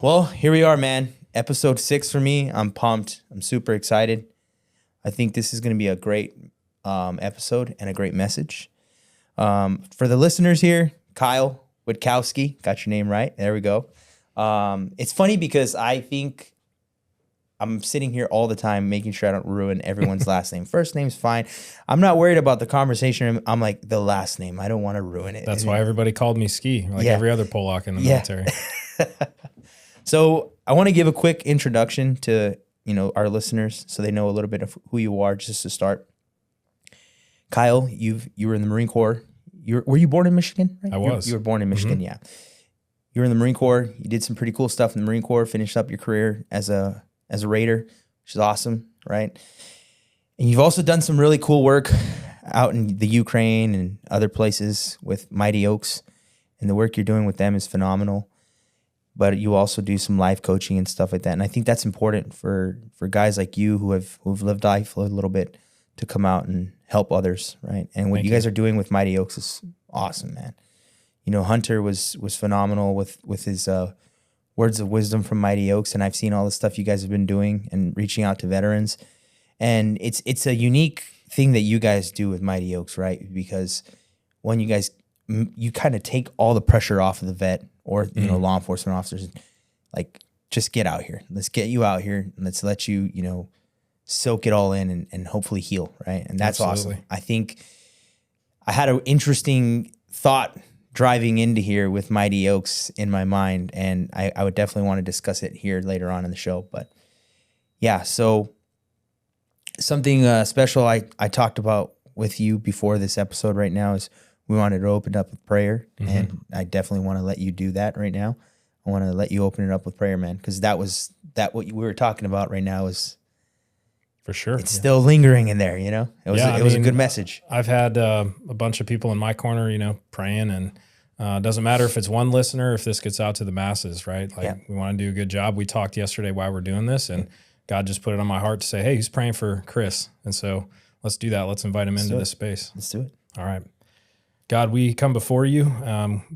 Well, here we are, man. Episode 6 for me. I'm pumped. I'm super excited. I think this is going to be a great episode and a great message. For the listeners here, Kyle Witkowski, got your name right. There we go. It's funny because I think I'm sitting here all the time making sure I don't ruin everyone's last name. First name's fine. I'm not worried about the conversation. I'm like, the last name. I don't want to ruin it. That's why everybody called me Ski, like every other Polak in the military. So I want to give a quick introduction to, our listeners so they know a little bit of who you are just to start. Kyle, you were in the Marine Corps. Were you born in Michigan? Right? I was. You were born in Michigan, yeah. You were in the Marine Corps. You did some pretty cool stuff in the Marine Corps, finished up your career as a Raider, which is awesome, right? And you've also done some really cool work out in the Ukraine and other places with Mighty Oaks, and the work you're doing with them is phenomenal. But you also do some life coaching and stuff like that. And I think that's important for guys like you who've lived life a little bit to come out and help others, right? And what you guys are doing with Mighty Oaks is awesome, man. Hunter was phenomenal with his words of wisdom from Mighty Oaks, and I've seen all the stuff you guys have been doing and reaching out to veterans. And it's a unique thing that you guys do with Mighty Oaks, right? Because when you kind of take all the pressure off of the vet or law enforcement officers, like, just get out here. Let's get you out here and let's let you soak it all in and hopefully heal, right? And that's Absolutely. awesome. I think I had an interesting thought driving into here with Mighty Oaks in my mind, and I would definitely want to discuss it here later on in the show. But yeah, so something special I talked about with you before this episode right now is we wanted to open up with prayer, and I definitely want to let you do that right now. I want to let you open it up with prayer, man, because what we were talking about right now is for sure. It's still lingering in there, It was a good message. I've had a bunch of people in my corner, praying, and it doesn't matter if it's one listener, if this gets out to the masses, right? We want to do a good job. We talked yesterday why we're doing this, and God just put it on my heart to say, hey, he's praying for Chris. And so let's do that. Let's invite him into this space. Let's do it. All right. God, we come before you.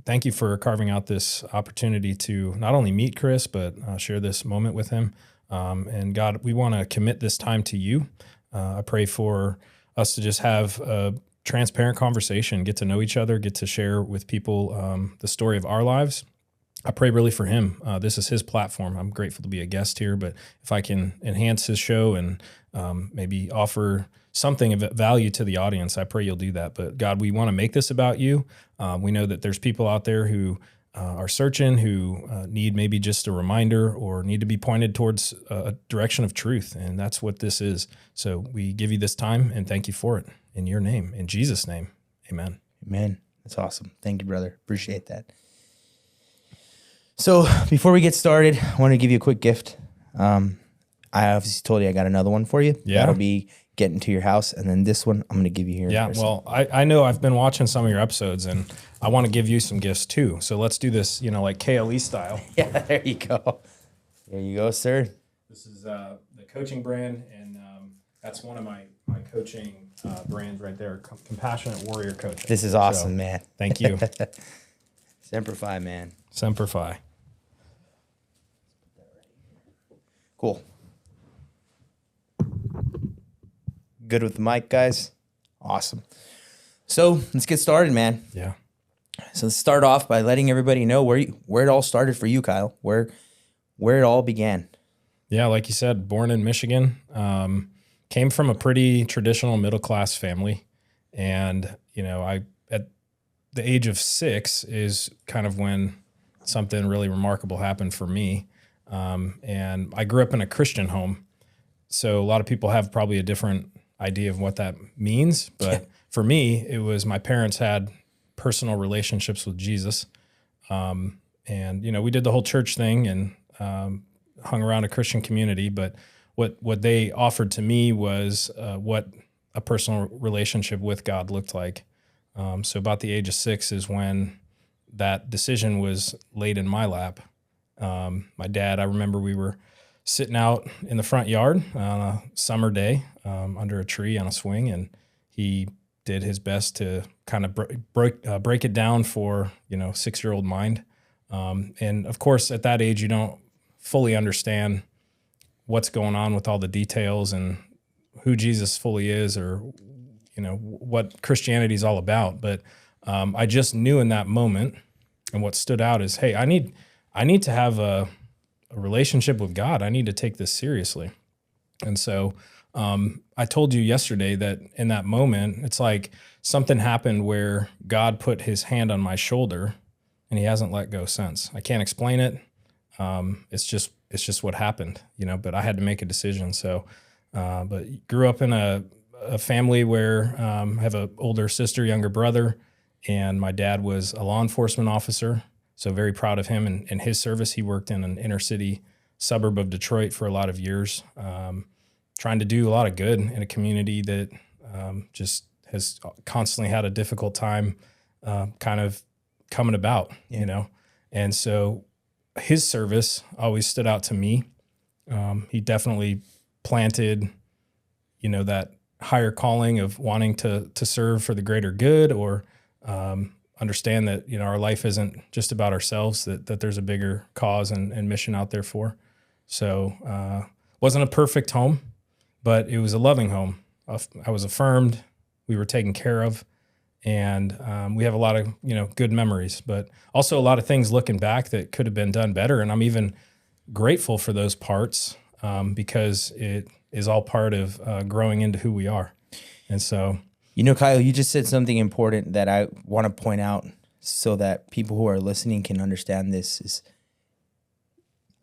Thank you for carving out this opportunity to not only meet Chris, but share this moment with him. And God, we want to commit this time to you. I pray for us to just have a transparent conversation, get to know each other, get to share with people the story of our lives. I pray really for him. This is his platform. I'm grateful to be a guest here, but if I can enhance his show and maybe offer something of value to the audience, I pray you'll do that. But God, we want to make this about you. We know that there's people out there who are searching, who need maybe just a reminder or need to be pointed towards a direction of truth. And that's what this is. So we give you this time and thank you for it in your name, in Jesus' name. Amen. Amen. That's awesome. Thank you, brother. Appreciate that. So before we get started, I want to give you a quick gift. I obviously told you I got another one for you. Yeah. That'll be getting to your house. And then this one I'm going to give you here. Yeah. Well, I know I've been watching some of your episodes and I want to give you some gifts too. So let's do this, like KLE style. Yeah, there you go. There you go, sir. This is the coaching brand, and that's one of my coaching brands right there, Compassionate Warrior Coaching. This is awesome, man. Thank you. Semper Fi, man. Semper Fi. Cool. Good with the mic, guys? Awesome. So let's get started, man. Yeah. So let's start off by letting everybody know where it all started for you, Kyle, where it all began. Yeah, like you said, born in Michigan, came from a pretty traditional middle-class family. And, I at the age of 6 is kind of when something really remarkable happened for me. And I grew up in a Christian home. So a lot of people have probably a different idea of what that means. But for me, it was my parents had personal relationships with Jesus. And, we did the whole church thing and hung around a Christian community. But what they offered to me was what a personal relationship with God looked like. So about the age of 6 is when that decision was laid in my lap. My dad, I remember we were sitting out in the front yard on a summer day under a tree on a swing, and he did his best to kind of break it down for 6-year-old mind. And of course, at that age, you don't fully understand what's going on with all the details and who Jesus fully is, or, what Christianity is all about. But I just knew in that moment, and what stood out is, hey, I need to have a relationship with God. I need to take this seriously. And so I told you yesterday that in that moment, it's like something happened where God put his hand on my shoulder and he hasn't let go since. I can't explain it. It's just what happened, but I had to make a decision. So, but grew up in a family where I have an older sister, younger brother, and my dad was a law enforcement officer. So very proud of him and his service. He worked in an inner city suburb of Detroit for a lot of years, trying to do a lot of good in a community that just has constantly had a difficult time kind of coming about, And so his service always stood out to me. He definitely planted, that higher calling of wanting to serve for the greater good, or understand that, our life isn't just about ourselves, that there's a bigger cause and mission out there for. So wasn't a perfect home, but it was a loving home. I was affirmed, we were taken care of, and we have a lot of, good memories, but also a lot of things looking back that could have been done better. And I'm even grateful for those parts because it is all part of growing into who we are. And so, Kyle, you just said something important that I want to point out so that people who are listening can understand this. Is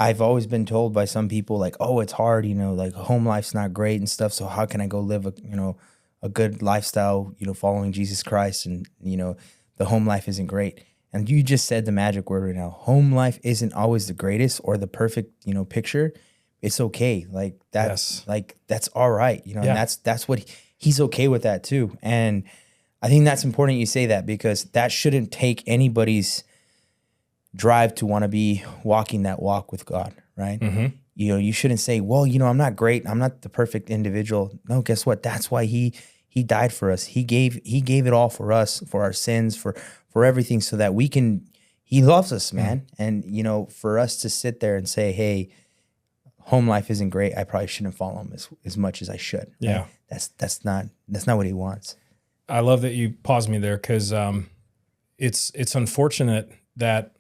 I've always been told by some people, like, oh, it's hard, like home life's not great and stuff. So how can I go live a good lifestyle, following Jesus Christ, and, the home life isn't great. And you just said the magic word right now. Home life isn't always the greatest or the perfect, picture. It's okay. Like that's that's all right. And that's what he's okay with that too. And I think that's important you say that, because that shouldn't take anybody's drive to want to be walking that walk with God. Right. Mm-hmm. You shouldn't say, well, I'm not great. I'm not the perfect individual. No, guess what? That's why he died for us. He gave it all for us, for our sins, for everything, so that he loves us, man. And, for us to sit there and say, hey, home life isn't great, I probably shouldn't follow him as much as I should. Yeah. Right? That's not what he wants. I love that you paused me there, because it's unfortunate that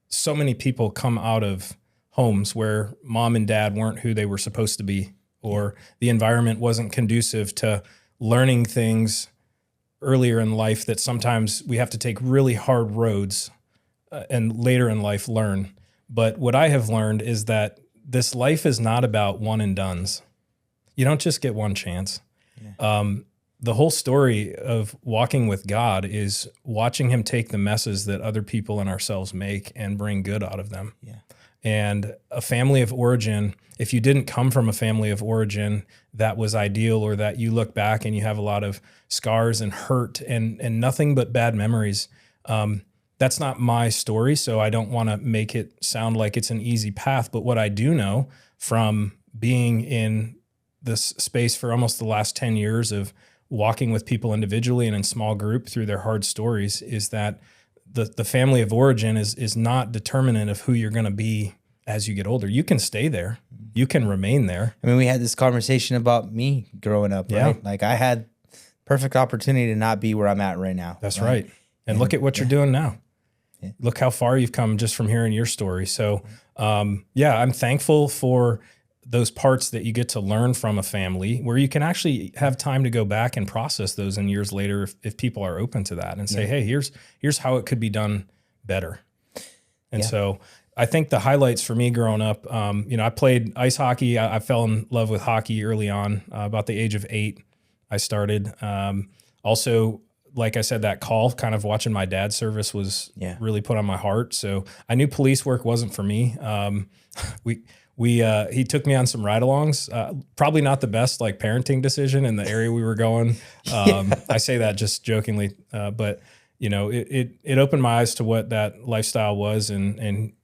so many people come out of homes where mom and dad weren't who they were supposed to be, or the environment wasn't conducive to learning things earlier in life that sometimes we have to take really hard roads and later in life learn. But what I have learned is that this life is not about one and dones. You don't just get one chance. Yeah. The whole story of walking with God is watching him take the messes that other people and ourselves make and bring good out of them. Yeah. And a family of origin, if you didn't come from a family of origin that was ideal, or that you look back and you have a lot of scars and hurt and nothing but bad memories, that's not my story. So I don't want to make it sound like it's an easy path. But what I do know from being in this space for almost the last 10 years of walking with people individually and in small group through their hard stories is that the family of origin is not determinant of who you're going to be as you get older. You can stay there. You can remain there. I mean, we had this conversation about me growing up, right? Yeah. Like I had perfect opportunity to not be where I'm at right now. That's right. And look at what you're doing now. Yeah. Look how far you've come just from hearing your story. So, I'm thankful for those parts that you get to learn from a family where you can actually have time to go back and process those in years later if people are open to that and say, hey, here's how it could be done better. And so I think the highlights for me growing up, I played ice hockey. I fell in love with hockey early on. About the age of 8, I started. Also, like I said, that call, kind of watching my dad's service was really put on my heart. So I knew police work wasn't for me. He took me on some ride-alongs. Probably not the best like parenting decision in the area we were going. I say that just jokingly, but it opened my eyes to what that lifestyle was, and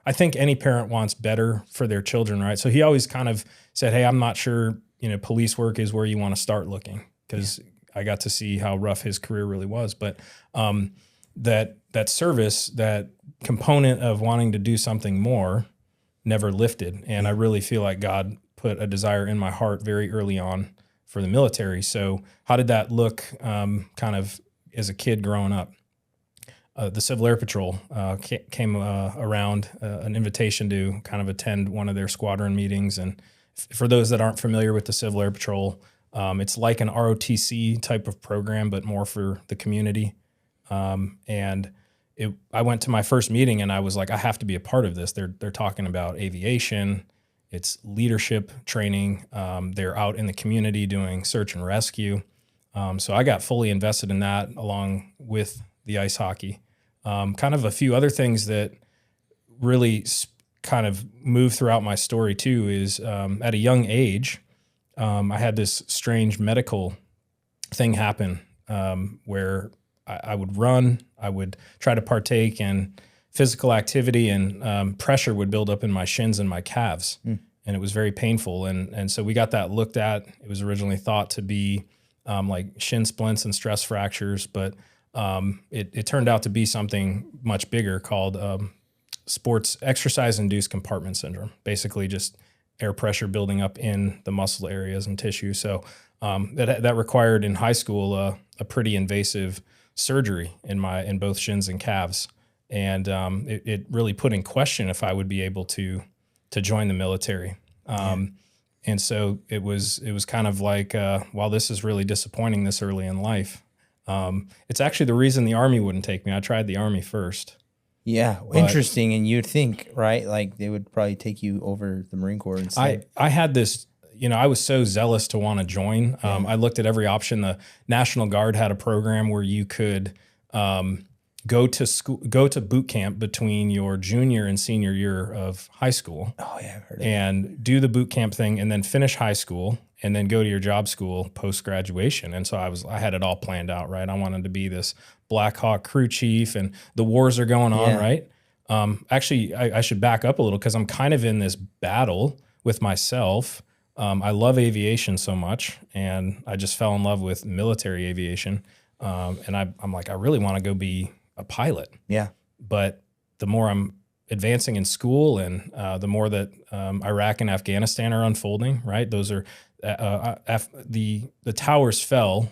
I think any parent wants better for their children, right? So he always kind of said, "Hey, I'm not sure police work is where you want to start looking," because I got to see how rough his career really was. But that service, that component of wanting to do something more, never lifted. And I really feel like God put a desire in my heart very early on for the military. So how did that look kind of as a kid growing up? The Civil Air Patrol came around an invitation to kind of attend one of their squadron meetings. And for those that aren't familiar with the Civil Air Patrol, it's like an ROTC type of program, but more for the community. And I went to my first meeting and I was like, I have to be a part of this. They're talking about aviation. It's leadership training. They're out in the community doing search and rescue. So I got fully invested in that along with the ice hockey. Kind of a few other things that really kind of moved throughout my story too is at a young age, I had this strange medical thing happen where I would run, I would try to partake in physical activity, and pressure would build up in my shins and my calves. And it was very painful. And so we got that looked at. It was originally thought to be like shin splints and stress fractures, but it turned out to be something much bigger called sports exercise-induced compartment syndrome, basically just air pressure building up in the muscle areas and tissue. So that required in high school a pretty invasive surgery in both shins and calves. And it really put in question if I would be able to join the military. And so it was kind of like, wow, this is really disappointing this early in life. It's actually the reason the Army wouldn't take me. I tried the Army first. Yeah, interesting. And you'd think, right, like they would probably take you over the Marine Corps instead. I had this, I was so zealous to want to join. I looked at every option. The National Guard had a program where you could go to boot camp between your junior and senior year of high school. Oh yeah, I've heard of it. And do the boot camp thing, and then finish high school, and then go to your job school post graduation. And so I had it all planned out, right? I wanted to be this Black Hawk crew chief, and the wars are going on, right? Actually, I should back up a little because I'm kind of in this battle with myself. I love aviation so much, and I just fell in love with military aviation. And I'm like, I really want to go be a pilot. Yeah. But the more I'm advancing in school, and the more that Iraq and Afghanistan are unfolding, right? Those are the towers fell.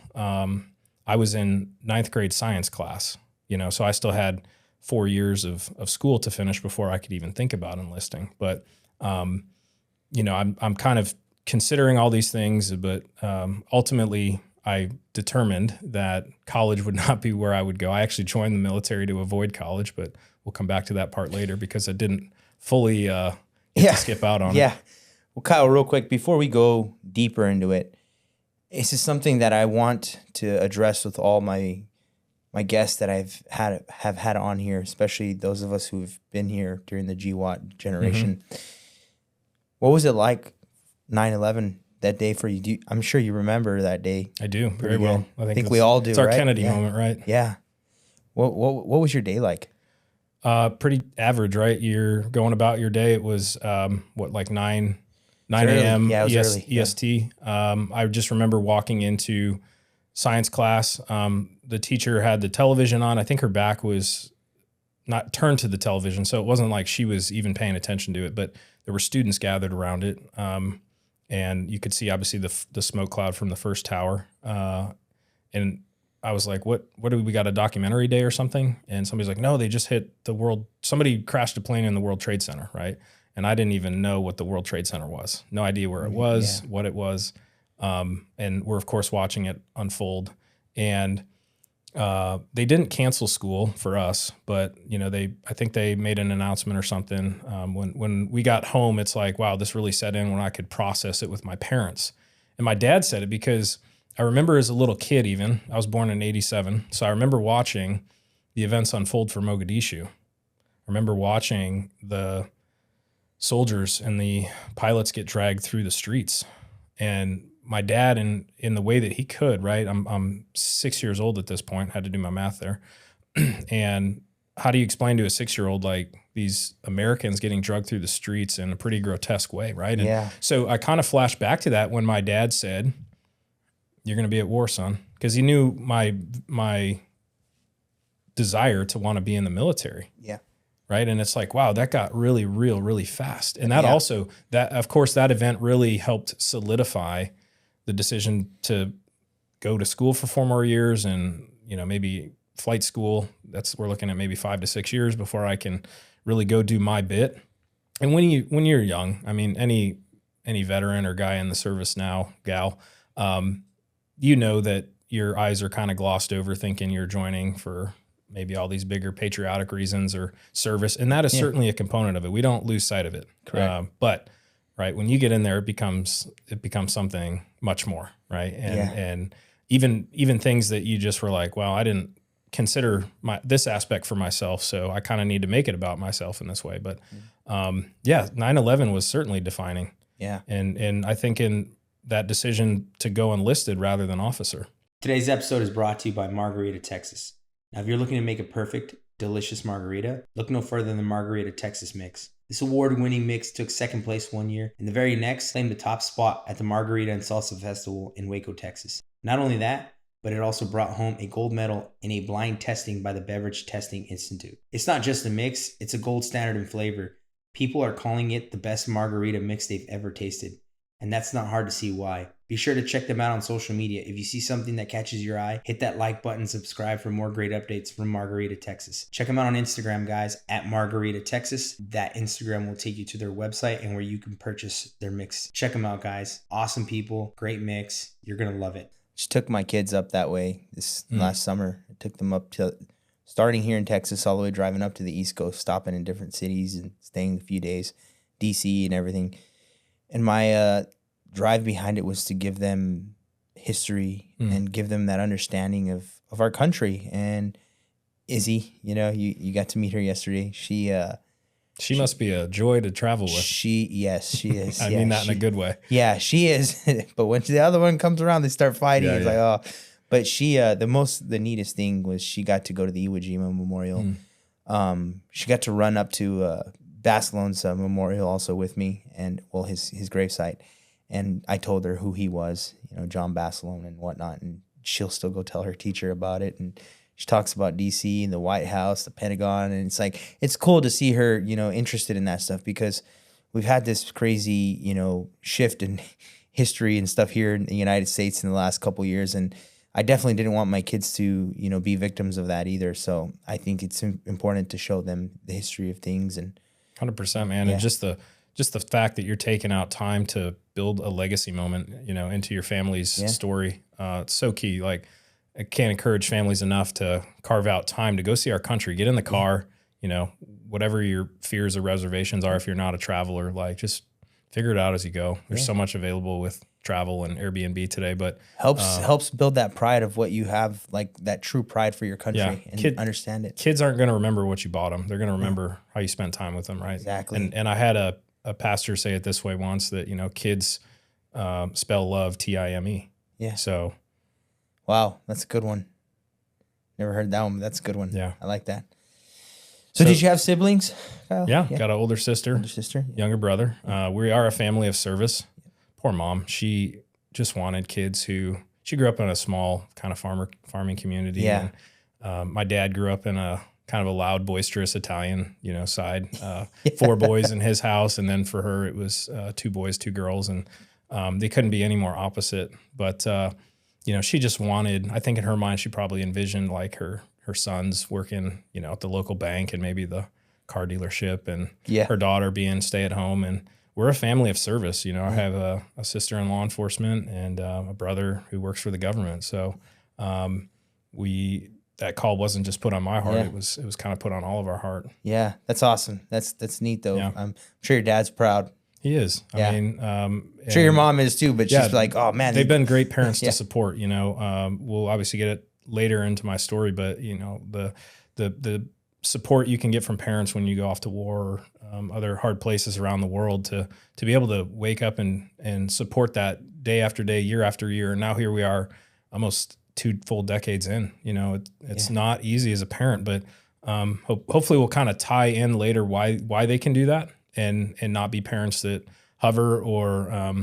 I was in 9th grade science class, so I still had 4 years of school to finish before I could even think about enlisting. But I'm kind of considering all these things, but ultimately I determined that college would not be where I would go. I actually joined the military to avoid college, but we'll come back to that part later because I didn't fully get to skip out on it. Yeah. Well, Kyle, real quick, before we go deeper into it, this is something that I want to address with all my guests that have had on here, especially those of us who've been here during the GWAT generation. Mm-hmm. What was it like 9/11 that day for you? I'm sure you remember that day. I do very well. I think we all do. It's our right? Kennedy moment, right? Yeah. What was your day like? Pretty average, right? You're going about your day. It was like 9 a.m. Yeah, it was early. EST. I just remember walking into science class. The teacher had the television on. I think her back was not turned to the television, so it wasn't like she was even paying attention to it, but there were students gathered around it. And you could see obviously the smoke cloud from the first tower. And I was like, what do we got, a documentary day or something? And somebody's like, no, they just hit somebody crashed a plane in the World Trade Center, right? And I didn't even know what the World Trade Center was. No idea where it was, what it was. And we're of course watching it unfold. And they didn't cancel school for us, but I think they made an announcement or something. When we got home, it's like, wow, this really set in when I could process it with my parents. And my dad said it because I remember as a little kid, even I was born in '87. So I remember watching the events unfold for Mogadishu. I remember watching the soldiers and the pilots get dragged through the streets, and my dad, in the way that he could, right? I'm 6 years old at this point, had to do my math there. And how do you explain to a 6-year-old, like, these Americans getting drugged through the streets in a pretty grotesque way, right? And so I kind of flashed back to that when my dad said, you're going to be at war, son. Because he knew my desire to want to be in the military. Yeah. right? And it's like, wow, that got really real, really fast. And that Yeah. also, that of course, that event really helped solidify the decision to go to school for 4 more years and, you know, maybe flight school. We're looking at maybe 5 to 6 years before I can really go do my bit. And when you're young, I mean, any veteran or guy in the service now, gal, you know that your eyes are kind of glossed over thinking you're joining for maybe all these bigger patriotic reasons or service. And that is certainly a component of it. We don't lose sight of it. Correct. But right, when you get in there, it becomes something much more, right? And even things that you just were like, well, I didn't consider this aspect for myself, so I kind of need to make it about myself in this way. But 9/11 was certainly defining. Yeah. And I think in that decision to go enlisted rather than officer. Today's episode is brought to you by Margarita, Texas. Now, if you're looking to make a perfect, delicious margarita, look no further than the Margarita Texas mix. This award-winning mix took second place one year, and the very next claimed the top spot at the Margarita and Salsa Festival in Waco, Texas. Not only that, but it also brought home a gold medal in a blind testing by the Beverage Testing Institute. It's not just a mix, it's a gold standard in flavor. People are calling it the best margarita mix they've ever tasted, and that's not hard to see why. Be sure to check them out on social media. If you see something that catches your eye, hit that like button, subscribe for more great updates from Margarita, Texas. Check them out on Instagram, guys, at Margarita, Texas. That Instagram will take you to their website and where you can purchase their mix. Check them out, guys. Awesome people, great mix. You're going to love it. Just took my kids up that way this last summer. I took them up to starting here in Texas, all the way driving up to the East Coast, stopping in different cities and staying a few days, DC and everything. And my drive behind it was to give them history and give them that understanding of our country. And Izzy, you know, you got to meet her yesterday. She must be a joy to travel with. Yes, she is. I mean that in a good way. Yeah, she is. But when the other one comes around, they start fighting. It's like, oh. But she, the neatest thing was she got to go to the Iwo Jima Memorial. She got to run up to Baslone's memorial also with me, and well, his gravesite. And I told her who he was, you know, John Baslone and whatnot. And she'll still go tell her teacher about it. And she talks about DC and the White House, the Pentagon. And it's like, it's cool to see her, you know, interested in that stuff, because we've had this crazy, you know, shift in history and stuff here in the United States in the last couple of years. And I definitely didn't want my kids to, you know, be victims of that either. So I think it's important to show them the history of things. And 100%, man. And just the fact that you're taking out time to build a legacy moment, you know, into your family's story. It's so key. Like, I can't encourage families enough to carve out time to go see our country, get in the car, you know, whatever your fears or reservations are. If you're not a traveler, like, just figure it out as you go. There's so much available with travel and Airbnb today, but helps build that pride of what you have, like that true pride for your country, and understand it. Kids aren't going to remember what you bought them. They're going to remember how you spent time with them. Right. Exactly. And I had a pastor say it this way once, that, you know, kids spell love Time. Yeah. So. Wow. That's a good one. Never heard that one, but that's a good one. Yeah. I like that. So did you have siblings, Kyle? Yeah. Got an older sister, younger brother. We are a family of service. Poor mom. She just wanted kids she grew up in a small kind of farming community. Yeah. And, my dad grew up in a kind of a loud, boisterous Italian, you know, side, 4 boys in his house. And then for her, it was 2 boys, 2 girls. And they couldn't be any more opposite. But, you know, she just wanted, I think in her mind, she probably envisioned like her sons working, you know, at the local bank and maybe the car dealership, and her daughter being stay at home. And we're a family of service. You know, I have a sister in law enforcement and a brother who works for the government. So that call wasn't just put on my heart. It was kind of put on all of our heart. Yeah, that's awesome. That's neat though. Yeah. I'm sure your dad's proud. He is. I mean, I'm sure your mom is too, but she's like, oh man. They've been great parents to support, you know. We'll obviously get it later into my story, but you know, the support you can get from parents when you go off to war or other hard places around the world, to be able to wake up and support that day after day, year after year. And now here we are, almost 2 full decades in. You know, it's not easy as a parent, but hopefully we'll kind of tie in later why they can do that, and not be parents that hover or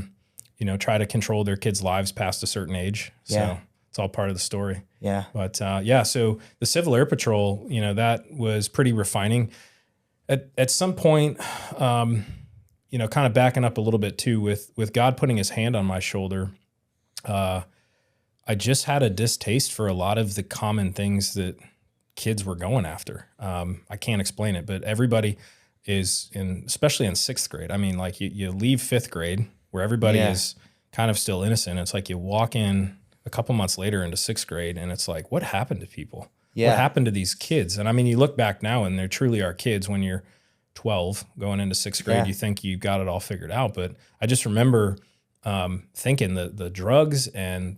you know, try to control their kids' lives past a certain age. So it's all part of the story. Yeah. But so the Civil Air Patrol, you know, that was pretty refining. At some point, you know, kind of backing up a little bit too, with God putting his hand on my shoulder, I just had a distaste for a lot of the common things that kids were going after. I can't explain it, but everybody is especially in sixth grade. I mean, like you leave fifth grade where everybody is kind of still innocent. It's like you walk in a couple months later into sixth grade and it's like, what happened to people? What happened to these kids? And I mean, you look back now and they truly are kids. When you're 12 going into sixth grade, you think you got it all figured out. But I just remember thinking the drugs and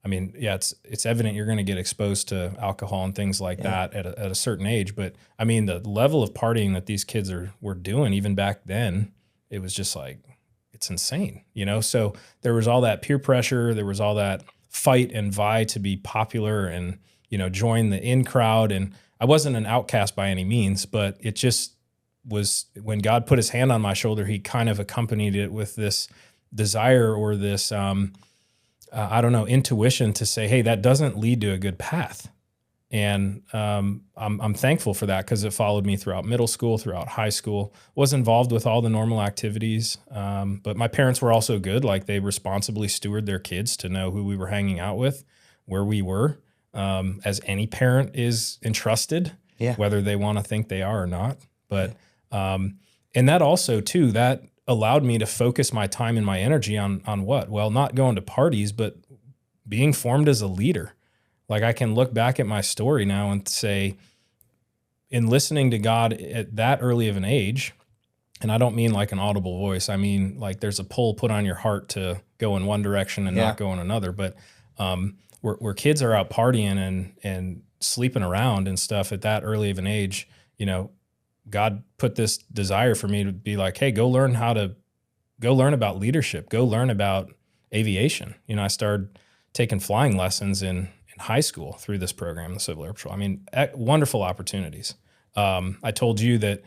it's evident you're going to get exposed to alcohol and things like that at a certain age. But I mean, the level of partying that these kids were doing even back then, it was just like, it's insane, you know? So there was all that peer pressure. There was all that fight and vie to be popular and, you know, join the in crowd. And I wasn't an outcast by any means, but it just was, when God put his hand on my shoulder, he kind of accompanied it with this desire or this, intuition to say, hey, that doesn't lead to a good path. And I'm thankful for that because it followed me throughout middle school, throughout high school, was involved with all the normal activities. But my parents were also good. Like they responsibly steward their kids to know who we were hanging out with, where we were, as any parent is entrusted, whether they want to think they are or not. But, and that also too, that allowed me to focus my time and my energy on what? Well, not going to parties, but being formed as a leader. Like I can look back at my story now and say, in listening to God at that early of an age, and I don't mean like an audible voice, I mean like there's a pull put on your heart to go in one direction and not go in another. But where kids are out partying and sleeping around and stuff at that early of an age, you know, God put this desire for me to be like, hey, go learn about leadership, go learn about aviation. You know, I started taking flying lessons in high school through this program, the Civil Air Patrol. I mean, wonderful opportunities. I told you that,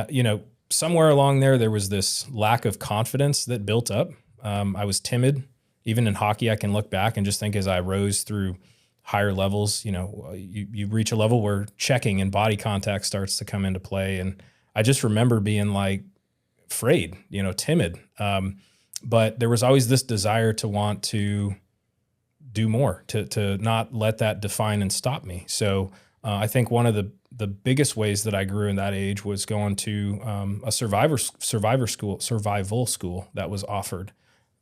you know, somewhere along there was this lack of confidence that built up. I was timid. Even in hockey, I can look back and just think as I rose through higher levels, you know, you reach a level where checking and body contact starts to come into play. And I just remember being like afraid, you know, timid. But there was always this desire to want to do more, to not let that define and stop me. So I think one of the biggest ways that I grew in that age was going to a survival school that was offered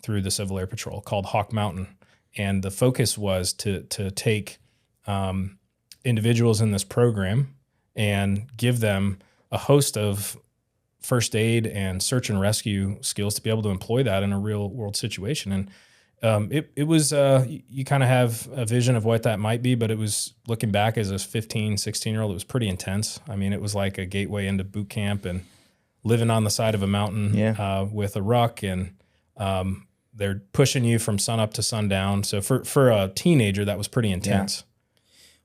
through the Civil Air Patrol called Hawk Mountain. And the focus was to take individuals in this program and give them a host of first aid and search and rescue skills to be able to employ that in a real world situation. And it was, you kind of have a vision of what that might be, but it was, looking back as a 15, 16-year-old, it was pretty intense. I mean, it was like a gateway into boot camp and living on the side of a mountain with a ruck, and they're pushing you from sun up to sundown. So for a teenager, that was pretty intense.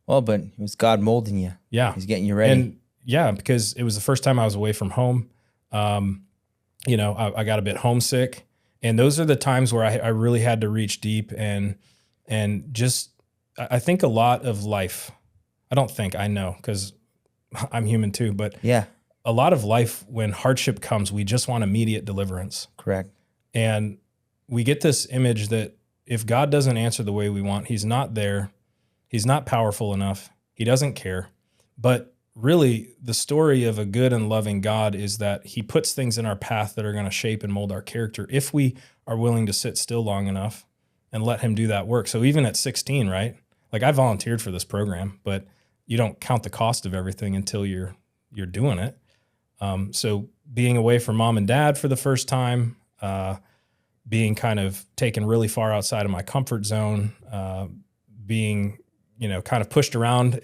Well, but it was God molding you. Yeah. He's getting you ready. And because it was the first time I was away from home. You know, I got a bit homesick. And those are the times where I really had to reach deep and just, I think a lot of life, I know, because I'm human too, but a lot of life, when hardship comes, we just want immediate deliverance. Correct. And we get this image that if God doesn't answer the way we want, he's not there, he's not powerful enough, he doesn't care. But really, the story of a good and loving God is that he puts things in our path that are going to shape and mold our character if we are willing to sit still long enough and let him do that work. So even at 16, right? Like I volunteered for this program, but you don't count the cost of everything until you're doing it. So being away from mom and dad for the first time, being kind of taken really far outside of my comfort zone, being, you know, kind of pushed around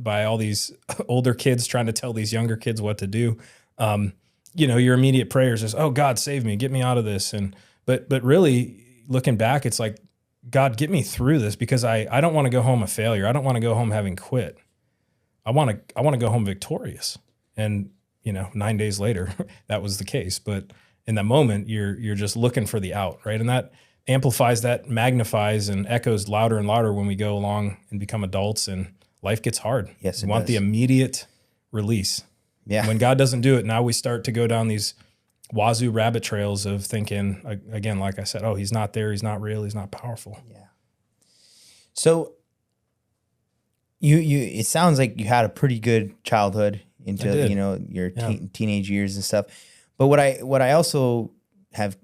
by all these older kids trying to tell these younger kids what to do. You know, your immediate prayers is, oh, God, save me, get me out of this. But really looking back, it's like, God, get me through this, because I don't want to go home a failure. I don't want to go home having quit. I want to go home victorious. And, you know, 9 days later, that was the case. But in that moment, you're just looking for the out, right? And that amplifies, that magnifies and echoes louder and louder when we go along and become adults and life gets hard. Yes, we want the immediate release. Yeah. When God doesn't do it, now we start to go down these wazoo rabbit trails of thinking, again, like I said, oh, he's not there. He's not real. He's not powerful. Yeah. So it sounds like you had a pretty good childhood into, your teenage years and stuff. But what I also have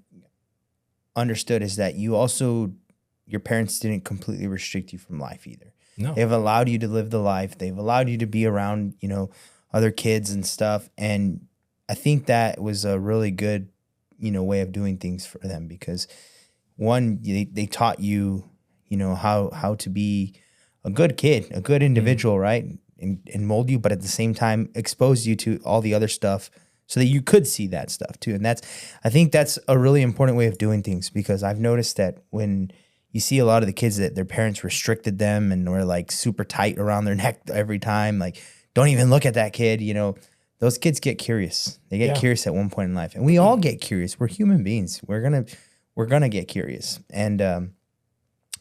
understood is that your parents didn't completely restrict you from life either. No. They've allowed you to live the life. They've allowed you to be around, other kids and stuff. And I think that was a really good, way of doing things for them, because one, they taught you, how to be a good kid, a good individual, right? And mold you, but at the same time expose you to all the other stuff so that you could see that stuff too. And I think that's a really important way of doing things, because I've noticed that when you see a lot of the kids that their parents restricted them and were like super tight around their neck every time, like, don't even look at that kid, those kids get curious. They get curious at one point in life. And we all get curious. We're human beings. We're gonna get curious. And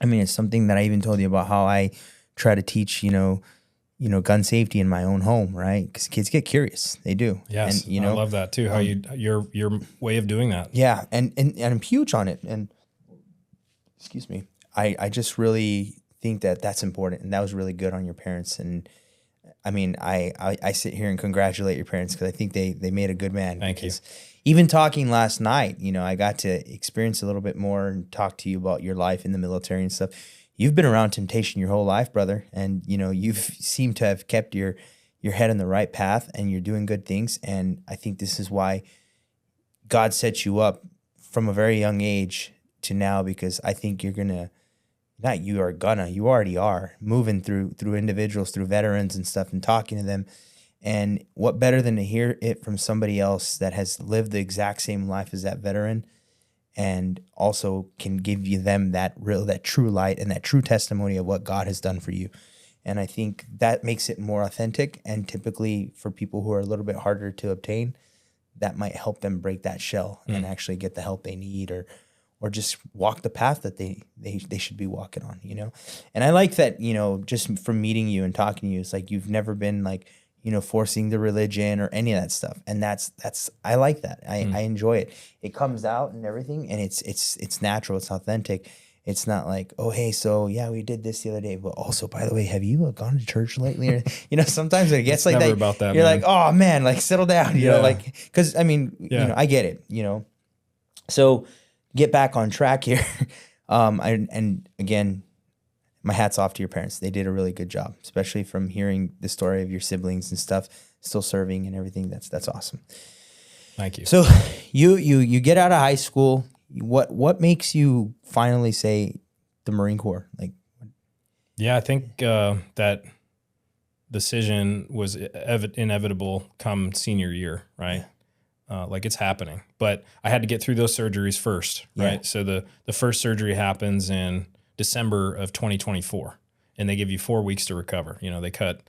it's something that I even told you about how I try to teach, gun safety in my own home, right? Because kids get curious. They do. Yes. And, I love that too. How your way of doing that. Yeah. And I'm huge on it. And excuse me, I just really think that that's important. And that was really good on your parents. And I sit here and congratulate your parents, because I think they made a good man. Thank you. Even talking last night, I got to experience a little bit more and talk to you about your life in the military and stuff. You've been around temptation your whole life, brother. And, you've seemed to have kept your head on the right path, and you're doing good things. And I think this is why God set you up from a very young age to now, because I think you already are moving through individuals, through veterans and stuff, and talking to them. And what better than to hear it from somebody else that has lived the exact same life as that veteran, and also can give you them that true light and that true testimony of what God has done for you. And I think that makes it more authentic. And typically for people who are a little bit harder to obtain, that might help them break that shell and actually get the help they need, or just walk the path that they should be walking on, And I like that, just from meeting you and talking to you, it's like you've never been like, forcing the religion or any of that stuff. And I like that. I enjoy it. It comes out and everything, and it's natural. It's authentic. It's not like, oh, hey, so yeah, we did this the other day, but also, by the way, have you gone to church lately? Or, sometimes it gets like that. About that. You're man. Like, oh man, like settle down, because I get it, So get back on track here. And again, my hat's off to your parents. They did a really good job, especially from hearing the story of your siblings and stuff, still serving and everything. That's awesome. Thank you. So you get out of high school. What makes you finally say the Marine Corps? I think that decision was inevitable come senior year, right? It's happening, but I had to get through those surgeries first, right? Yeah. So the first surgery happens in December of 2024, and they give you 4 weeks to recover. They cut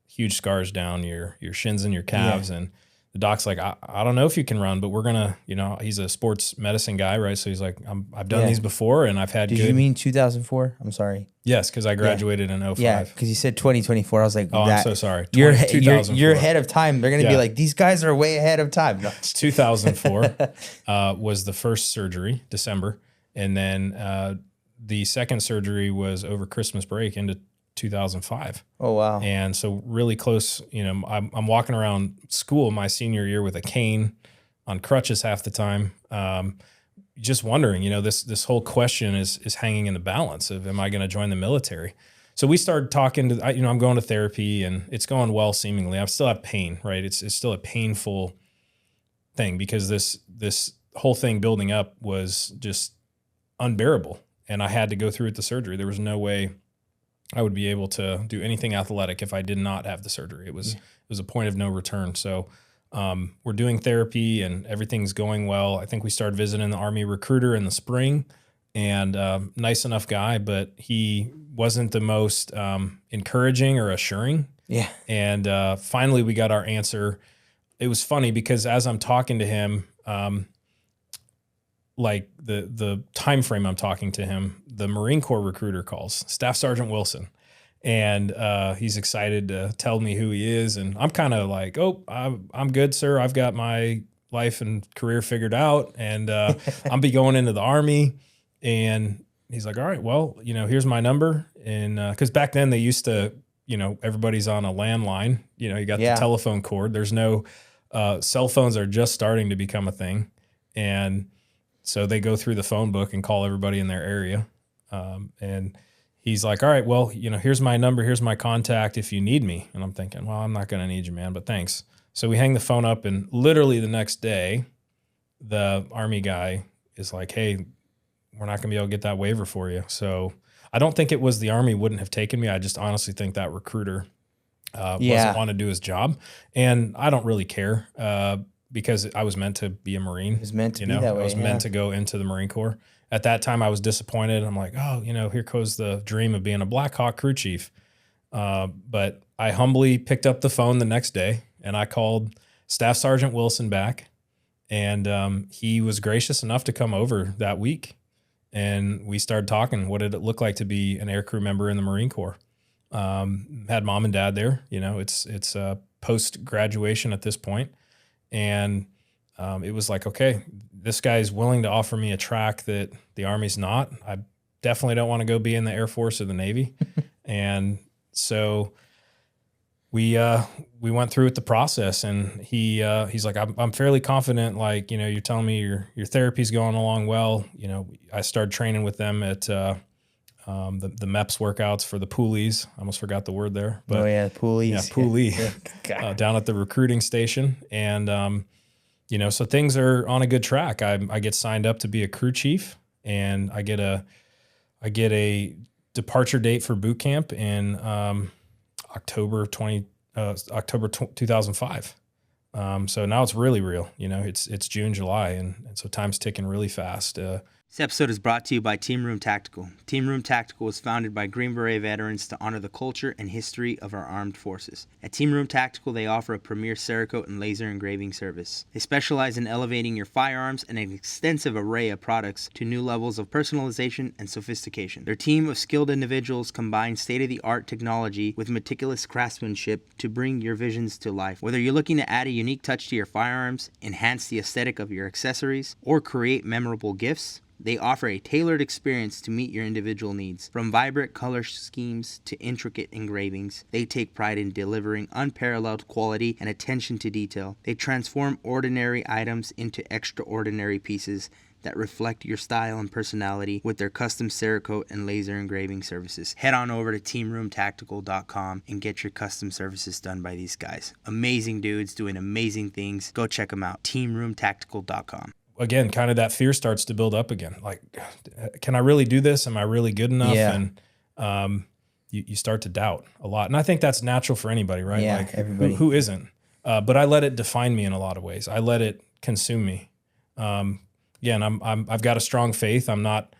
huge scars down your shins and your calves, and the doc's like, I don't know if you can run, but we're gonna, he's a sports medicine guy, right? So he's like, I've done these before, and I've had. Did you mean 2004? I'm sorry. Yes, because I graduated in 05. Yeah, because you said 2024. I was like, I'm so sorry. You're ahead of time. They're gonna be like, these guys are way ahead of time. No. 2004 was the first surgery, December, and then the second surgery was over Christmas break into 2005. Oh, wow. And so really close, I'm walking around school my senior year with a cane, on crutches half the time. Just wondering, this whole question is hanging in the balance of, am I going to join the military? So we started talking to, I'm going to therapy, and it's going well seemingly. I still have pain, right? It's still a painful thing, because this whole thing building up was just unbearable. And I had to go through with the surgery. There was no way I would be able to do anything athletic if I did not have the surgery. It was a point of no return. So we're doing therapy, and everything's going well. I think we started visiting the Army recruiter in the spring, and nice enough guy, but he wasn't the most encouraging or assuring. Yeah. And finally we got our answer. It was funny because as I'm talking to him, like the time frame I'm talking to him, the Marine Corps recruiter calls, Staff Sergeant Wilson, And he's excited to tell me who he is. And I'm kind of like, oh, I'm good, sir. I've got my life and career figured out, and I'll be going into the Army. And he's like, all right, well, here's my number. And because back then they used to, everybody's on a landline. You got the telephone cord. There's no cell phones are just starting to become a thing. And so they go through the phone book and call everybody in their area. And he's like, all right, well, here's my number. Here's my contact if you need me. And I'm thinking, well, I'm not going to need you, man, but thanks. So we hang the phone up, and literally the next day, the Army guy is like, hey, we're not going to be able to get that waiver for you. So I don't think it was the Army wouldn't have taken me. I just honestly think that recruiter wasn't want to do his job. And I don't really care because I was meant to be a Marine. It was meant to be that way. I was meant to go into the Marine Corps. At that time, I was disappointed. I'm like, oh, here goes the dream of being a Black Hawk crew chief. But I humbly picked up the phone the next day, and I called Staff Sergeant Wilson back, and he was gracious enough to come over that week. And we started talking. What did it look like to be an aircrew member in the Marine Corps? Had mom and dad there. It's post-graduation at this point. And it was like, okay, this guy's willing to offer me a track that the Army's not. I definitely don't want to go be in the Air Force or the Navy. And so we went through with the process, and he's like, I'm fairly confident. Like, you're telling me your therapy's going along well. I started training with them at the MEPS workouts for the poolies. I almost forgot the word there. But, poolies. Yeah, poolie. Down at the recruiting station. And, so things are on a good track. I get signed up to be a crew chief, and I get a departure date for boot camp in October 2005. So now it's really real. It's June, July, and so time's ticking really fast. This episode is brought to you by Team Room Tactical. Team Room Tactical was founded by Green Beret veterans to honor the culture and history of our armed forces. At Team Room Tactical, they offer a premier Cerakote and laser engraving service. They specialize in elevating your firearms and an extensive array of products to new levels of personalization and sophistication. Their team of skilled individuals combine state-of-the-art technology with meticulous craftsmanship to bring your visions to life. Whether you're looking to add a unique touch to your firearms, enhance the aesthetic of your accessories, or create memorable gifts, they offer a tailored experience to meet your individual needs. From vibrant color schemes to intricate engravings, they take pride in delivering unparalleled quality and attention to detail. They transform ordinary items into extraordinary pieces that reflect your style and personality with their custom Cerakote and laser engraving services. Head on over to teamroomtactical.com and get your custom services done by these guys. Amazing dudes doing amazing things. Go check them out. teamroomtactical.com. Again, kind of that fear starts to build up again. Like, can I really do this? Am I really good enough? Yeah. And you start to doubt a lot. And I think that's natural for anybody, right? Yeah, like everybody. Who isn't? But I let it define me in a lot of ways. I let it consume me. Again, I've got a strong faith. I'm not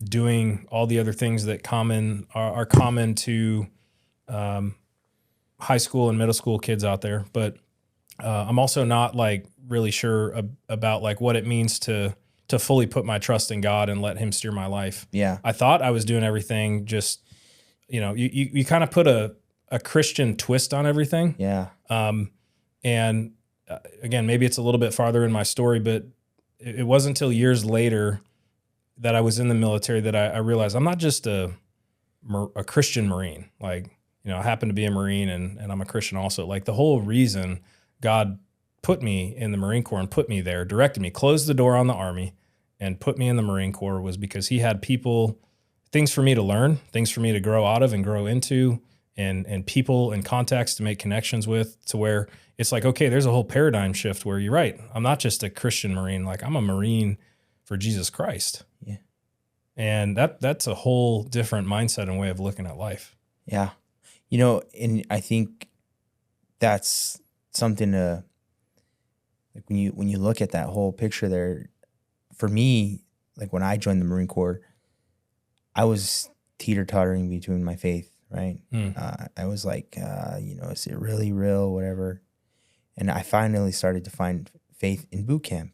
doing all the other things that are common to high school and middle school kids out there. But I'm also not like really sure about like what it means to fully put my trust in God and let Him steer my life. Yeah. I thought I was doing everything just, you kind of put a Christian twist on everything. Yeah. And again, maybe it's a little bit farther in my story, but it wasn't until years later that I was in the military that I realized I'm not just a Christian Marine. Like, I happen to be a Marine and I'm a Christian also. Like, the whole reason God put me in the Marine Corps and put me there, directed me, closed the door on the Army and put me in the Marine Corps was because He had things for me to learn, things for me to grow out of and grow into, and people and contacts to make connections with, to where it's like, okay, there's a whole paradigm shift where you're right. I'm not just a Christian Marine. Like, I'm a Marine for Jesus Christ. Yeah. And that's a whole different mindset and way of looking at life. Yeah. And I think that's something to, like, when you look at that whole picture there, for me, like when I joined the Marine Corps, I was teeter-tottering between my faith, right? I was like, is it really real, whatever? And I finally started to find faith in boot camp.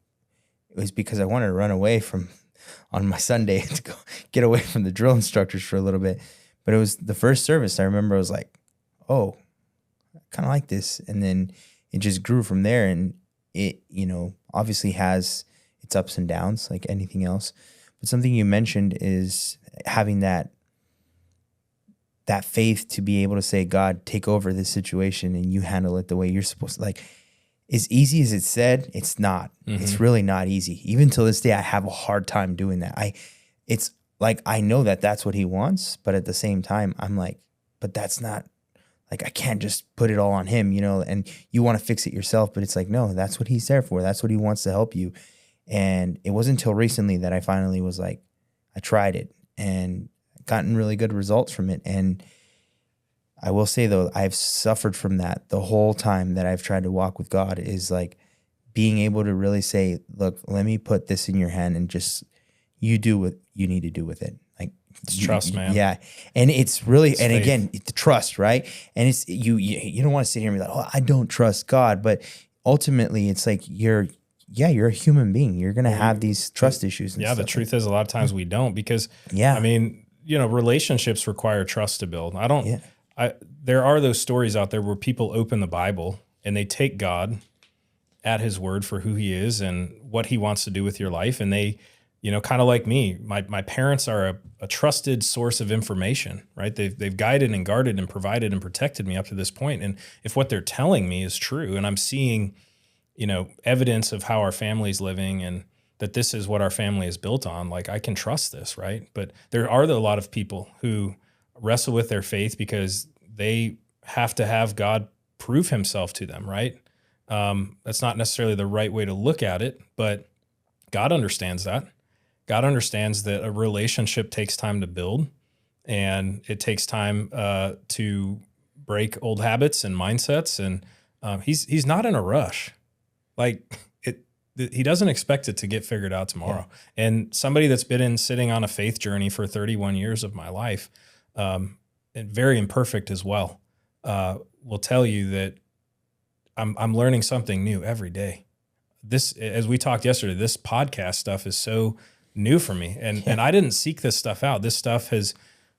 It was because I wanted to run away on my Sunday to go get away from the drill instructors for a little bit. But it was the first service. I remember I was like, oh, I kind of like this. And then it just grew from there. And it, obviously has its ups and downs like anything else. But something you mentioned is having that faith to be able to say, God, take over this situation and you handle it the way you're supposed to. Like, as easy as it's said, it's not. Mm-hmm. It's really not easy. Even till this day, I have a hard time doing that. It's like, I know that that's what he wants, but at the same time, I'm like, but that's not, like, I can't just put it all on him, and you want to fix it yourself, but it's like, no, that's what he's there for. That's what he wants to help you. And it wasn't until recently that I finally was like, I tried it and gotten really good results from it. And I will say though, I've suffered from that the whole time that I've tried to walk with God, is like being able to really say, look, let me put this in your hand and just, you do what you need to do with it. Like, it's trust, man. Yeah. And it's really, it's and faith. Again, it's trust, right? And it's, you don't want to sit here and be like, oh, I don't trust God. But ultimately it's like, you're a human being. You're going to have these trust issues. And the truth is a lot of times we don't, because I mean, relationships require trust to build. There are those stories out there where people open the Bible and they take God at his word for who he is and what he wants to do with your life. And they, kind of like me, my parents are a trusted source of information, right? They've guided and guarded and provided and protected me up to this point. And if what they're telling me is true, and I'm seeing, evidence of how our family's living and that this is what our family is built on, like, I can trust this, right? But there are a lot of people who wrestle with their faith because they have to have God prove himself to them, right? That's not necessarily the right way to look at it, but God understands that. God understands that a relationship takes time to build, and it takes time to break old habits and mindsets. And he's not in a rush. Like, he doesn't expect it to get figured out tomorrow. Yeah. And somebody that's been sitting on a faith journey for 31 years of my life, and very imperfect as well, will tell you that I'm learning something new every day. This, as we talked yesterday, this podcast stuff is so new for me. And I didn't seek this stuff out. This stuff has,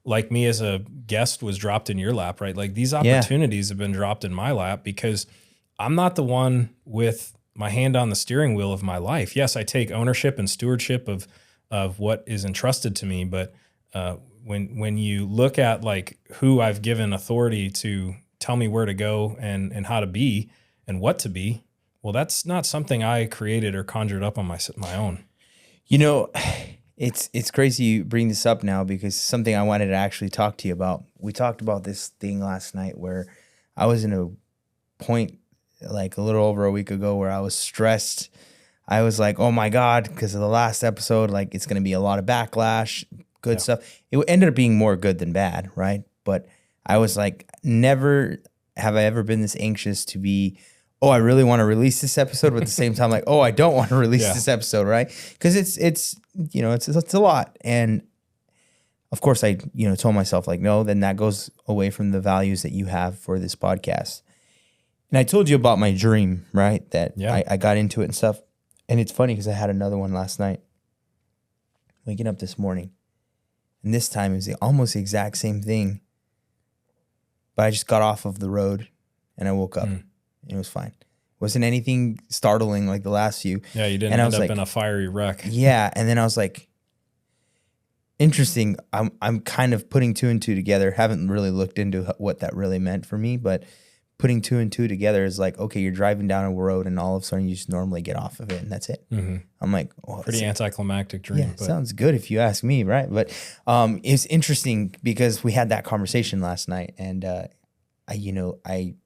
like me as a guest, was dropped in your lap, right? Like, these opportunities have been dropped in my lap because I'm not the one with my hand on the steering wheel of my life. Yes, I take ownership and stewardship of what is entrusted to me. But when you look at like who I've given authority to tell me where to go and how to be and what to be, well, that's not something I created or conjured up on my own. It's crazy you bring this up now, because something I wanted to actually talk to you about. We talked about this thing last night where I was in a point like a little over a week ago where I was stressed. I was like, oh my God, because of the last episode, like, it's going to be a lot of backlash, good stuff. It ended up being more good than bad, right? But I was like, never have I ever been this anxious to be, oh, I really want to release this episode, but at the same time, like, oh, I don't want to release this episode, right? Because it's a lot. And of course I, told myself like, no, then that goes away from the values that you have for this podcast. And I told you about my dream, right? That I got into it and stuff. And it's funny because I had another one last night, waking up this morning. And this time it was almost the exact same thing. But I just got off of the road and I woke up. And it was fine. Wasn't anything startling like the last few. Yeah, you didn't end up in a fiery wreck. Yeah. And then I was like, interesting. I'm kind of putting two and two together. Haven't really looked into what that really meant for me, but putting two and two together is like, okay, you're driving down a road and all of a sudden you just normally get off of it and that's it. Mm-hmm. I'm like, oh, pretty anticlimactic dream. Yeah, sounds good if you ask me, right? But it's interesting because we had that conversation last night, and I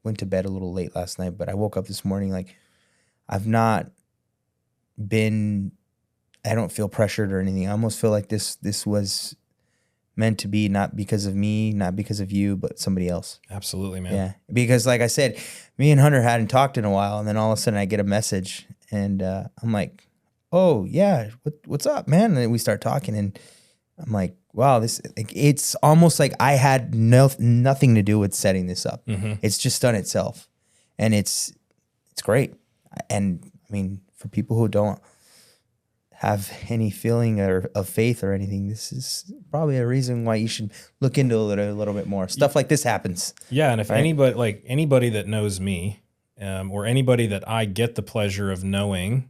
went to bed a little late last night, but I woke up this morning like I don't feel pressured or anything. I almost feel like this was meant to be, not because of me, not because of you, but somebody else. Absolutely, man. Yeah. Because like I said, me and Hunter hadn't talked in a while, and then all of a sudden I get a message and I'm like, oh yeah, what's up, man? And then we start talking and I'm like, wow, it's almost like I had nothing to do with setting this up. Mm-hmm. It's just done itself. And it's great. And I mean, for people who don't, have any feeling of faith or anything, this is probably a reason why you should look into a little bit more. Stuff like this happens. Yeah, and if right? anybody that knows me, or anybody that I get the pleasure of knowing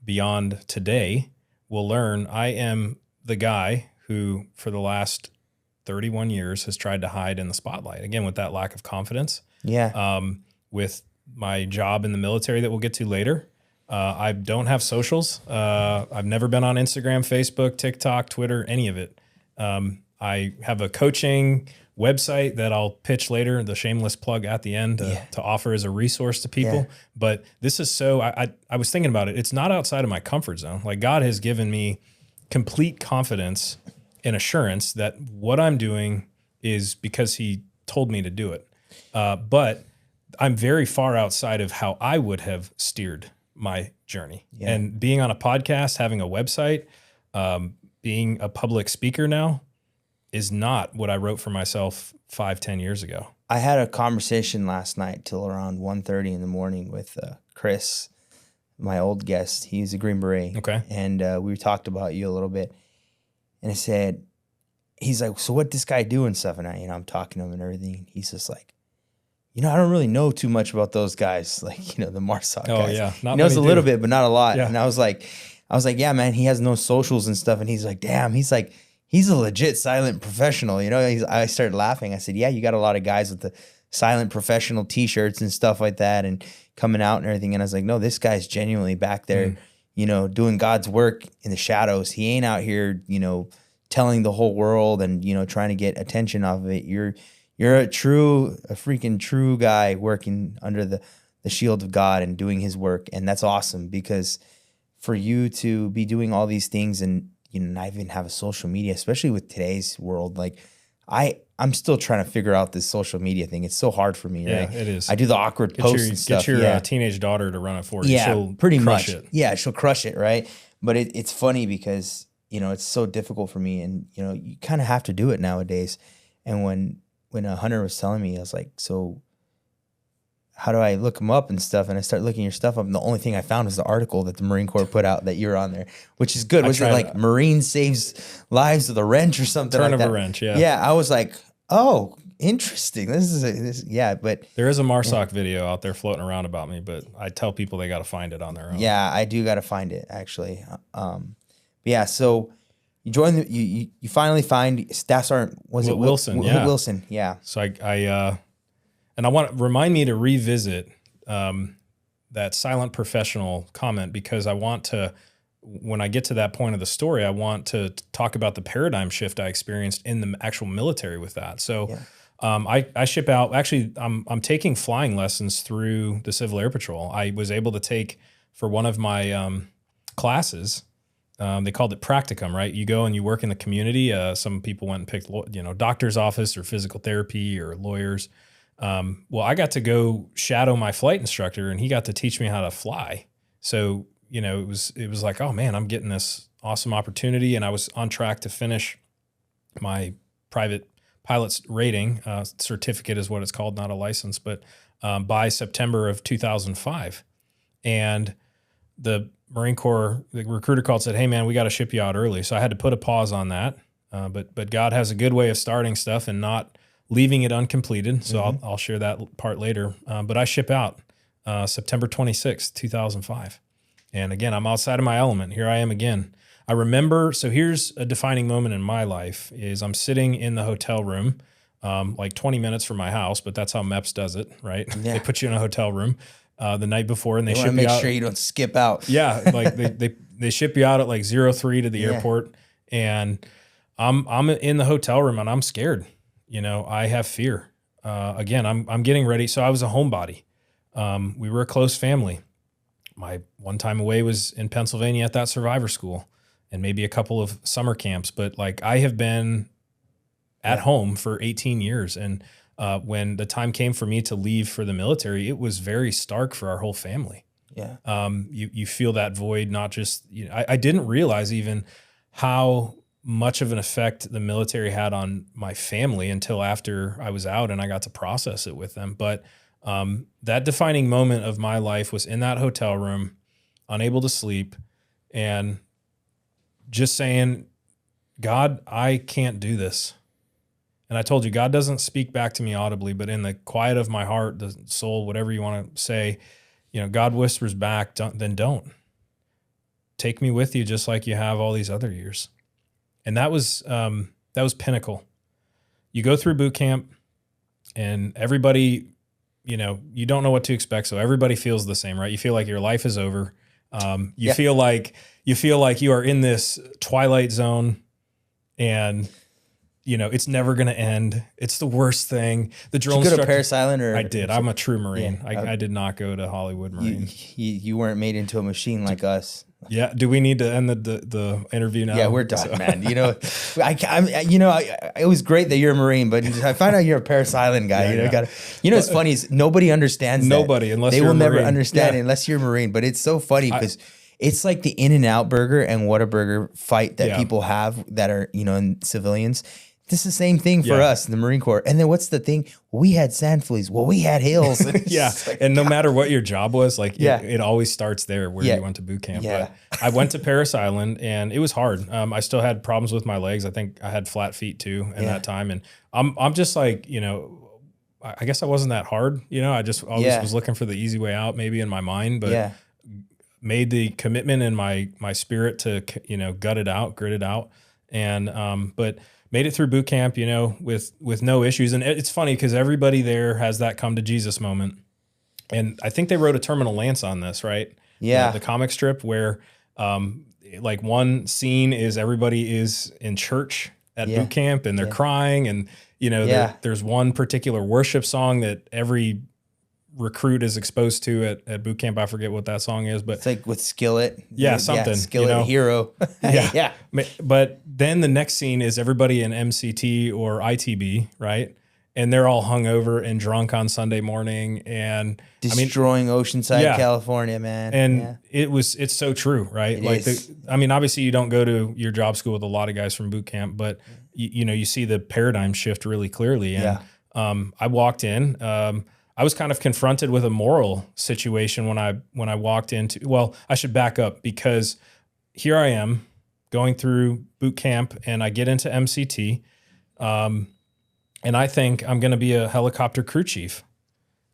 beyond today will learn, I am the guy who, for the last 31 years, has tried to hide in the spotlight. Again, with that lack of confidence. Yeah. With my job in the military that we'll get to later. I don't have socials. I've never been on Instagram, Facebook, TikTok, Twitter, any of it. I have a coaching website that I'll pitch later, the shameless plug at the end to offer as a resource to people. Yeah. But this is so, I was thinking about it. It's not outside of my comfort zone. Like, God has given me complete confidence and assurance that what I'm doing is because he told me to do it. But I'm very far outside of how I would have steered my journey. Yeah. And being on a podcast, having a website, being a public speaker now is not what I wrote for myself 5-10 years ago. I had a conversation last night till around 1:30 in the morning with Chris, my old guest. He's a Green Beret. Okay. And we talked about you a little bit. And I said, he's like, so what this guy do and stuff? And I'm talking to him and everything. He's just like, I don't really know too much about those guys, like, the MARSOC guys. Oh, yeah. He knows a little bit, but not a lot. Yeah. And I was like, yeah, man, he has no socials and stuff. And he's like, damn, he's a legit silent professional. I started laughing. I said, yeah, you got a lot of guys with the silent professional T-shirts and stuff like that and coming out and everything. And I was like, no, this guy's genuinely back there, doing God's work in the shadows. He ain't out here, telling the whole world and, trying to get attention off of it. You're a freaking true guy working under the shield of God and doing his work. And that's awesome, because for you to be doing all these things and, not even have a social media, especially with today's world, like I'm still trying to figure out this social media thing. It's so hard for me. Yeah, right? It is. I do the awkward posts and stuff. Get your teenage daughter to run it for you. Yeah, she'll pretty crush much. It. Yeah, she'll crush it, right? But it's funny because, it's so difficult for me, and, you kind of have to do it nowadays. And when Hunter was telling me, I was like, so how do I look them up and stuff? And I start looking your stuff up, and the only thing I found was the article that the Marine Corps put out that you were on there, which is good. Was it like Marine saves lives with a wrench or something like that? Turn of a wrench, yeah. Yeah, I was like, oh, interesting. But there is a MARSOC video out there floating around about me, but I tell people they got to find it on their own. Yeah, I do got to find it, actually. Yeah, so you join you finally find Staff Sergeant, was it Wilson? Yeah. Wilson, yeah. So I remind me to revisit that silent professional comment, because I want to, when I get to that point of the story, I want to talk about the paradigm shift I experienced in the actual military with that. So I ship out, actually I'm taking flying lessons through the Civil Air Patrol. I was able to take, for one of my classes, they called it practicum, right? You go and you work in the community. Some people went and picked, doctor's office or physical therapy or lawyers. Well, I got to go shadow my flight instructor, and he got to teach me how to fly. So, it was like, oh man, I'm getting this awesome opportunity. And I was on track to finish my private pilot's rating, certificate is what it's called, not a license, but by September of 2005. And the Marine Corps, the recruiter called, said, hey man, we got to ship you out early. So I had to put a pause on that. But God has a good way of starting stuff and not leaving it uncompleted. So I'll share that part later. But I ship out September 26th, 2005. And again, I'm outside of my element. Here I am again. I remember, so here's a defining moment in my life, is I'm sitting in the hotel room, like 20 minutes from my house, but that's how MEPS does it, right? Yeah. They put you in a hotel room the night before, and they ship you out. Make sure you don't skip out. Yeah, like they ship you out at like 03 to the airport, and I'm in the hotel room and I'm scared. I have fear. Again, I'm getting ready. So I was a homebody. We were a close family. My one time away was in Pennsylvania at that survivor school, and maybe a couple of summer camps. But like, I have been at home for 18 years. And when the time came for me to leave for the military, it was very stark for our whole family. Yeah. You feel that void, not just, I didn't realize even how much of an effect the military had on my family until after I was out and I got to process it with them. But that defining moment of my life was in that hotel room, unable to sleep. And just saying, God, I can't do this. And I told you, God doesn't speak back to me audibly, but in the quiet of my heart, the soul, whatever you want to say, God whispers back, then don't. Take me with you just like you have all these other years. And that was pinnacle. You go through boot camp and everybody, you don't know what to expect. So everybody feels the same, right? You feel like your life is over. You feel like you are in this twilight zone and it's never going to end. It's the worst thing. The drill Did you go to Parris Island? I did. I'm a true Marine. Yeah. I did not go to Hollywood Marine. You weren't made into a machine like us. Yeah. Do we need to end the interview now? Yeah, we're done, man. It was great that you're a Marine, but I find out you're a Parris Island guy. It's funny is nobody understands nobody that. Unless they you're will a never Marine. understand it unless you're a Marine. But it's so funny because it's like the In-N-Out burger and Whataburger fight that people have that are in civilians. This is the same thing for us in the Marine Corps. And then what's the thing? We had sand fleas. Well, we had hills. And no matter what your job was, it always starts there where you went to boot camp. Yeah. But I went to Parris Island and it was hard. I still had problems with my legs. I think I had flat feet too in that time. And I'm just like, I guess I wasn't that hard. I just always was looking for the easy way out maybe in my mind, but made the commitment in my spirit to, grit it out. And, but made it through boot camp, with no issues. And it's funny because everybody there has that come to Jesus moment. And I think they wrote a Terminal Lance on this, right? Yeah. The comic strip where one scene is everybody is in church at boot camp and they're crying. And, there's one particular worship song that every recruit is exposed to at boot camp. I forget what that song is, but it's like with Skillet. Something. Skillet Hero. Yeah. But then the next scene is everybody in MCT or ITB, right? And they're all hungover and drunk on Sunday morning and destroying Oceanside, California, man. And it's so true, right? Obviously you don't go to your job school with a lot of guys from boot camp, but you see the paradigm shift really clearly. And I walked in, I was kind of confronted with a moral situation when I walked into, well, I should back up because here I am going through boot camp and I get into MCT and I think I'm going to be a helicopter crew chief.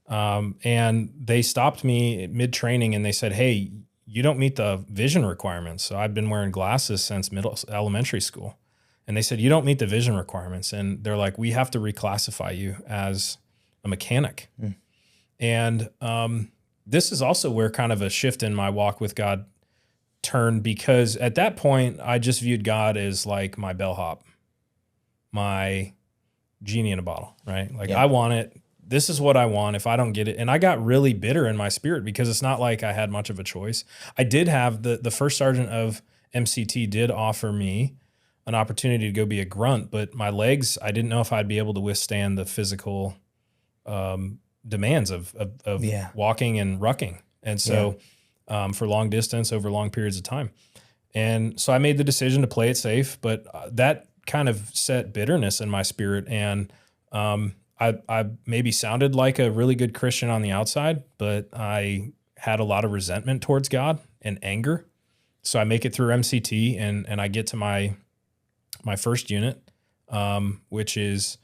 And they stopped me mid-training and they said, hey, you don't meet the vision requirements. So I've been wearing glasses since elementary school. And they said, you don't meet the vision requirements. And they're like, we have to reclassify you as a mechanic. And this is also where kind of a shift in my walk with God turned because at that point, I just viewed God as like my bellhop, my genie in a bottle, right? I want it. This is what I want. If I don't get it. And I got really bitter in my spirit because it's not like I had much of a choice. I did have the first sergeant of MCT did offer me an opportunity to go be a grunt, but my legs, I didn't know if I'd be able to withstand the physical demands of walking and rucking. And so for long distance over long periods of time. And so I made the decision to play it safe, but that kind of set bitterness in my spirit. And I maybe sounded like a really good Christian on the outside, but I had a lot of resentment towards God and anger. So I make it through MCT and I get to my first unit, which is,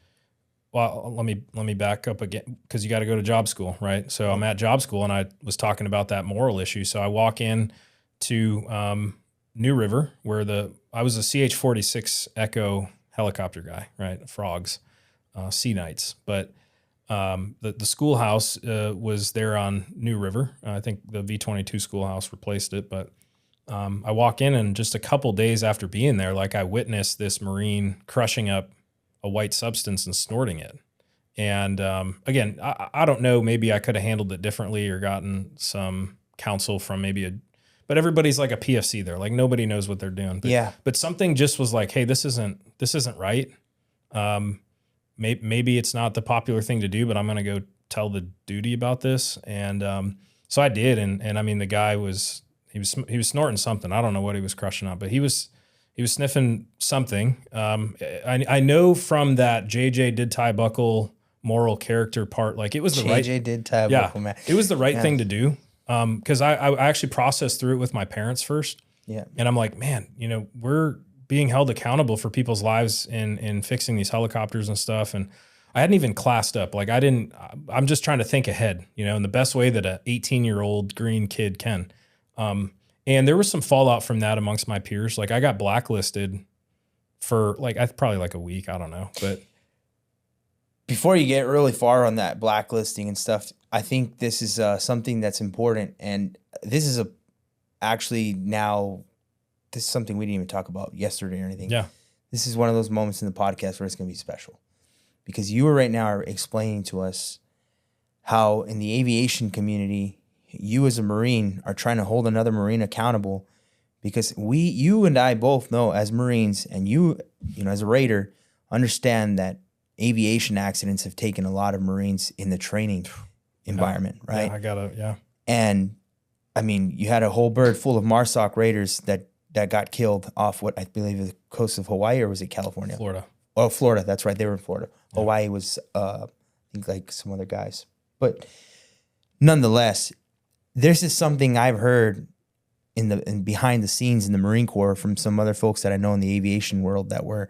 well, let me back up again because you got to go to job school, right? So I'm at job school and I was talking about that moral issue. So I walk in to New River where I was a CH-46 Echo helicopter guy, right? Frogs, Sea Knights. But the schoolhouse was there on New River. I think the V-22 schoolhouse replaced it, but I walk in and just a couple days after being there, I witnessed this Marine crushing up a white substance and snorting it. And again, I don't know, maybe I could have handled it differently or gotten some counsel from but everybody's like a PFC there. Nobody knows what they're doing. But something just was like, hey, this isn't right. Maybe it's not the popular thing to do, but I'm going to go tell the duty about this. And so I did. And I mean, the guy he was snorting something. I don't know what he was crushing up, but he was sniffing something. I know from that JJ did tie buckle moral character part, it was the right. JJ did tie buckle, man. It was the right thing to do. Because I actually processed through it with my parents first. Yeah. And I'm like, man, you know, we're being held accountable for people's lives in fixing these helicopters and stuff. And I hadn't even classed up. Like I'm just trying to think ahead, you know, in the best way that a 18-year-old green kid can. And there was some fallout from that amongst my peers. Like I got blacklisted for probably like a week. I don't know. But before you get really far on that blacklisting and stuff, I think this is something that's important. And this is actually now, this is something we didn't even talk about yesterday or anything. Yeah. This is one of those moments in the podcast where it's going to be special. Because you right now are explaining to us how in the aviation community, you as a Marine are trying to hold another Marine accountable, because you and I both know as Marines, and you know, as a Raider, understand that aviation accidents have taken a lot of Marines in the training environment, right? Yeah. And I mean, you had a whole bird full of MARSOC Raiders that got killed off what I believe is the coast of Hawaii, or was it California? Florida. Oh, Florida. That's right. They were in Florida. Yeah. Hawaii was, I think, like some other guys. But nonetheless, this is something I've heard in behind the scenes in the Marine Corps from some other folks that I know in the aviation world that were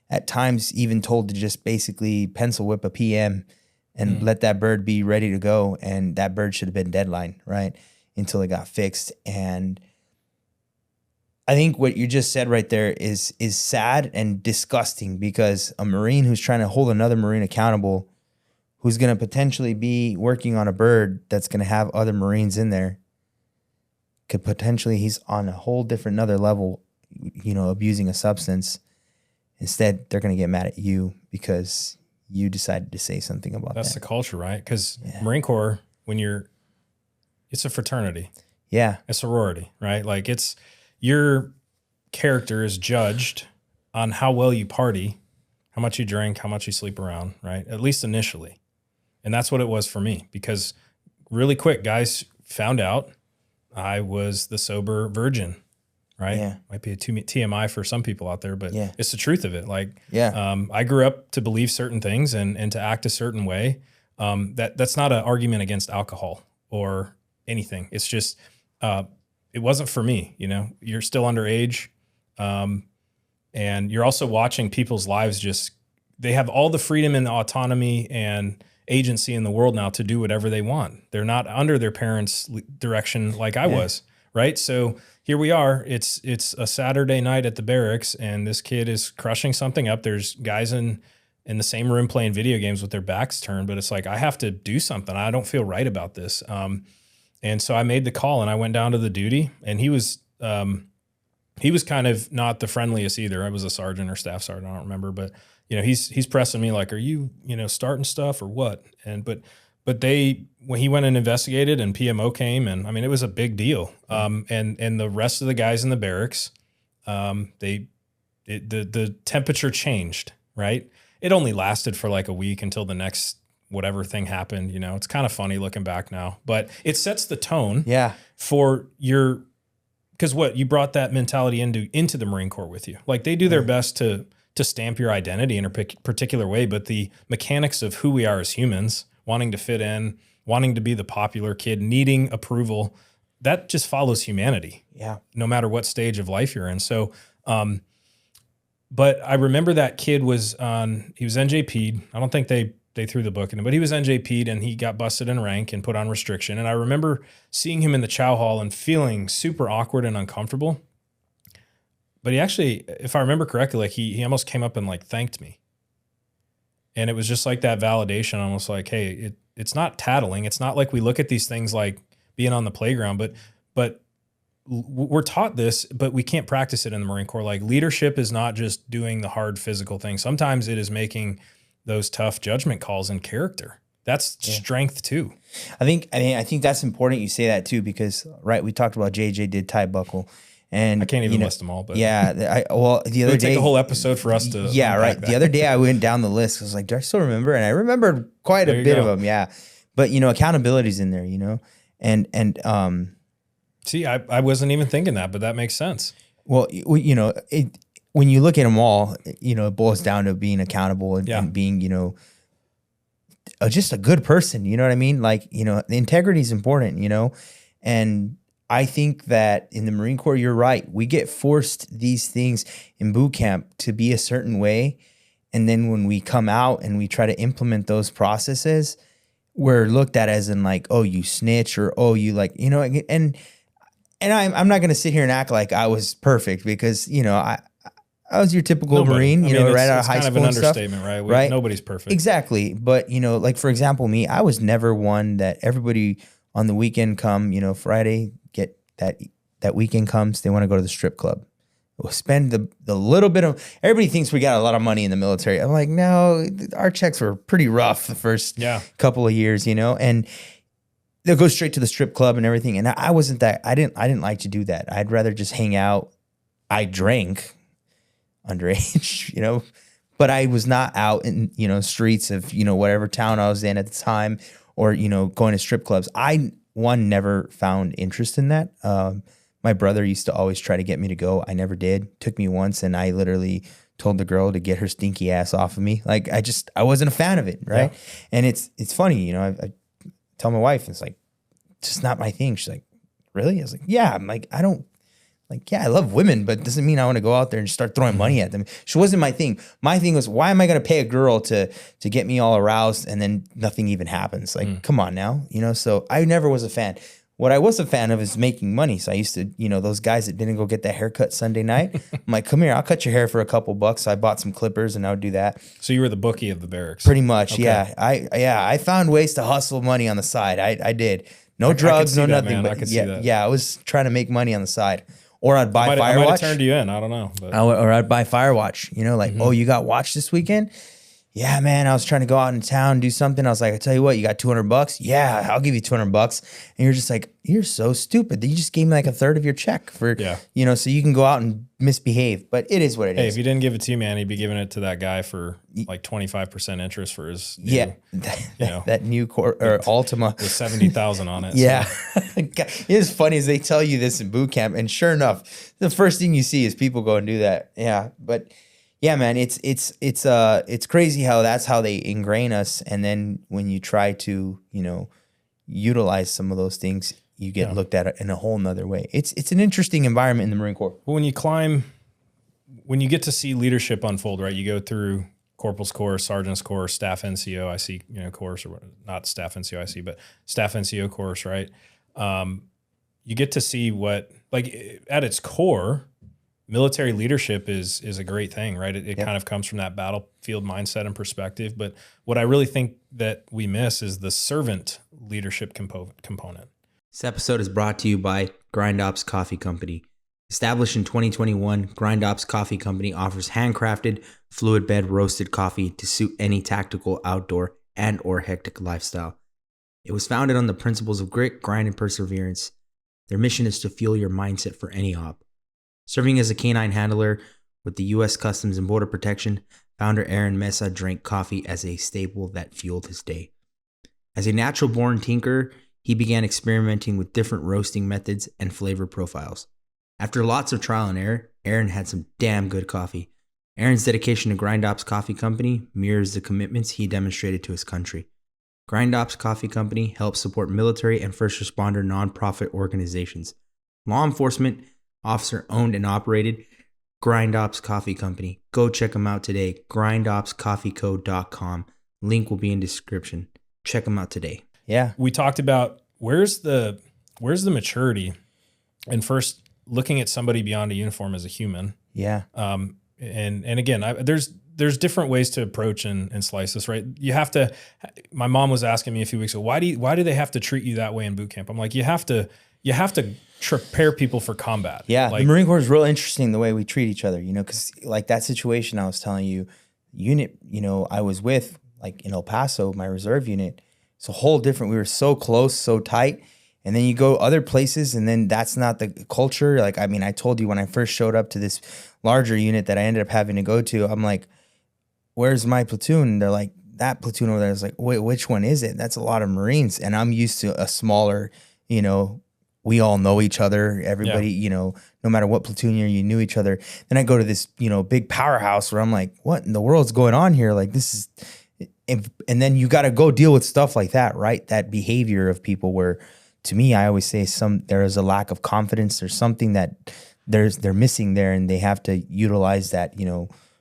at times even told to just basically pencil whip a PM and let that bird be ready to go. And that bird should have been deadline, right? Until it got fixed. And I think what you just said right there is sad and disgusting, because a Marine who's trying to hold another Marine accountable, who's going to potentially be working on a bird that's going to have other Marines in there, could potentially, he's on a whole different another level, you know, abusing a substance. Instead, they're going to get mad at you because you decided to say something about that. That's the culture, right? Because Marine Corps, it's a fraternity. Yeah. A sorority, right? Like your character is judged on how well you party, how much you drink, how much you sleep around, right? At least initially. And that's what it was for me, because really quick, guys found out I was the sober virgin, right? Yeah. Might be a TMI for some people out there, but it's the truth of it. Like, I grew up to believe certain things and to act a certain way. That's not an argument against alcohol or anything. It's just, it wasn't for me. You know, you're still underage. And you're also watching people's lives they have all the freedom and autonomy and agency in the world now to do whatever they want. They're not under their parents' direction like I was, right? So here we are. It's a Saturday night at the barracks, and this kid is crushing something up. There's guys in the same room playing video games with their backs turned, but it's like, I have to do something. I don't feel right about this. And so I made the call, and I went down to the duty, and he was kind of not the friendliest either. I was a sergeant or staff sergeant, I don't remember, but you know, he's pressing me like, are you starting stuff or what? And but when he went and investigated and PMO came, and I mean, it was a big deal. And the rest of the guys in the barracks, the temperature changed, right? It only lasted for like a week until the next whatever thing happened. You know, it's kind of funny looking back now, but it sets the tone for because you brought that mentality into the Marine Corps with you. Like, they do their best to stamp your identity in a particular way, but the mechanics of who we are as humans, wanting to fit in, wanting to be the popular kid, needing approval, that just follows humanity. Yeah. No matter what stage of life you're in. So, but I remember that kid he was NJP'd. I don't think they threw the book in him, but he was NJP'd, and he got busted in rank and put on restriction. And I remember seeing him in the chow hall and feeling super awkward and uncomfortable. But he actually, if I remember correctly, like he almost came up and like thanked me. And it was just like that validation, almost like, hey, it's not tattling. It's not like we look at these things like being on the playground, but we're taught this, but we can't practice it in the Marine Corps. Like, leadership is not just doing the hard physical things. Sometimes it is making those tough judgment calls and character. That's strength too. I think that's important. You say that too, because we talked about JJ did tie buckle. And I can't even list them all, but the other day, it would take a whole episode for us to. Yeah, right. The other day I went down the list. I was like, do I still remember? And I remembered quite a bit of them. Yeah, but accountability's in there. And see, I wasn't even thinking that, but that makes sense. Well, when you look at them all, it boils down to being accountable and being, just a good person. You know what I mean? Like, the integrity is important. And I think that in the Marine Corps, you're right. We get forced these things in boot camp to be a certain way. And then when we come out and we try to implement those processes, we're looked at as in like, oh, you snitch, or, oh, you like, you know, and I'm not going to sit here and act like I was perfect, because, you know, I was your typical Marine, you know, right out of high school and stuff. It's kind of an understatement, right? Right? Nobody's perfect. Exactly. But, you know, like, for example, me, I was never one that everybody on the weekend come, you know, Friday, get that weekend comes, they want to go to the strip club. We'll spend the little bit of, everybody thinks we got a lot of money in the military. I'm like, no, our checks were pretty rough the first couple of years, you know, and they'll go straight to the strip club and everything. And I wasn't that, I didn't like to do that. I'd rather just hang out. I drank underage, you know, but I was not out in, you know, streets of, you know, whatever town I was in at the time, or, you know, going to strip clubs. I never found interest in that. My brother used to always try to get me to go. I never did. Took me once, and I literally told the girl to get her stinky ass off of me. Like, I wasn't a fan of it, right? Yeah. And it's funny, you know, I tell my wife, it's like, it's just not my thing. She's like, really? I was like, yeah. I'm like, I don't, like, yeah, I love women, but it doesn't mean I want to go out there and just start throwing money at them. She wasn't my thing. My thing was, why am I going to pay a girl to get me all aroused and then nothing even happens? Like, come on now, you know? So I never was a fan. What I was a fan of is making money. So I used to, you know, those guys that didn't go get that haircut Sunday night, I'm like, come here, I'll cut your hair for a couple bucks. So I bought some clippers and I would do that. So you were the bookie of the barracks. Pretty much, okay. Yeah. I found ways to hustle money on the side. I did. No drugs, no nothing. But yeah, I was trying to make money on the side. Or I'd buy Firewatch. I might have turned you in. I don't know. But. Or I'd buy Firewatch. You know, like, oh, you got Watch this weekend? Yeah, man, I was trying to go out in town and do something. I was like, I tell you what, you got $200? Yeah, I'll give you $200. And you're just like, you're so stupid. You just gave me like a third of your check for, you know, so you can go out and misbehave. But it is what it is. Hey, if you didn't give it to you, man, he'd be giving it to that guy for like 25% interest for his new, that new Altima with 70,000 on it. Yeah. So. It's funny as they tell you this in boot camp, and sure enough, the first thing you see is people go and do that. Yeah, but yeah, man, it's crazy how that's how they ingrain us, and then when you try to, you know, utilize some of those things, you get looked at in a whole nother way. It's an interesting environment in the Marine Corps. Well, when you get to see leadership unfold, right? You go through Corporal's Course, Sergeant's Course, Staff NCO, IC, you know, course, or not Staff NCO IC, but Staff NCO course, right? You get to see what, like, at its core, military leadership is a great thing, right? It kind of comes from that battlefield mindset and perspective. But what I really think that we miss is the servant leadership component. This episode is brought to you by Grind Ops Coffee Company. Established in 2021, Grind Ops Coffee Company offers handcrafted, fluid bed roasted coffee to suit any tactical, outdoor, and or hectic lifestyle. It was founded on the principles of grit, grind, and perseverance. Their mission is to fuel your mindset for any op. Serving as a canine handler with the U.S. Customs and Border Protection, founder Aaron Mesa drank coffee as a staple that fueled his day. As a natural-born tinker, he began experimenting with different roasting methods and flavor profiles. After lots of trial and error, Aaron had some damn good coffee. Aaron's dedication to Grind Ops Coffee Company mirrors the commitments he demonstrated to his country. Grind Ops Coffee Company helps support military and first responder nonprofit organizations. Law enforcement, officer-owned and operated, Grind Ops Coffee Company. Go check them out today. grindopscoffeeco.com. Link will be in description. Check them out today. Yeah. We talked about where's the maturity and first looking at somebody beyond a uniform as a human. Yeah. And again, there's different ways to approach and slice this, right? You have to. My mom was asking me a few weeks ago, why do they have to treat you that way in boot camp? I'm like, you have to prepare people for combat. Yeah, like, the Marine Corps is real interesting the way we treat each other, you know, because like that situation I was telling you, unit, you know, I was with, like in El Paso, my reserve unit, it's a whole different, we were so close, so tight, and then you go other places and then that's not the culture. Like, I mean, I told you when I first showed up to this larger unit that I ended up having to go to, I'm like, where's my platoon? And they're like, that platoon over there. I was like, wait, which one is it? That's a lot of Marines. And I'm used to a smaller, you know, we all know each other. Everybody, you know, no matter what platoon you knew each other. Then I go to this, you know, big powerhouse where I'm like, what in the world's going on here? Like this is, and then you got to go deal with stuff like that, right? That behavior of people where to me, I always say there is a lack of confidence. There's something that they're missing there, and they have to utilize that,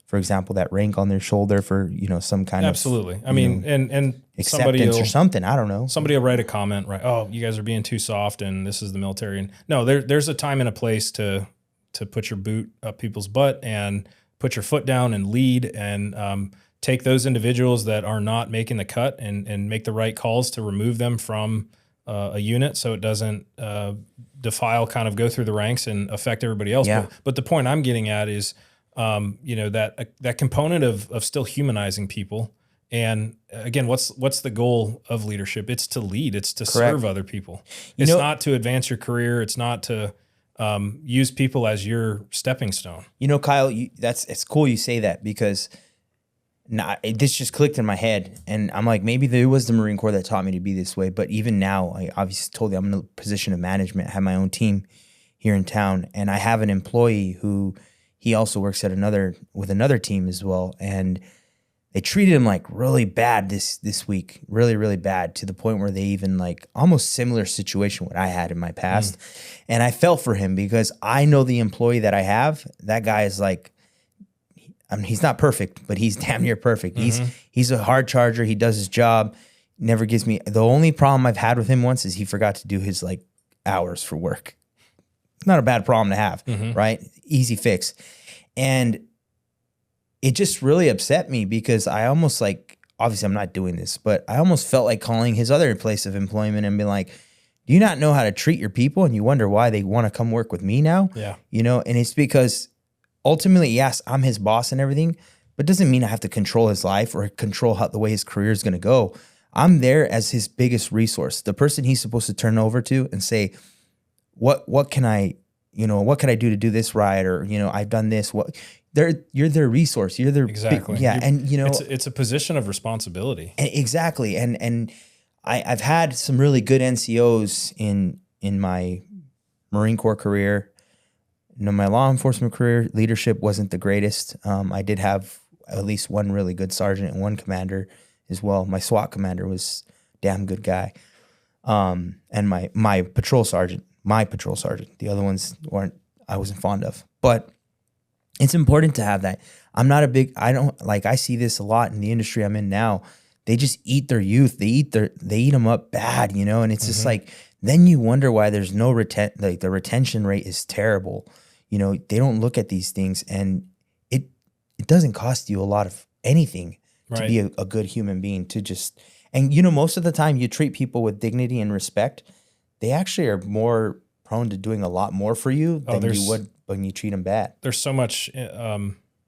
for example, that rank on their shoulder for, some kind Absolutely. I mean, and acceptance or something. I don't know. Somebody will write a comment, right? Oh, you guys are being too soft and this is the military. And no, there's a time and a place to put your boot up people's butt and put your foot down and lead and take those individuals that are not making the cut and make the right calls to remove them from a unit so it doesn't defile, kind of go through the ranks and affect everybody else. Yeah. But the point I'm getting at is, that component of still humanizing people. And again, what's the goal of leadership? It's to lead. It's to serve other people. It's not to advance your career. It's not to use people as your stepping stone. Kyle, it's cool you say that, because this just clicked in my head, and I'm like, maybe there was the Marine Corps that taught me to be this way. But even now, I obviously told you I'm in a position of management. I have my own team here in town, and I have an employee who he also works at with another team as well, and they treated him like really bad this week, really, really bad, to the point where they even like almost similar situation what I had in my past. And I felt for him because I know the employee that I have, that guy is like, he's not perfect, but he's damn near perfect. He's a hard charger. He does his job, never gives me, the only problem I've had with him once is he forgot to do his like hours for work. Not a bad problem to have, right? Easy fix. And it just really upset me because I almost like, obviously I'm not doing this, but I almost felt like calling his other place of employment and being like, do you not know how to treat your people? And you wonder why they want to come work with me now? Yeah. And it's because ultimately, yes, I'm his boss and everything, but it doesn't mean I have to control his life or control the way his career is going to go. I'm there as his biggest resource, the person he's supposed to turn over to and say, what can I do to do this right? Or, I've done this. You're their resource. You're their exactly. It's a position of responsibility. Exactly. And I've had some really good NCOs in my Marine Corps career. My law enforcement career leadership wasn't the greatest. I did have at least one really good sergeant and one commander as well. My SWAT commander was a damn good guy. And my patrol sergeant. The other ones I wasn't fond of. But it's important to have that. I see this a lot in the industry I'm in now. They just eat their youth. They eat them up bad, and it's just like, then you wonder why there's no the retention rate is terrible. They don't look at these things, and it doesn't cost you a lot of anything to be a good human being, to just, and most of the time you treat people with dignity and respect, they actually are more prone to doing a lot more for you than you would when you treat them bad. There's so much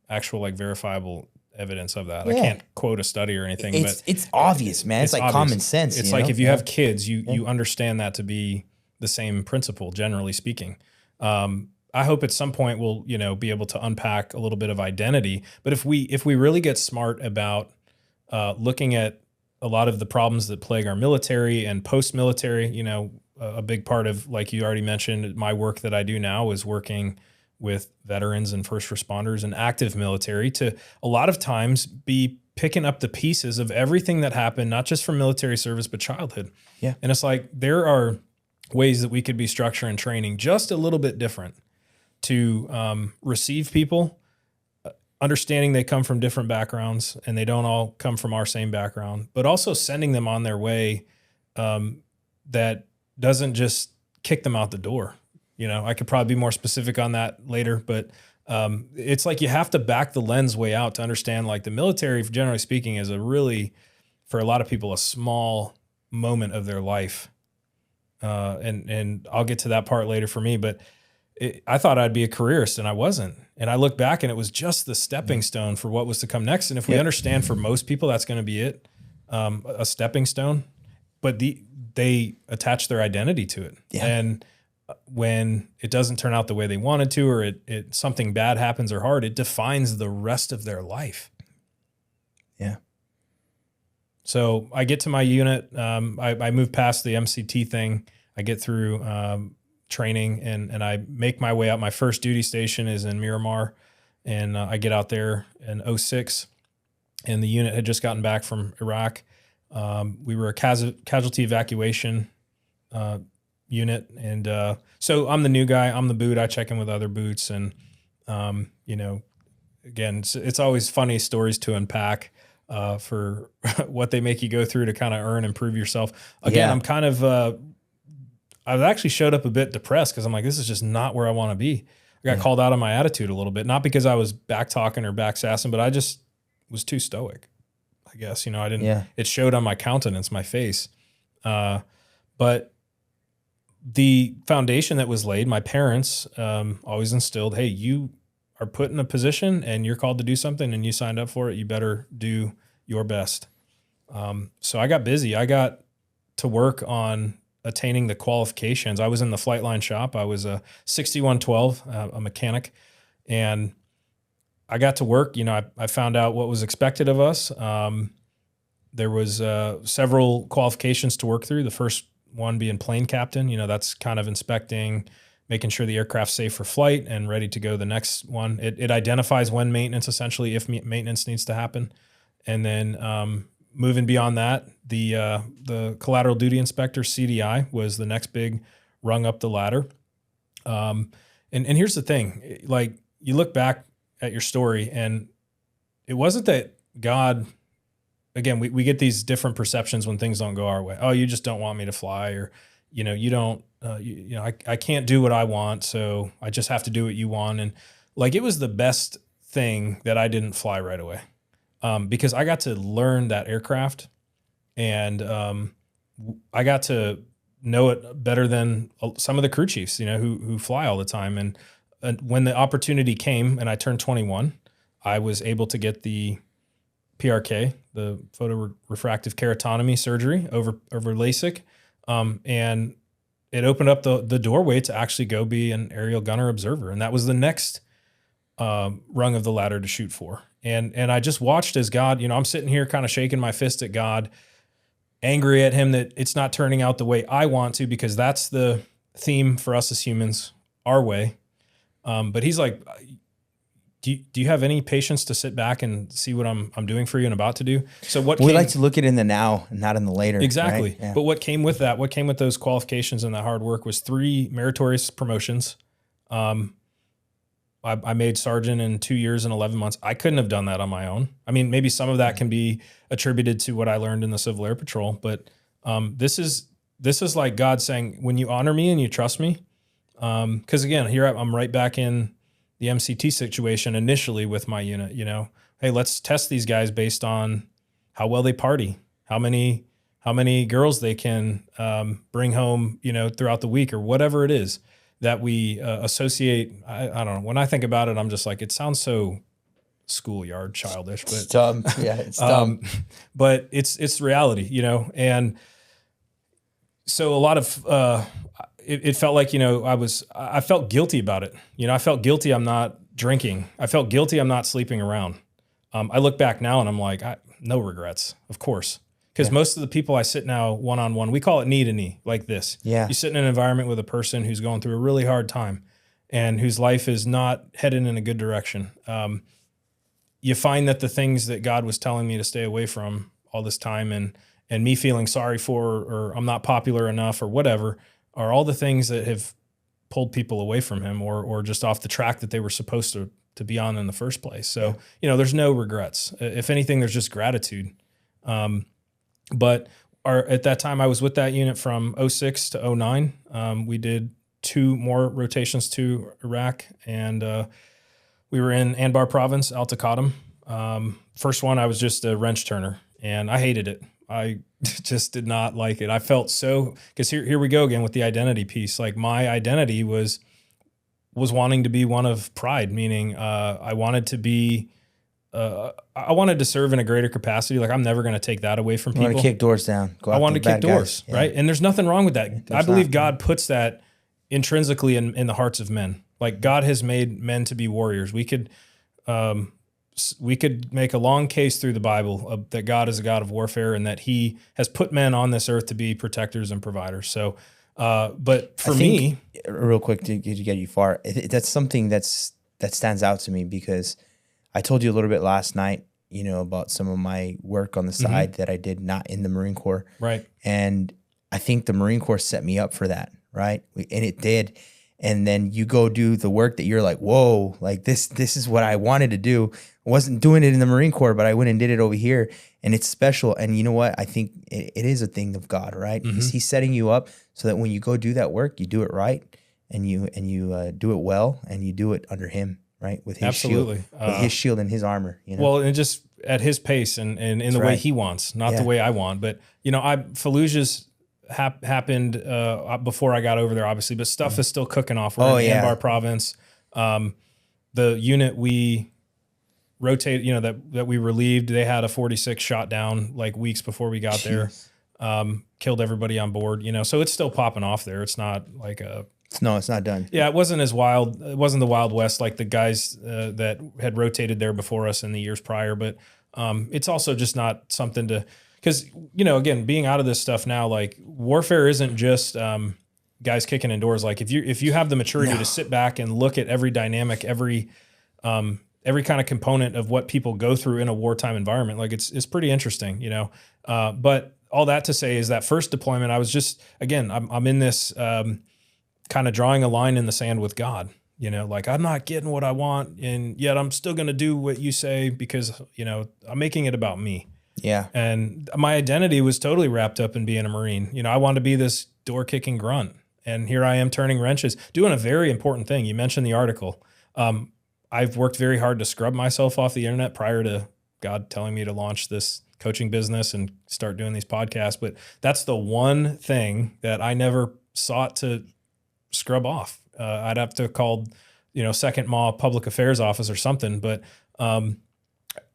actual like verifiable evidence of that. Yeah. I can't quote a study or anything, but it's obvious, man. It's like obvious. Common sense. It's like if you have kids, you understand that to be the same principle, generally speaking. I hope at some point we'll, be able to unpack a little bit of identity. But if we really get smart about looking at a lot of the problems that plague our military and post-military, a big part of, like you already mentioned, my work that I do now is working with veterans and first responders and active military to a lot of times be picking up the pieces of everything that happened, not just from military service, but childhood. Yeah. And it's like, there are ways that we could be structuring training just a little bit different to receive people, understanding they come from different backgrounds and they don't all come from our same background, but also sending them on their way that doesn't just kick them out the door. I could probably be more specific on that later, but it's like you have to back the lens way out to understand, like, the military, generally speaking, is for a lot of people, a small moment of their life. And I'll get to that part later for me, but I thought I'd be a careerist and I wasn't. And I look back and it was just the stepping stone for what was to come next. And if we understand, for most people, that's going to be it, a stepping stone, but they attach their identity to it. Yeah. And when it doesn't turn out the way they wanted to, or something bad happens or hard, it defines the rest of their life. Yeah. So I get to my unit. I move past the MCT thing. I get through training and I make my way out. My first duty station is in Miramar, and I get out there in 2006, and the unit had just gotten back from Iraq. We were a casualty evacuation unit. And so I'm the new guy. I'm the boot. I check in with other boots. And, you know, again, it's always funny stories to unpack for what they make you go through to kind of earn and prove yourself. Again, I'm kind of, I've actually showed up a bit depressed because I'm like, this is just not where I want to be. I got called out on my attitude a little bit, not because I was back talking or back sassing, but I just was too stoic, I guess. You know, I didn't, it showed on my countenance, my face. But the foundation that was laid, my parents always instilled, hey, you are put in a position and you're called to do something and you signed up for it. You better do your best. So I got busy. I got to work on attaining the qualifications. I was in the flight line shop. I was a 6112, a mechanic, and I got to work. You know, I found out what was expected of us. There was several qualifications to work through. The first one being plane captain. You know, that's kind of inspecting, making sure the aircraft's safe for flight and ready to go the next one. It identifies when maintenance, essentially, if maintenance needs to happen. And then moving beyond that, the collateral duty inspector, CDI, was the next big rung up the ladder. And here's the thing, like, you look back at your story and it wasn't that God, again, we get these different perceptions when things don't go our way. Oh, you just don't want me to fly, or, you know, you don't, you know, I can't do what I want, so I just have to do what you want. And like, it was the best thing that I didn't fly right away. Because I got to learn that aircraft, and I got to know it better than some of the crew chiefs, you know, who fly all the time. And when the opportunity came and I turned 21, I was able to get the PRK, the photorefractive keratotomy surgery over LASIK, and it opened up the doorway to actually go be an aerial gunner observer, and that was the next rung of the ladder to shoot for. And I just watched as God, you know, I'm sitting here kind of shaking my fist at God, angry at him that it's not turning out the way I want to, because that's the theme for us as humans, our way. But he's like, do you have any patience to sit back and see what I'm doing for you and about to do? So we like to look at it in the now and not in the later. Exactly. Right? Yeah. But what came with that, what came with those qualifications and that hard work, was 3 meritorious promotions. I made sergeant in 2 years and 11 months. I couldn't have done that on my own. I mean, maybe some of that can be attributed to what I learned in the Civil Air Patrol, but this is like God saying, when you honor me and you trust me, because again, here I'm right back in the MCT situation initially with my unit. You know, hey, let's test these guys based on how well they party, how many girls they can bring home, you know, throughout the week, or whatever it is that we associate. I don't know. When I think about it, I'm just like, it sounds so schoolyard childish, but it's dumb. Yeah, it's dumb. But it's reality, you know? And so a lot of, it felt like, you know, I felt guilty about it. You know, I felt guilty I'm not drinking. I felt guilty I'm not sleeping around. I look back now and I'm like, no regrets, of course. Because most of the people I sit now one-on-one, we call it knee to knee, like this. Yeah. You sit in an environment with a person who's going through a really hard time and whose life is not headed in a good direction. You find that the things that God was telling me to stay away from all this time, and me feeling sorry for, or I'm not popular enough or whatever, are all the things that have pulled people away from him, or just off the track that they were supposed to be on in the first place. So, you know, there's no regrets. If anything, there's just gratitude. But at that time, I was with that unit from 06 to 09. We did 2 more rotations to Iraq, and we were in Anbar Province, Al Taqaddum. First one, I was just a wrench turner, and I hated it. I just did not like it. I felt so, because here we go again with the identity piece. Like, my identity was wanting to be one of pride, meaning I wanted to be. I wanted to serve in a greater capacity. Like, I'm never going to take that away from people. I want to kick doors down. I wanted to kick doors, right? And there's nothing wrong with that. I believe God puts that intrinsically in the hearts of men. Like, God has made men to be warriors. We could make a long case through the Bible that God is a God of warfare, and that he has put men on this earth to be protectors and providers. So, but for me, real quick to get you far, that's something that stands out to me, because I told you a little bit last night, you know, about some of my work on the side that I did not in the Marine Corps. Right. And I think the Marine Corps set me up for that, right? And it did. And then you go do the work that you're like, whoa, like this is what I wanted to do. I wasn't doing it in the Marine Corps, but I went and did it over here, and it's special. And you know what? I think it is a thing of God, right? He's setting you up so that when you go do that work, you do it right, and you do it well, and you do it under Him, right? With His shield, with His shield and His armor. You know? Well, and just at His pace and in the way He wants, not the way I want. But Fallujah's happened before I got over there, obviously, but stuff is still cooking off. We're in Anbar Province. The unit we rotated, that we relieved, they had a 46 shot down like weeks before we got there. Killed everybody on board, so it's still popping off there. It's not like no, it's not done. Yeah, it wasn't as wild. It wasn't the Wild West like the guys that had rotated there before us in the years prior, but it's also just not something to, because, again, being out of this stuff now, like warfare isn't just guys kicking in doors. Like if you have the maturity to sit back and look at every dynamic, every kind of component of what people go through in a wartime environment, like it's pretty interesting, but all that to say is that first deployment, I was just, again, I'm in this kind of drawing a line in the sand with God, like I'm not getting what I want, and yet I'm still going to do what you say because, I'm making it about me. Yeah. And my identity was totally wrapped up in being a Marine. I wanted to be this door kicking grunt. And here I am turning wrenches, doing a very important thing. You mentioned the article. I've worked very hard to scrub myself off the internet prior to God telling me to launch this coaching business and start doing these podcasts. But that's the one thing that I never sought to scrub off. I'd have to call, second MAW public affairs office or something. But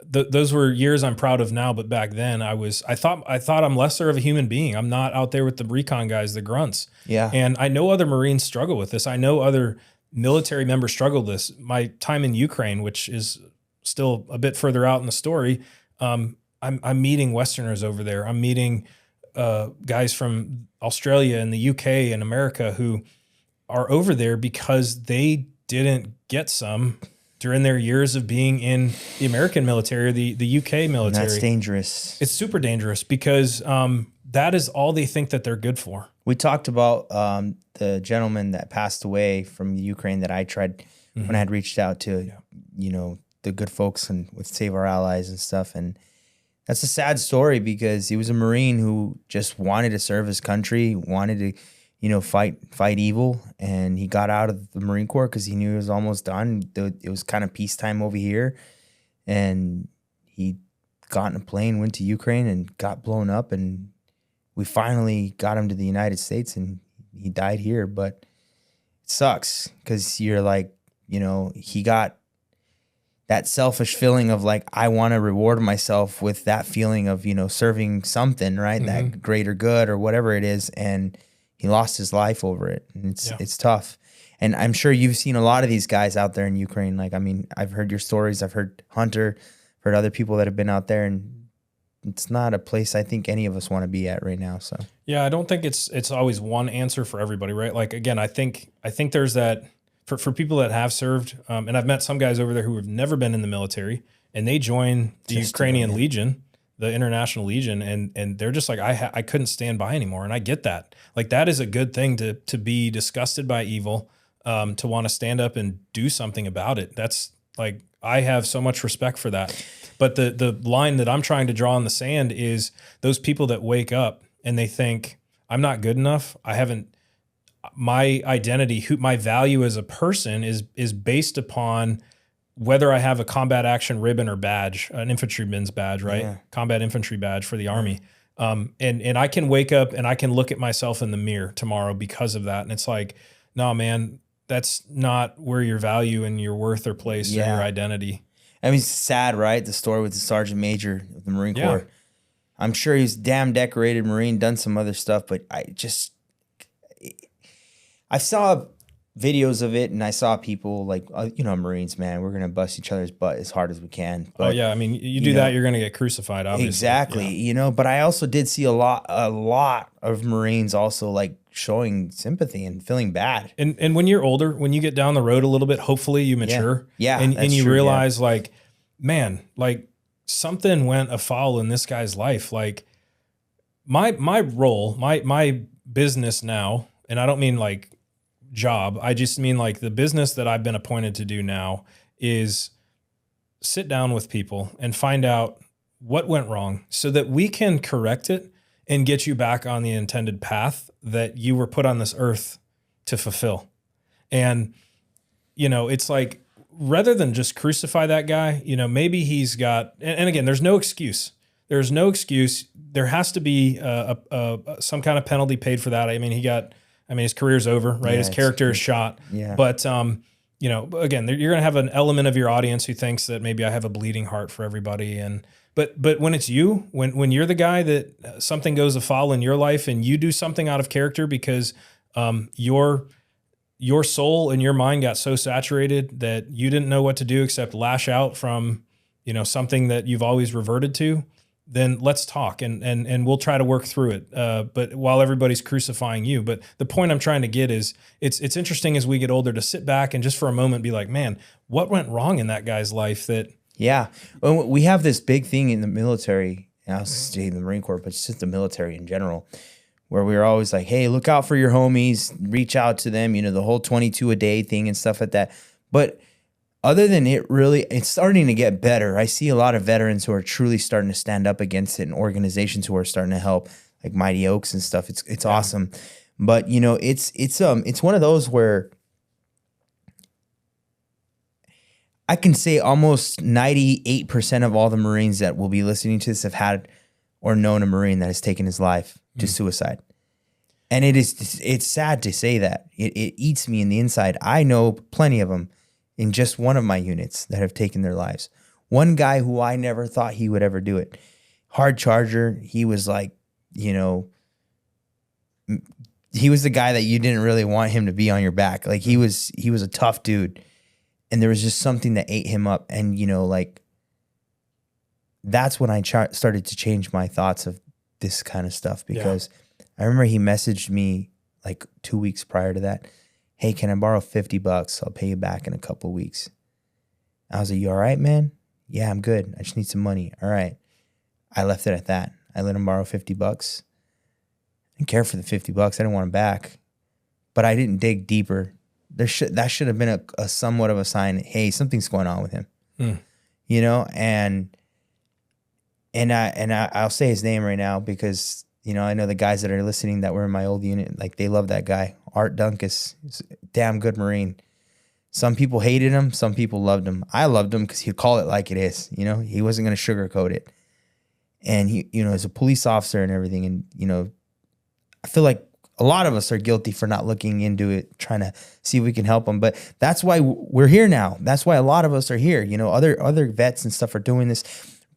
those were years I'm proud of now, but back then I thought I'm lesser of a human being. I'm not out there with the recon guys, the grunts. Yeah. And I know other Marines struggle with this. I know other military members struggle with this. My time in Ukraine, which is still a bit further out in the story, I'm meeting Westerners over there. I'm meeting guys from Australia and the UK and America who are over there because they didn't get some during their years of being in the American military or the UK military. And that's dangerous. It's super dangerous because that is all they think that they're good for. We talked about the gentleman that passed away from Ukraine that I tried when I had reached out to, the good folks and with Save Our Allies and stuff. And that's a sad story because he was a Marine who just wanted to serve his country, wanted to, fight evil. And he got out of the Marine Corps because he knew he was almost done. It was kind of peacetime over here. And he got in a plane, went to Ukraine and got blown up. And we finally got him to the United States and he died here. But it sucks because you're like, he got that selfish feeling of like, I want to reward myself with that feeling of, serving something, right? That greater good or whatever it is. And he lost his life over it. And it's tough. And I'm sure you've seen a lot of these guys out there in Ukraine. Like, I've heard your stories. I've heard Hunter, heard other people that have been out there, and it's not a place I think any of us want to be at right now. So yeah, I don't think it's always one answer for everybody, right? Like, again, I think there's that for people that have served, and I've met some guys over there who have never been in the military, and they join the Ukrainian Legion, the International Legion, and they're just like, I couldn't stand by anymore. And I get that. Like, that is a good thing to be disgusted by evil, to want to stand up and do something about it. That's like, I have so much respect for that. But the line that I'm trying to draw in the sand is those people that wake up and they think, I'm not good enough. My identity, my value as a person is based upon whether I have a combat action ribbon or badge, an infantryman's badge, right? Yeah. Combat infantry badge for the Army. And I can wake up and I can look at myself in the mirror tomorrow because of that. And it's like, no, man, that's not where your value and your worth are placed or your identity. I mean, it's sad, right? The story with the Sergeant Major of the Marine Corps. I'm sure he's a damn decorated Marine, done some other stuff, but I saw videos of it, and I saw people like, Marines, man, we're going to bust each other's butt as hard as we can. But, I mean, you do that, you're going to get crucified, obviously. Exactly, but I also did see a lot of Marines also like showing sympathy and feeling bad. And when you're older, when you get down the road a little bit, hopefully you mature. Yeah. And you realize like, man, like something went afoul in this guy's life. Like my role, my business now, and I don't mean like job. I just mean like the business that I've been appointed to do now is sit down with people and find out what went wrong so that we can correct it and get you back on the intended path that you were put on this earth to fulfill. And, you know, it's like, rather than just crucify that guy, you know, maybe he's got, and again, there's no excuse. There's no excuse. There has to be some kind of penalty paid for that. I mean, his career's over, right? Yeah, His character is shot. Yeah. But, you know, again, you're going to have an element of your audience who thinks that maybe I have a bleeding heart for everybody. But when it's you, when you're the guy that something goes afoul in your life and you do something out of character because your soul and your mind got so saturated that you didn't know what to do except lash out from, you know, something that you've always reverted to, then let's talk and we'll try to work through it. But while everybody's crucifying you, but the point I'm trying to get is it's interesting as we get older to sit back and just for a moment be like, man, what went wrong in that guy's life that. Yeah. Well, we have this big thing in the military, and I'll say the Marine Corps, but it's just the military in general, where we were always like, hey, look out for your homies, reach out to them, you know, the whole 22 a day thing and stuff like that. But other than it's starting to get better. I see a lot of veterans who are truly starting to stand up against it and organizations who are starting to help, like Mighty Oaks and stuff. It's awesome. But, you know, it's one of those where I can say almost 98% of all the Marines that will be listening to this have had or known a Marine that has taken his life to suicide. And it's sad to say that. It eats me in the inside. I know plenty of them in just one of my units that have taken their lives. One guy who I never thought he would ever do it. Hard charger. He was like, you know, he was the guy that you didn't really want him to be on your back. Like he was a tough dude. And there was just something that ate him up. And, you know, like, that's when I started to change my thoughts of this kind of stuff. Because I remember he messaged me like 2 weeks prior to that. Hey, can I borrow $50? I'll pay you back in a couple of weeks. I was like, you all right, man? Yeah, I'm good. I just need some money. All right. I left it at that. I let him borrow $50. I didn't care for the $50. I didn't want him back. But I didn't dig deeper. That should have been a somewhat of a sign. Hey, something's going on with him, you know. And I'll say his name right now because you know I know the guys that are listening that were in my old unit, like they love that guy. Art Dunkus, he's a damn good Marine. Some people hated him, some people loved him. I loved him because he'd call it like it is. You know, he wasn't going to sugarcoat it. And he, you know, as a police officer and everything, and you know, I feel like a lot of us are guilty for not looking into it, trying to see if we can help them. But that's why we're here now. That's why a lot of us are here. You know, other vets and stuff are doing this,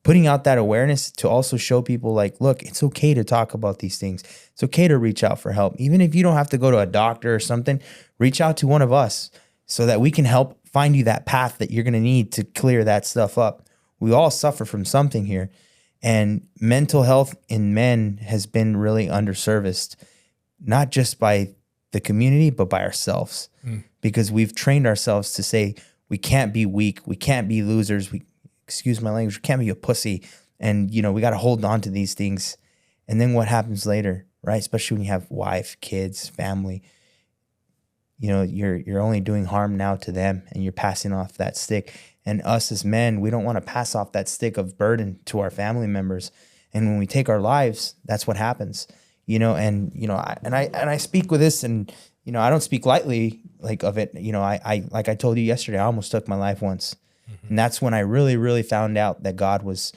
putting out that awareness to also show people like, look, it's okay to talk about these things. It's okay to reach out for help. Even if you don't have to go to a doctor or something, reach out to one of us so that we can help find you that path that you're going to need to clear that stuff up. We all suffer from something here. And mental health in men has been really underserviced. Not just by the community, but by ourselves. Because we've trained ourselves to say, we can't be weak. We can't be losers. Excuse my language, we can't be a pussy. And, you know, we got to hold on to these things. And then what happens later, right? Especially when you have wife, kids, family, you know, you're only doing harm now to them and you're passing off that stick. And us as men, we don't want to pass off that stick of burden to our family members. And when we take our lives, that's what happens. You know, and you know, I speak with this, and you know, I don't speak lightly like of it. You know, I like I told you yesterday, I almost took my life once, and that's when I really found out that God was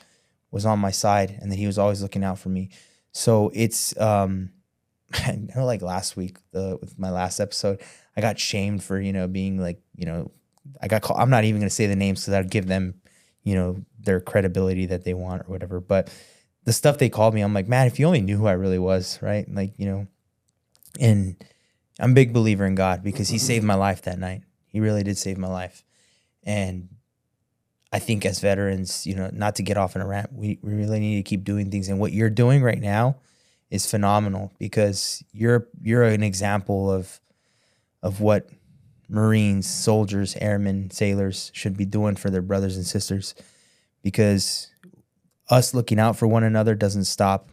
on my side and that He was always looking out for me. So it's I know, like last week with my last episode, I got shamed for being like I got called. I'm not even going to say the names because I'd give them their credibility that they want or whatever, but. The stuff they called me, I'm like, man, if you only knew who I really was, right? Like, and I'm a big believer in God because He saved my life that night. He really did save my life. And I think as veterans, not to get off in a rant, we really need to keep doing things. And what you're doing right now is phenomenal because you're an example of what Marines, soldiers, airmen, sailors should be doing for their brothers and sisters, because us looking out for one another doesn't stop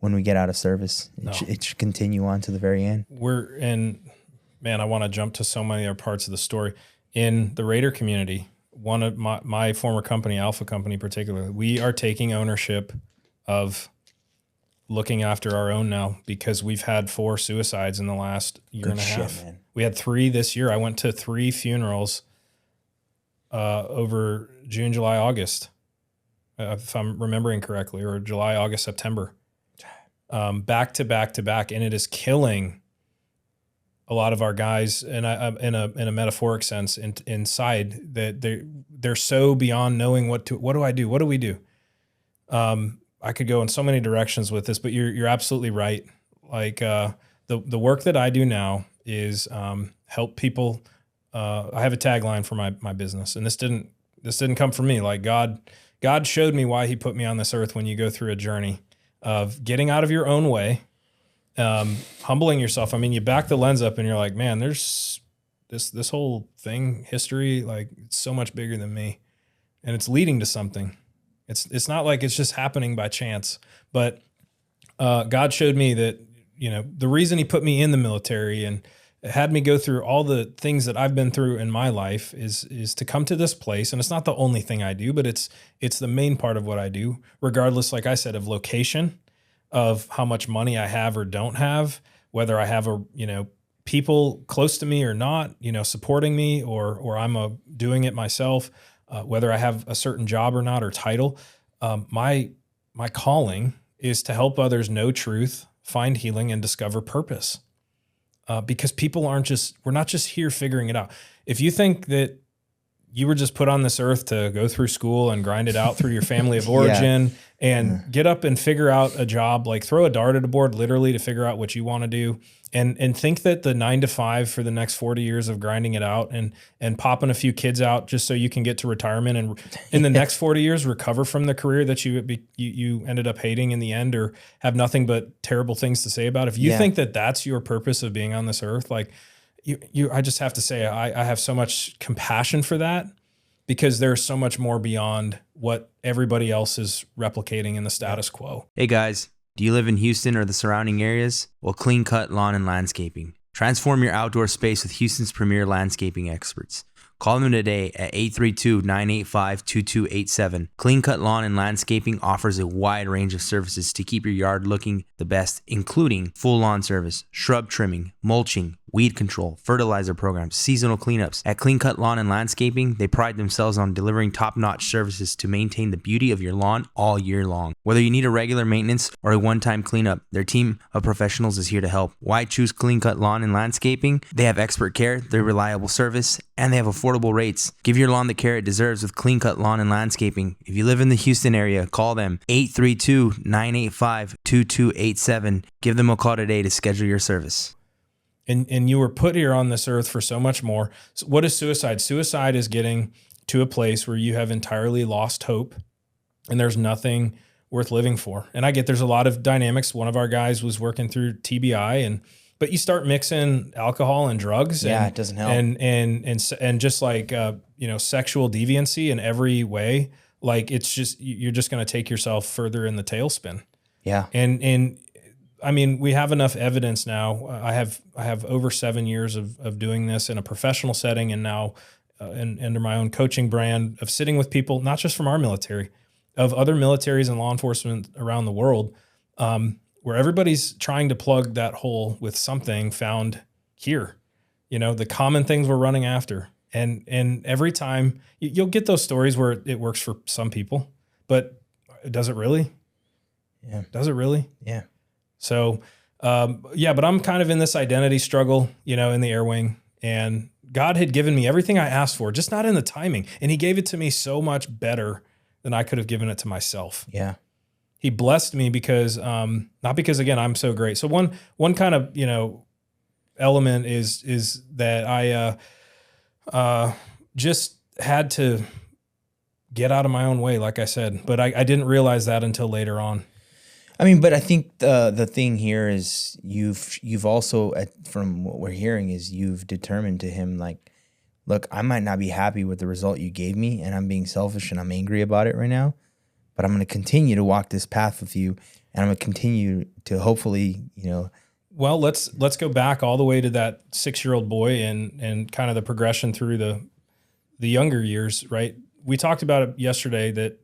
when we get out of service. It should continue on to the very end. I want to jump to so many other parts of the story. In the Raider community, one of my former company, Alpha Company particularly, we are taking ownership of looking after our own now, because we've had 4 suicides in the last year and a half. Man. We had 3 this year. I went to 3 funerals over June, July, August, if I'm remembering correctly, or July, August, September, back to back to back. And it is killing a lot of our guys, and in a metaphoric sense, inside, that they're so beyond knowing what do I do? What do we do? I could go in so many directions with this, but you're absolutely right. Like the work that I do now is help people. I have a tagline for my business, and this didn't come from me. Like God showed me why He put me on this earth. When you go through a journey of getting out of your own way, humbling yourself. I mean, you back the lens up and you're like, man, there's this whole thing, history, like it's so much bigger than me, and it's leading to something. It's not like it's just happening by chance, but God showed me that, the reason He put me in the military and had me go through all the things that I've been through in my life is to come to this place. And it's not the only thing I do, but it's the main part of what I do, regardless, like I said, of location, of how much money I have or don't have, whether I have people close to me or not, supporting me, or I'm doing it myself, whether I have a certain job or not, or title. My calling is to help others know truth, find healing, and discover purpose. Because people we're not just here figuring it out. If you think that you were just put on this earth to go through school and grind it out through your family of origin and get up and figure out a job, like throw a dart at a board literally to figure out what you want to do, and think that the 9 to 5 for the next 40 years of grinding it out and popping a few kids out just so you can get to retirement and in the next 40 years recover from the career that you ended up hating in the end, or have nothing but terrible things to say about. If you think that that's your purpose of being on this earth, like I just have to say, I have so much compassion for that, because there's so much more beyond what everybody else is replicating in the status quo. Hey guys, do you live in Houston or the surrounding areas? Well, Clean Cut Lawn and Landscaping. Transform your outdoor space with Houston's premier landscaping experts. Call them today at 832-985-2287. Clean Cut Lawn and Landscaping offers a wide range of services to keep your yard looking the best, including full lawn service, shrub trimming, mulching, weed control, fertilizer programs, seasonal cleanups. At Clean Cut Lawn and Landscaping, they pride themselves on delivering top-notch services to maintain the beauty of your lawn all year long. Whether you need a regular maintenance or a one-time cleanup, their team of professionals is here to help. Why choose Clean Cut Lawn and Landscaping? They have expert care, they're reliable service, and they have affordable rates. Give your lawn the care it deserves with Clean Cut Lawn and Landscaping. If you live in the Houston area, call them 832-985-2287. Give them a call today to schedule your service. And you were put here on this earth for so much more. So what is suicide? Suicide is getting to a place where you have entirely lost hope and there's nothing worth living for. And I get there's a lot of dynamics. One of our guys was working through TBI, but you start mixing alcohol and drugs. Yeah, it doesn't help. And just like sexual deviancy in every way, like you're just going to take yourself further in the tailspin. Yeah. And I mean, we have enough evidence now. I have over 7 years of doing this in a professional setting, and now under my own coaching brand of sitting with people, not just from our military, of other militaries and law enforcement around the world, where everybody's trying to plug that hole with something found here. The common things we're running after. And every time you'll get those stories where it works for some people, but does it really? Yeah. Does it really? Yeah. So, but I'm kind of in this identity struggle, in the air wing, and God had given me everything I asked for, just not in the timing. And He gave it to me so much better than I could have given it to myself. Yeah. He blessed me because, not because again, I'm so great. So one kind of, element is that I, just had to get out of my own way, like I said, but I didn't realize that until later on. I mean, but I think the thing here is you've also, from what we're hearing, is you've determined to Him, like, look, I might not be happy with the result you gave me, and I'm being selfish and I'm angry about it right now, but I'm going to continue to walk this path with you, and I'm going to continue to hopefully, Well, let's go back all the way to that 6-year-old boy and kind of the progression through the younger years, right? We talked about it yesterday that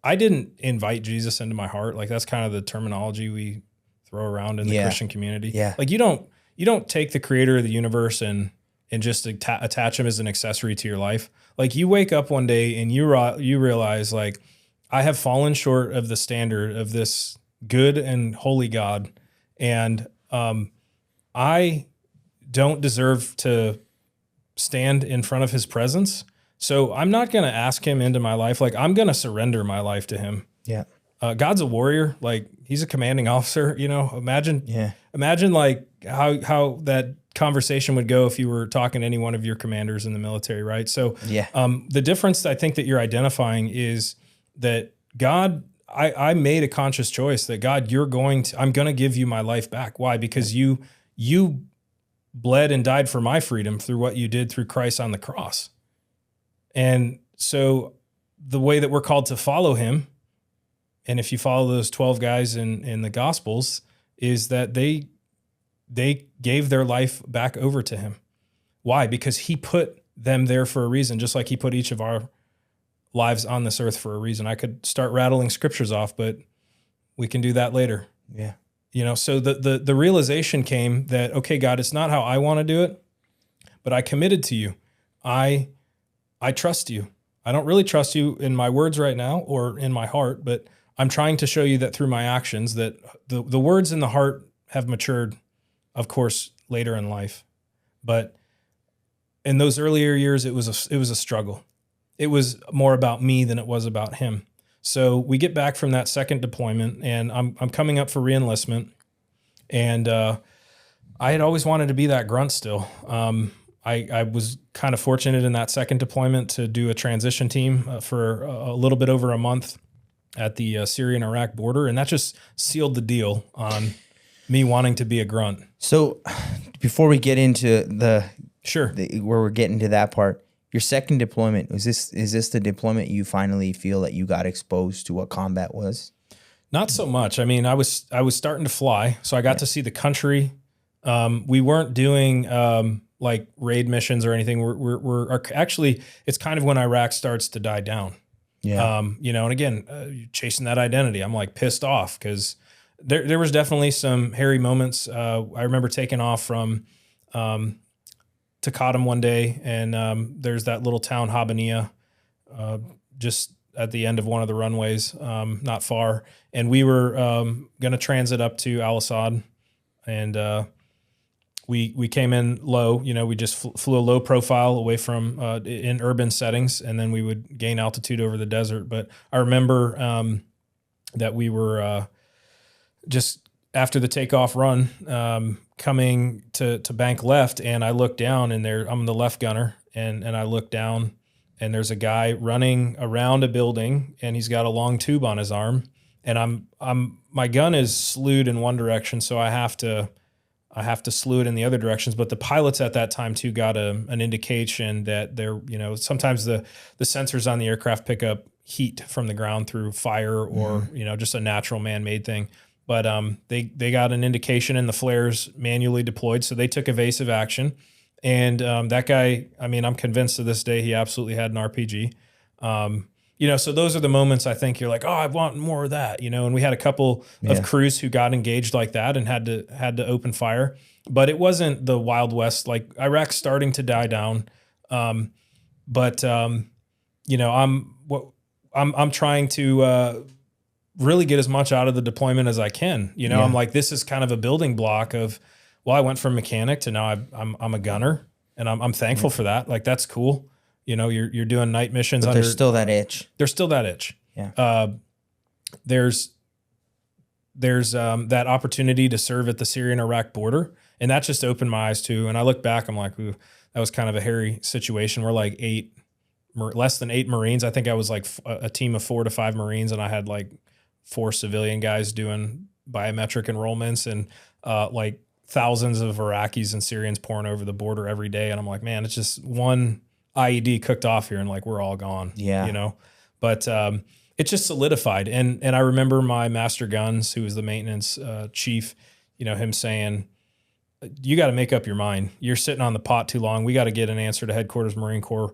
I didn't invite Jesus into my heart. Like that's kind of the terminology we throw around in the Christian community. Yeah. Like you don't take the creator of the universe and just attach him as an accessory to your life. Like you wake up one day and you realize like I have fallen short of the standard of this good and holy God, and I don't deserve to stand in front of his presence. So I'm not going to ask him into my life. Like I'm going to surrender my life to him. Yeah. God's a warrior. Like he's a commanding officer, imagine like how that conversation would go if you were talking to any one of your commanders in the military. Right. So, the difference I think that you're identifying is that God, I made a conscious choice that God, I'm going to give you my life back. Why? Because you bled and died for my freedom through what you did through Christ on the cross. And so the way that we're called to follow him, and if you follow those 12 guys in the Gospels, is that they gave their life back over to him. Why? Because he put them there for a reason, just like he put each of our lives on this earth for a reason. I could start rattling scriptures off, but we can do that later. Yeah. So the realization came that, okay, God, it's not how I want to do it, but I committed to you. I trust you. I don't really trust you in my words right now or in my heart, but I'm trying to show you that through my actions that the words in the heart have matured, of course, later in life. But in those earlier years, it was a struggle. It was more about me than it was about him. So we get back from that second deployment, and I'm coming up for reenlistment, and I had always wanted to be that grunt still. I was kind of fortunate in that second deployment to do a transition team for a little bit over a month at the Syrian-Iraq border, and that just sealed the deal on me wanting to be a grunt. So before we get into Sure. where we're getting to that part, your second deployment, is this the deployment you finally feel that you got exposed to what combat was? Not so much. I mean, I was starting to fly, so I got to see the country. We weren't doing like raid missions or anything. We're actually, it's kind of when Iraq starts to die down. Yeah. And again, chasing that identity, I'm like pissed off because there was definitely some hairy moments. I remember taking off from Taqadum one day, and there's that little town Habaniya, just at the end of one of the runways, not far. And we were going to transit up to Al-Assad, and we came in low. We just flew a low profile away from in urban settings, and then we would gain altitude over the desert. But I remember that we were just after the takeoff run, coming to bank left, and I look down, and I'm the left gunner, and I look down, and there's a guy running around a building, and he's got a long tube on his arm, and my gun is slewed in one direction, so I have to slew it in the other directions. But the pilots at that time too got an indication that they're, sometimes the sensors on the aircraft pick up heat from the ground through fire or, just a natural man-made thing. But they got an indication, and the flares manually deployed. So they took evasive action. And that guy, I'm convinced to this day he absolutely had an RPG. So those are the moments I think you're like, oh, I want more of that, and we had a couple of crews who got engaged like that and had to open fire, but it wasn't the Wild West. Like Iraq's starting to die down. I'm trying to really get as much out of the deployment as I can. I'm like, this is kind of a building block of, well, I went from mechanic to now I'm a gunner, and I'm thankful for that. Like, that's cool. You're doing night missions. But there's still that itch. There's still that itch. Yeah. There's that opportunity to serve at the Syrian-Iraq border, and that just opened my eyes too. And I look back, I'm like, ooh, that was kind of a hairy situation. We're like less than 8 Marines. I think I was like a team of 4 to 5 Marines, and I had like 4 civilian guys doing biometric enrollments, and like thousands of Iraqis and Syrians pouring over the border every day. And I'm like, man, it's just one IED cooked off here, and like we're all gone. Yeah. But it just solidified. And I remember my master guns, who was the maintenance chief, him saying, you got to make up your mind. You're sitting on the pot too long. We got to get an answer to headquarters Marine Corps.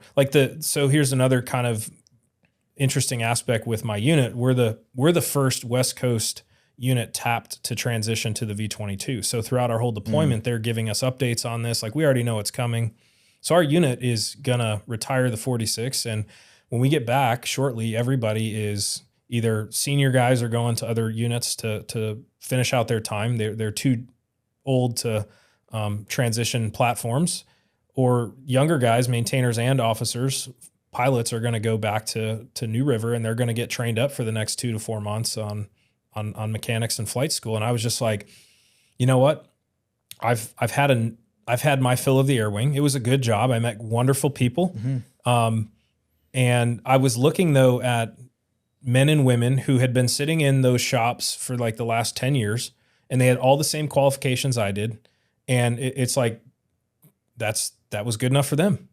So here's another kind of interesting aspect with my unit. We're the first West Coast unit tapped to transition to the V-22. So throughout our whole deployment, they're giving us updates on this. Like, we already know it's coming. So our unit is going to retire the 46. And when we get back shortly, everybody is either senior guys are going to other units to finish out their time. They're too old to transition platforms, or younger guys, maintainers and officers, pilots are going to go back to New River, and they're going to get trained up for the next 2 to 4 months on mechanics and flight school. And I was just like, you know what? I've had my fill of the air wing. It was a good job. I met wonderful people. And I was looking though at men and women who had been sitting in those shops for like the last 10 years, and they had all the same qualifications I did. And it's like, that was good enough for them.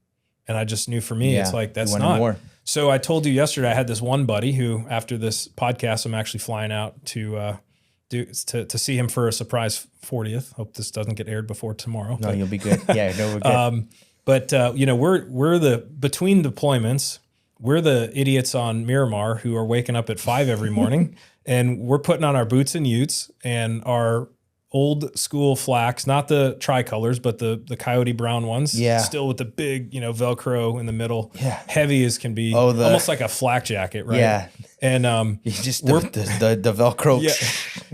And I just knew for me, it's like, that's not. More. So I told you yesterday, I had this one buddy who, after this podcast, I'm actually flying out to see him for a surprise 40th. Hope this doesn't get aired before tomorrow. No, you'll be good. Yeah, no, we're good. We're between deployments, we're the idiots on Miramar who are waking up at 5 every morning, and we're putting on our boots and utes and our old school flax, not the tricolors, but the coyote brown ones. Yeah. Still with the big, Velcro in the middle. Yeah. Heavy as can be. Oh, almost like a flak jacket, right? Yeah. And you just the Velcro. Yeah.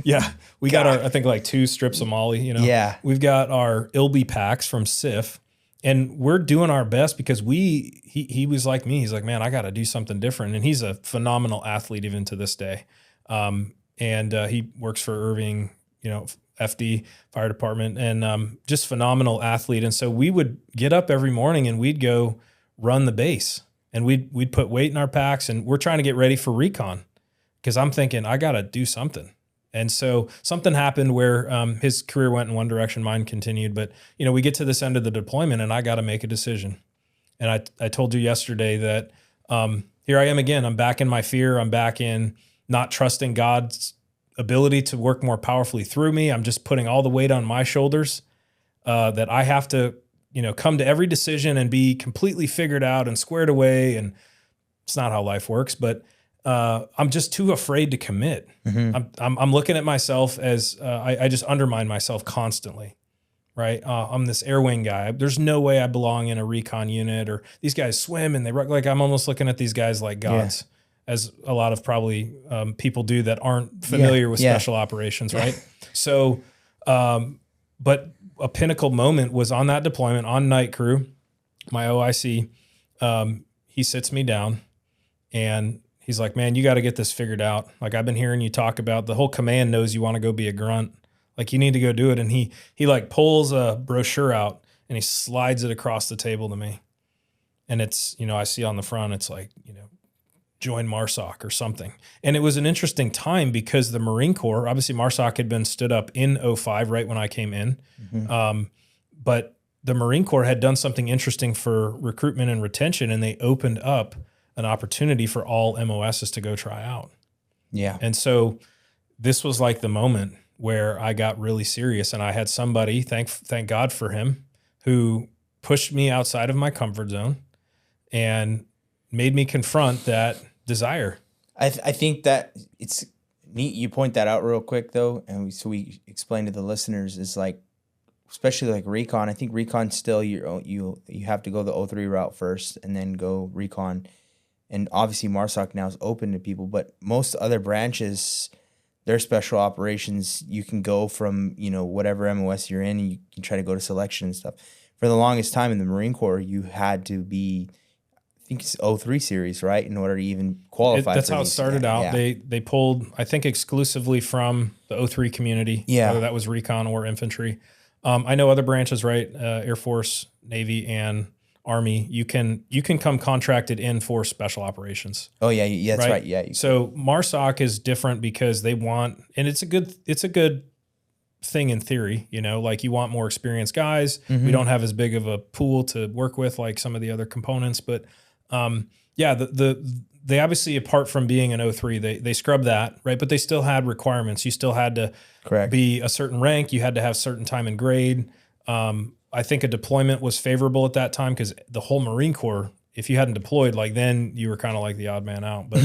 Yeah. We got our, I think, like 2 strips of Molly, Yeah. We've got our Ilby packs from SIF, and we're doing our best because he was like me. He's like, man, I got to do something different. And he's a phenomenal athlete even to this day. And he works for Irving, FD fire department, and just phenomenal athlete. And so we would get up every morning and we'd go run the base, and we'd put weight in our packs, and we're trying to get ready for recon, because I'm thinking I got to do something. And so something happened where his career went in one direction, mine continued. But, we get to this end of the deployment and I got to make a decision. And I told you yesterday that here I am again. I'm back in my fear. I'm back in not trusting God's ability to work more powerfully through me. I'm just putting all the weight on my shoulders, that I have to, come to every decision and be completely figured out and squared away. And it's not how life works, but I'm just too afraid to commit. I'm looking at myself as I just undermine myself constantly, right? I'm this air wing guy. There's no way I belong in a recon unit, or these guys swim and they like, I'm almost looking at these guys like gods. Yeah. As a lot of probably people do that aren't familiar with special operations, right? So, but a pinnacle moment was on that deployment on night crew. My OIC, he sits me down and he's like, man, you got to get this figured out. Like, I've been hearing you talk about, the whole command knows you want to go be a grunt. Like, you need to go do it. And he like pulls a brochure out and he slides it across the table to me. And it's, I see on the front, it's like, join MARSOC or something. And it was an interesting time because the Marine Corps, obviously MARSOC had been stood up in 2005, right when I came in. But the Marine Corps had done something interesting for recruitment and retention, and they opened up an opportunity for all MOSs to go try out. Yeah. And so this was like the moment where I got really serious, and I had somebody, thank God for him, who pushed me outside of my comfort zone and made me confront that desire. I think that it's neat you point that out real quick though, and so we explain to the listeners, is like, especially like recon. I think recon still you have to go the 03 route first and then go recon, and obviously MARSOC now is open to people, but most other branches, their special operations, you can go from whatever MOS you're in, and you can try to go to selection and stuff. For the longest time in the Marine Corps, you had to be, I think it's 03 series, right, in order to even qualify. That's how it started out. Yeah. They pulled, I think, exclusively from the 03 community, whether that was recon or infantry. I know other branches, right, Air Force, Navy, and Army, you can come contracted in for special operations. Oh yeah, that's right. Yeah. So MARSOC is different because they want, and it's a good thing in theory, like you want more experienced guys. We don't have as big of a pool to work with like some of the other components, but the they obviously, apart from being an 03, they scrubbed that, right? But they still had requirements. You still had to Correct. be a certain rank. You had to have certain time and grade. I think a deployment was favorable at that time because the whole Marine Corps, if you hadn't deployed, like then you were kind of like the odd man out. But,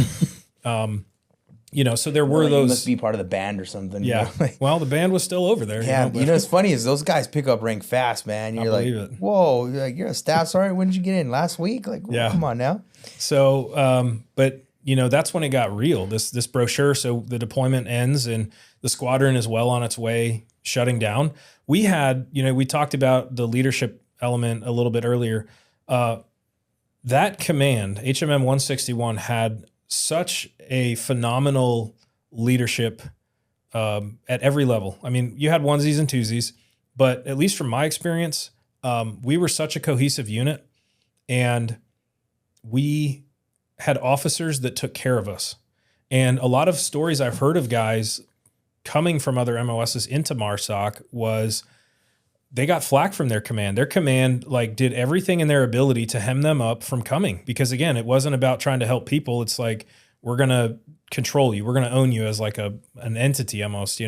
so there were You those. must be part of the band or something. Yeah. Well, the band was still over there. Yeah. but- What's funny is those guys pick up rank fast, man. You're like, believe it. whoa, you're a staff sergeant. When did you get in? Last week? Like, Yeah. come on now. So, but that's when it got real. This brochure. So the deployment ends, and the squadron is well on its way shutting down. We had, we talked about the leadership element a little bit earlier. That command, HMM 161, had such a phenomenal leadership at every level. I mean, you had onesies and twosies, but at least from my experience, we were such a cohesive unit, and we had officers that took care of us. And a lot of stories I've heard of guys coming from other MOSs into MARSOC was they got flack from their command. Their command did everything in their ability to hem them up from coming. Because again, it wasn't about trying to help people. It's like, we're going to control you. We're going to own you as like an entity almost,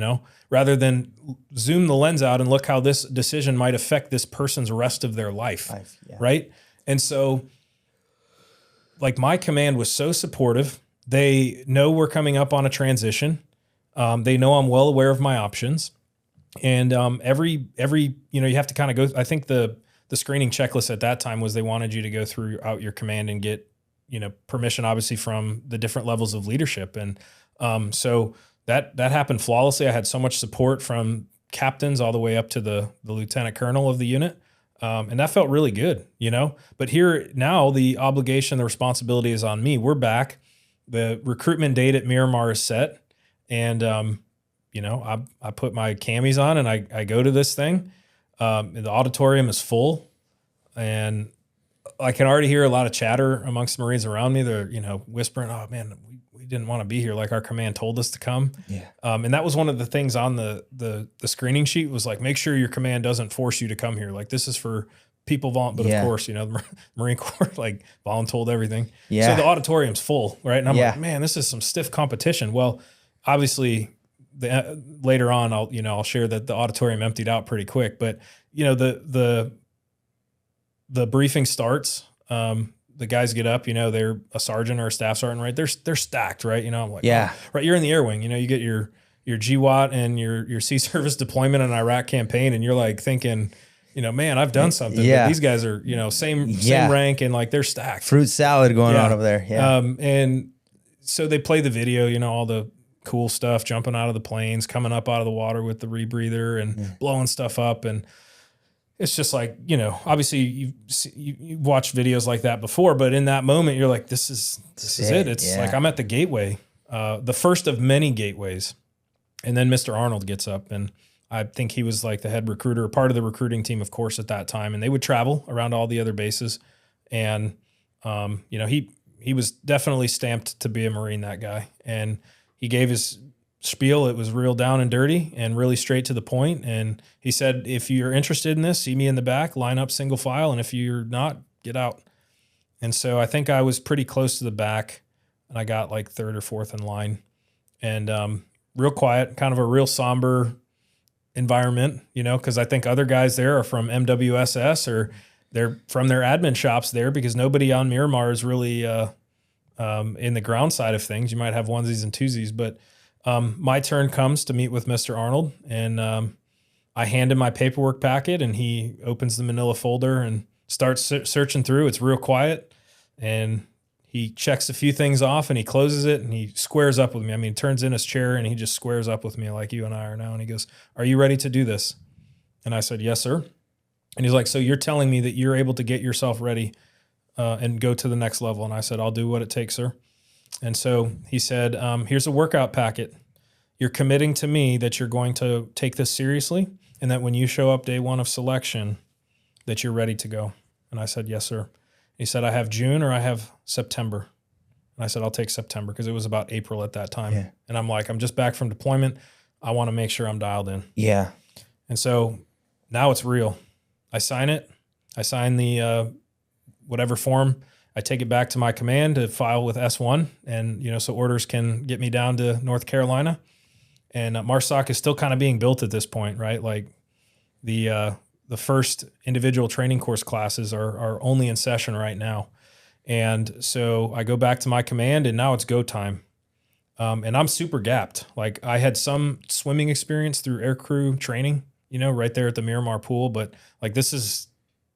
rather than zoom the lens out and look how this decision might affect this person's rest of their life. Yeah. Right. And so my command was so supportive. They know we're coming up on a transition. They know I'm well aware of my options. And every you have to kind of go. I think the screening checklist at that time was they wanted you to go throughout your command and get permission, obviously, from the different levels of leadership. And so that happened flawlessly. I had so much support from captains all the way up to the lieutenant colonel of the unit. And that felt really good, But here now the obligation, the responsibility is on me. We're back. The recruitment date at Miramar is set. And, I put my camis on and I go to this thing. The auditorium is full, and I can already hear a lot of chatter amongst the Marines around me. They're, whispering, "Oh man, we didn't want to be here. Like our command told us to come." Yeah. And that was one of the things on the screening sheet was like, make sure your command doesn't force you to come here. Like this is for people, but of course, the Marine Corps voluntold everything. Yeah. So the auditorium's full, right? And I'm Yeah. like, man, this is some stiff competition. Well, obviously, later on, I'll share that the auditorium emptied out pretty quick. But the briefing starts. The guys get up. They're a sergeant or a staff sergeant, right? They're stacked, right? I'm like, Yeah. oh, right. You're in the air wing. You get your GWAT and your sea service deployment and Iraq campaign, and you're like thinking, man, I've done something. Yeah. But these guys are, same rank, and they're stacked. Fruit salad going on over there. Yeah. And so they play the video, you know, all the cool stuff, jumping out of the planes, coming up out of the water with the rebreather and blowing stuff up. And it's just like, you know, obviously you've watched videos like that before, but in that moment you're like, this is it. It's like, I'm at the gateway, the first of many gateways. And then Mr. Arnold gets up, and I think he was like the head recruiter, part of the recruiting team, of course, at that time. And they would travel around all the other bases. And, you know, he was definitely stamped to be a Marine, that guy. And he gave his spiel. It was real down and dirty and really straight to the point. And he said, if you're interested in this, see me in the back, line up single file. And if you're not, get out. And so I think I was pretty close to the back, and I got like third or fourth in line. And real quiet, kind of a real somber environment, you know, because I think other guys there are from MWSS or they're from their admin shops there, because nobody on Miramar is really in the ground side of things. You might have onesies and twosies, but my turn comes to meet with Mr. Arnold, and I hand him my paperwork packet, and he opens the manila folder and starts searching through. It's real quiet, and he checks a few things off, and he closes it, and he squares up with me. I mean, turns in his chair, and he just squares up with me like you and I are now. And he goes, "Are you ready to do this?" And I said, "Yes, sir." And he's like, "So you're telling me that you're able to get yourself ready and go to the next level?" And I said, "I'll do what it takes, sir." And so he said, "Here's a workout packet. You're committing to me that you're going to take this seriously, and that when you show up day one of selection, that you're ready to go." And I said, "Yes, sir." He said, "I have June or I have September." And I said, "I'll take September," because it was about April at that time. Yeah. And I'm like, I'm just back from deployment. I want to make sure I'm dialed in. Yeah. And so now it's real. I sign it. I sign the whatever form. I take it back to my command to file with S1, and so orders can get me down to North Carolina. And MARSOC is still kind of being built at this point, right? Like the first individual training course classes are only in session right now. And so I go back to my command, and now it's go time. And I'm super gapped. Like I had some swimming experience through aircrew training, right there at the Miramar pool, but like it's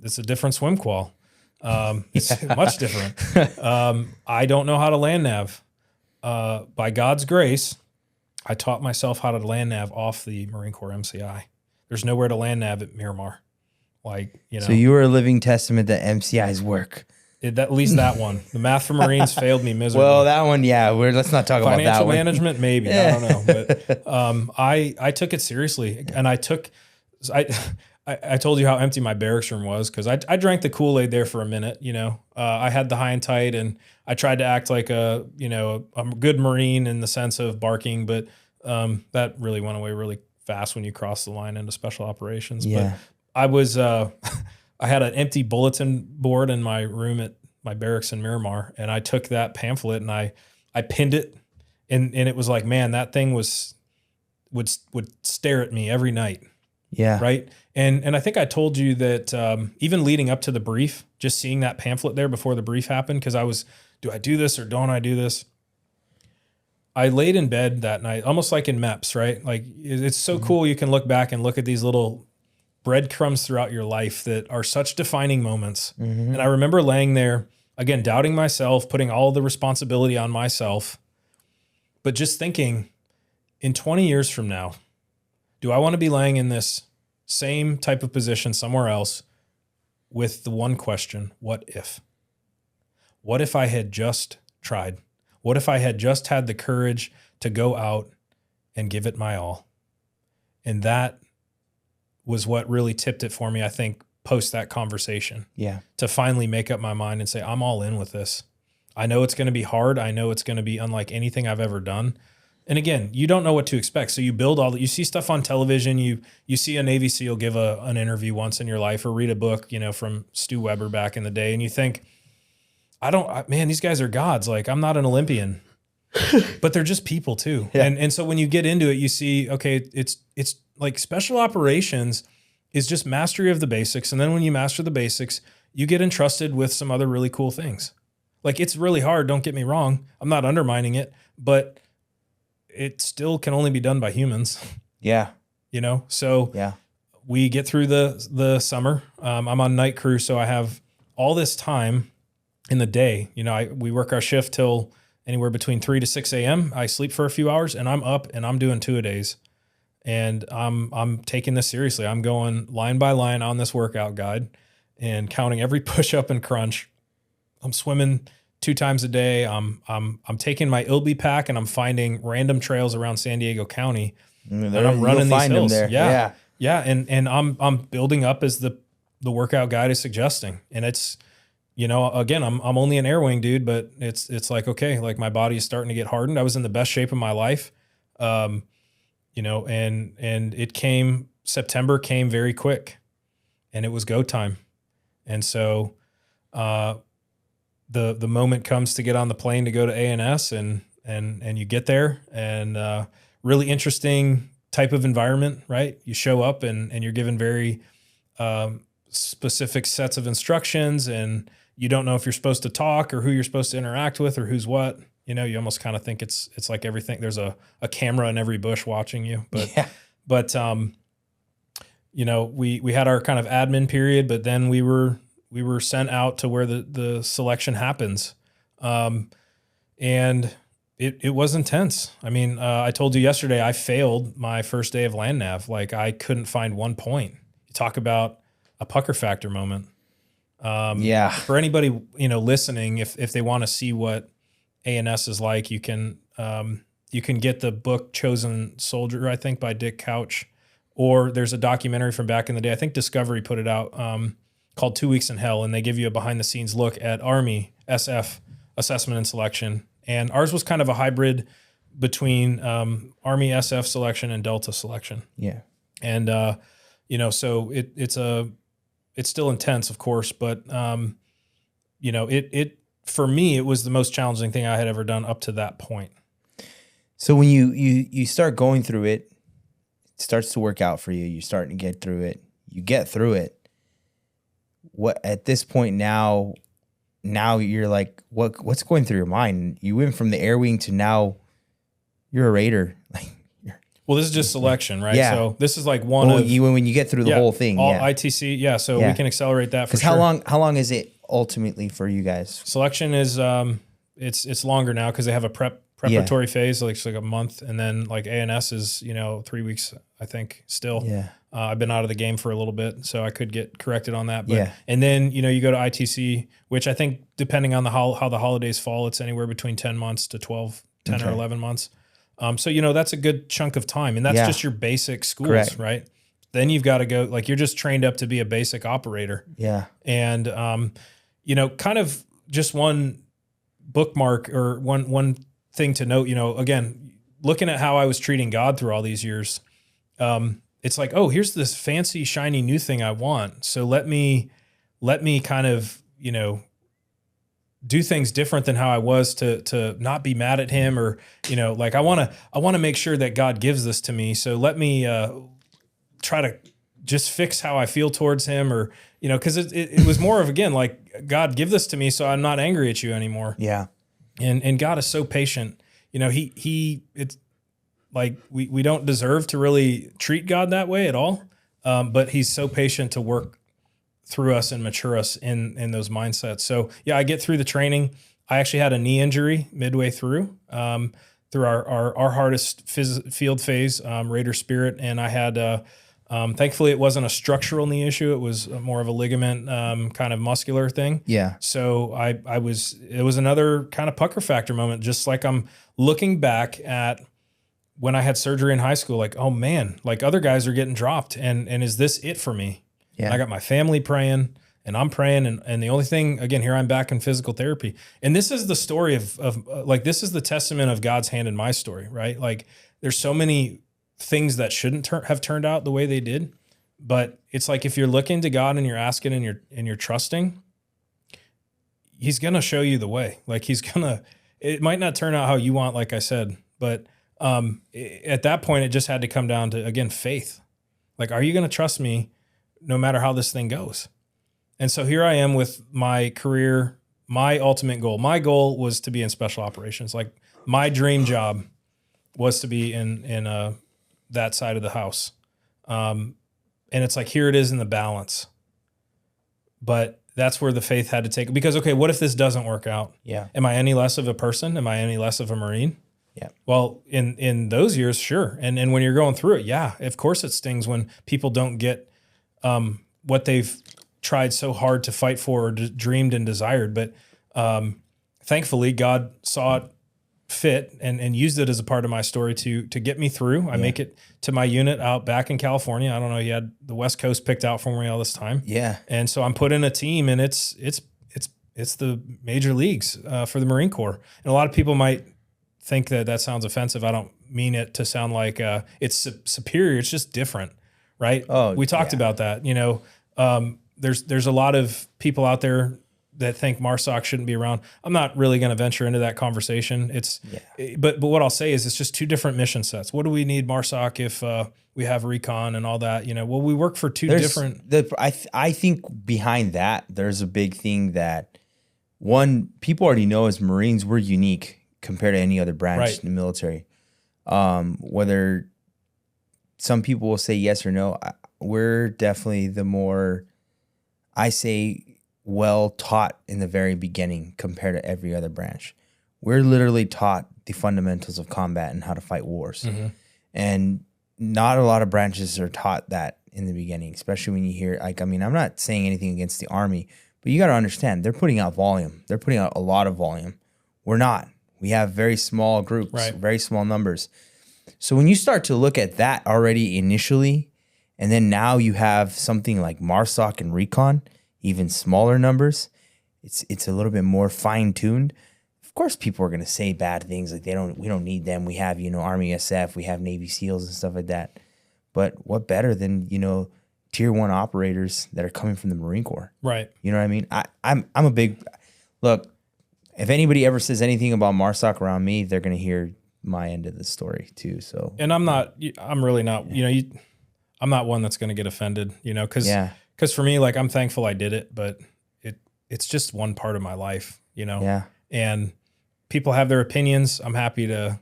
a different swim qual. It's much different. I don't know how to land nav. By God's grace, I taught myself how to land nav off the Marine Corps MCI. There's nowhere to land nav at Miramar. So you were a living testament to MCI's work. At least that one. The math for Marines failed me miserably. Well, that one, yeah. Let's not talk about that Financial one. management, maybe. I don't know. But I took it seriously, and I told you how empty my barracks room was because I drank the Kool-Aid there for a minute. I had the high and tight, and I tried to act like a good Marine in the sense of barking, but that really went away really fast when you cross the line into special operations. Yeah. But I was I had an empty bulletin board in my room at my barracks in Miramar, and I took that pamphlet and I pinned it, and it was like, man, that thing would stare at me every night. Yeah. Right. And I think I told you that even leading up to the brief, just seeing that pamphlet there before the brief happened, because I was, do I do this or don't I do this? I laid in bed that night, almost like in MEPS, right? Like it's so cool. You can look back and look at these little breadcrumbs throughout your life that are such defining moments. Mm-hmm. And I remember laying there, again, doubting myself, putting all the responsibility on myself, but just thinking, in 20 years from now, do I want to be laying in this same type of position somewhere else with the one question, what if? What if I had just tried? What if I had just had the courage to go out and give it my all? And that was what really tipped it for me, I think, post that conversation. Yeah. To finally make up my mind and say, I'm all in with this. I know it's going to be hard. I know it's going to be unlike anything I've ever done. And again, you don't know what to expect. So you build you see stuff on television. You see a Navy SEAL give an interview once in your life or read a book, from Stu Weber back in the day. And you think, man, these guys are gods. Like, I'm not an Olympian, but they're just people too. Yeah. And so when you get into it, you see, okay, it's like special operations is just mastery of the basics. And then when you master the basics, you get entrusted with some other really cool things. Like, it's really hard. Don't get me wrong. I'm not undermining it, but it still can only be done by humans. Yeah. So yeah, we get through the summer. I'm on night crew, so I have all this time in the day. We work our shift till anywhere between 3 to 6 a.m. I sleep for a few hours, and I'm up and I'm doing 2-a-days. And I'm taking this seriously. I'm going line by line on this workout guide and counting every push up and crunch. I'm swimming 2 times a day. I'm taking my ILB pack and I'm finding random trails around San Diego County, and I'm running these hills. There. Yeah. And I'm building up as the workout guide is suggesting. And it's, again, I'm only an air wing dude, but it's like, okay, like my body is starting to get hardened. I was in the best shape of my life. And September came very quick, and it was go time. And so, the moment comes to get on the plane to go to ANS, and you get there, and really interesting type of environment, right? You show up and you're given very specific sets of instructions, and you don't know if you're supposed to talk or who you're supposed to interact with or who's what. You almost kind of think it's like everything. There's a camera in every bush watching you, but we had our kind of admin period, but then we were sent out to where the selection happens. And it was intense. I mean, I told you yesterday, I failed my first day of land nav. Like, I couldn't find one point. You talk about a pucker factor moment. For anybody, listening, if they want to see what ANS is like, you can get the book Chosen Soldier, I think, by Dick Couch, or there's a documentary from back in the day. I think Discovery put it out, called 2 Weeks in Hell, and they give you a behind the scenes look at Army SF assessment and selection. And ours was kind of a hybrid between Army SF selection and Delta selection. Yeah. And so it's still intense, of course, but it for me, it was the most challenging thing I had ever done up to that point. So when you start going through it, it starts to work out for you. You're starting to get through it. You get through it. What at this point now you're like, what's going through your mind? You went from the air wing to now you're a Raider. Like, well, this is just selection, right? Yeah. So this is like one of when you get through the whole thing, all yeah. ITC, yeah. So we can accelerate that for Because sure. how long is it ultimately for you guys? Selection is it's longer now because they have a preparatory phase, like it's like a month, and then like ANS is 3 weeks, I think. Still, Yeah. I've been out of the game for a little bit, so I could get corrected on that. But and then you go to ITC, which I think depending on how the holidays fall, it's anywhere between 10 months to 10 or 11 months. So that's a good chunk of time, and that's just your basic schools, right? Then you've got to go, like, you're just trained up to be a basic operator. Yeah. And kind of just one bookmark or one thing to note, again, looking at how I was treating God through all these years, it's like, oh, here's this fancy, shiny new thing I want. So let me kind of, do things different than how I was to not be mad at him, or, like I want to make sure that God gives this to me. So let me try to just fix how I feel towards him, or, cause it was more of, again, like, God, give this to me so I'm not angry at you anymore. Yeah. And God is so patient. It's like, we don't deserve to really treat God that way at all. But he's so patient to work through us and mature us in those mindsets. So yeah, I get through the training. I actually had a knee injury midway through our hardest field phase, Raider Spirit. And I had, thankfully it wasn't a structural knee issue. It was more of a ligament, kind of muscular thing. Yeah. So it was another kind of pucker factor moment, just like I'm looking back at when I had surgery in high school, like, oh man, like other guys are getting dropped, and is this it for me? Yeah. And I got my family praying, and I'm praying, and the only thing, again, here I'm back in physical therapy. And this is the story of like, this is the testament of God's hand in my story, right? Like, there's so many things that shouldn't have turned out the way they did, but it's like, if you're looking to God and you're asking and you're trusting, he's going to show you the way. Like, it might not turn out how you want, like I said, but at that point, it just had to come down to, again, faith. Like, are you going to trust me no matter how this thing goes? And so here I am with my career, my ultimate goal. My goal was to be in special operations. Like, my dream job was to be in that side of the house. And it's like, here it is in the balance. But that's where the faith had to take, because, okay, what if this doesn't work out? Yeah. Am I any less of a person? Am I any less of a Marine? Yeah. Well, in those years, sure. And when you're going through it, yeah, of course it stings when people don't get what they've tried so hard to fight for, or dreamed and desired. But thankfully, God saw it fit and used it as a part of my story to get me through. I make it to my unit out back in California. I don't know, he had the West Coast picked out for me all this time. Yeah. And so I'm put in a team, and it's the major leagues for the Marine Corps. And a lot of people might think that sounds offensive. I don't mean it to sound like it's superior. It's just different, right? Oh, we talked about that. There's a lot of people out there that think MARSOC shouldn't be around. I'm not really going to venture into that conversation. But what I'll say is, it's just two different mission sets. What do we need MARSOC if we have recon and all that? Well, we work for different. I think behind that, there's a big thing that, one, people already know as Marines, we're unique compared to any other branch in the military. Whether some people will say yes or no, we're definitely the more, I say, well taught in the very beginning compared to every other branch. We're literally taught the fundamentals of combat and how to fight wars. Mm-hmm. And not a lot of branches are taught that in the beginning, especially when you hear, like, I mean, I'm not saying anything against the Army, but you got to understand, they're putting out volume. They're putting out a lot of volume. We're not. We have very small groups, very small numbers. So when you start to look at that already initially, and then now you have something like MARSOC and Recon, even smaller numbers, it's a little bit more fine-tuned. Of course, people are going to say bad things like we don't need them. We have, Army SF, we have Navy SEALs and stuff like that. But what better than, tier 1 operators that are coming from the Marine Corps? Right. You know what I mean? I'm a big, look, if anybody ever says anything about MARSOC around me, they're going to hear my end of the story too. So, and I'm really not, I'm not one that's going to get offended, cause for me, like, I'm thankful I did it, but it's just one part of my life, and people have their opinions. I'm happy to,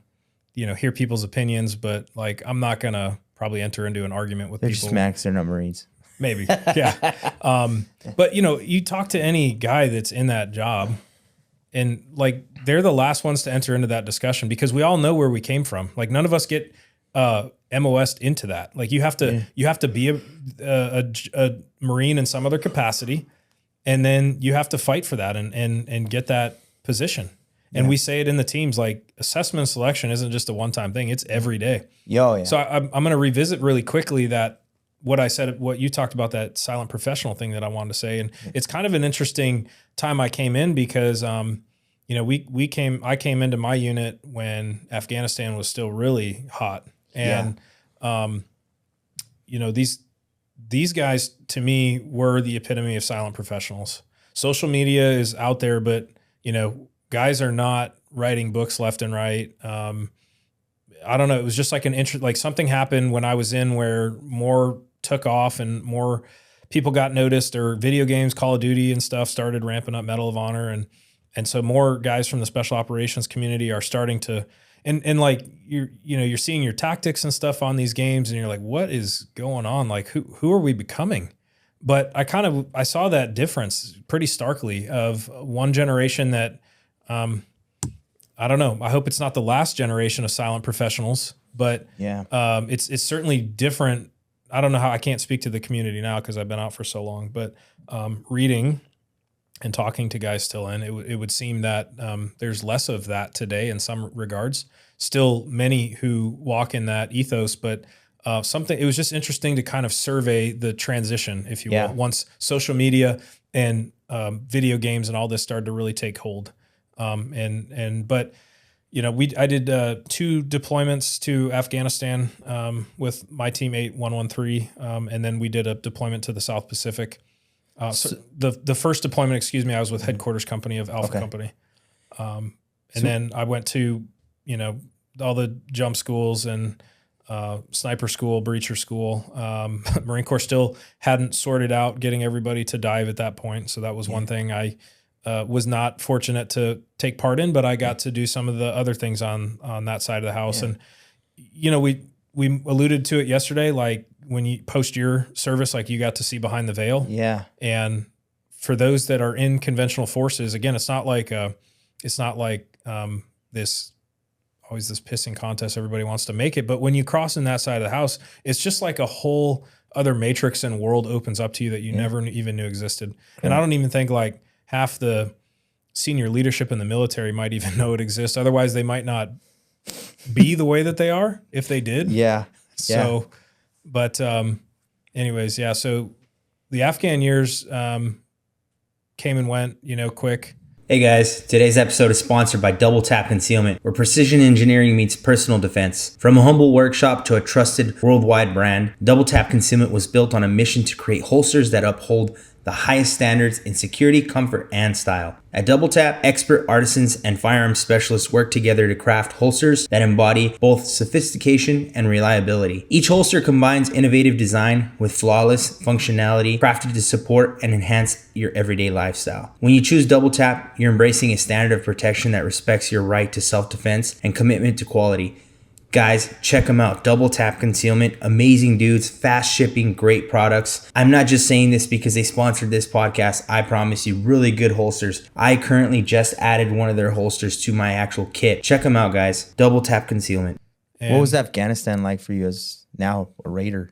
hear people's opinions, but like, I'm not going to probably enter into an argument with they're people. Just max, they're not Marines. Maybe. Yeah. But you talk to any guy that's in that job and like, they're the last ones to enter into that discussion because we all know where we came from. Like none of us get, MOS'd into that. Like you have to be a Marine in some other capacity. And then you have to fight for that and get that position. And we say it in the teams, like assessment and selection isn't just a one-time thing. It's every day. Yeah. So I'm going to revisit really quickly what you talked about, that silent professional thing that I wanted to say. And it's kind of an interesting time I came in because, I came into my unit when Afghanistan was still really hot. And, these guys to me were the epitome of silent professionals. Social media is out there, but guys are not writing books left and right. I don't know. It was just like like something happened when I was in where more took off and more people got noticed, or video games, Call of Duty and stuff started ramping up Medal of Honor. And so more guys from the special operations community are starting to, and like you're seeing your tactics and stuff on these games and you're like, what is going on? Like who are we becoming? But I saw that difference pretty starkly of one generation that, I don't know. I hope it's not the last generation of silent professionals, but it's certainly different. I don't know how, I can't speak to the community now because I've been out for so long, but reading and talking to guys still in, it would seem that there's less of that today in some regards. Still many who walk in that ethos, but it was just interesting to kind of survey the transition, if you will, once social media and video games and all this started to really take hold. But I did 2 deployments to Afghanistan with my team 8113, and then we did a deployment to the South Pacific. So the first deployment, I was with headquarters company of Alpha Company, and then I went to all the jump schools and sniper school, breacher school. Marine Corps still hadn't sorted out getting everybody to dive at that point, so that was one thing I was not fortunate to take part in, but I got to do some of the other things on that side of the house. And, we alluded to it yesterday, like when you post your service, like you got to see behind the veil. Yeah. And for those that are in conventional forces, again, it's not like this pissing contest. Everybody wants to make it. But when you cross in that side of the house, it's just like a whole other matrix and world opens up to you that you never even knew existed. Correct. And I don't even think like half the senior leadership in the military might even know it exists. Otherwise, they might not be the way that they are if they did. Yeah. So, but anyways, so the Afghan years came and went, quick. Hey guys, today's episode is sponsored by Double Tap Concealment, where precision engineering meets personal defense. From a humble workshop to a trusted worldwide brand, Double Tap Concealment was built on a mission to create holsters that uphold the highest standards in security, comfort, and style. At Double Tap, expert artisans and firearms specialists work together to craft holsters that embody both sophistication and reliability. Each holster combines innovative design with flawless functionality, crafted to support and enhance your everyday lifestyle. When you choose Double Tap, you're embracing a standard of protection that respects your right to self-defense and commitment to quality. Guys, check them out. Double Tap Concealment. Amazing dudes, fast shipping, great products. I'm not just saying this because they sponsored this podcast. I promise you, really good holsters. I currently just added one of their holsters to my actual kit. Check them out, guys. Double Tap Concealment. And what was Afghanistan like for you as now a raider?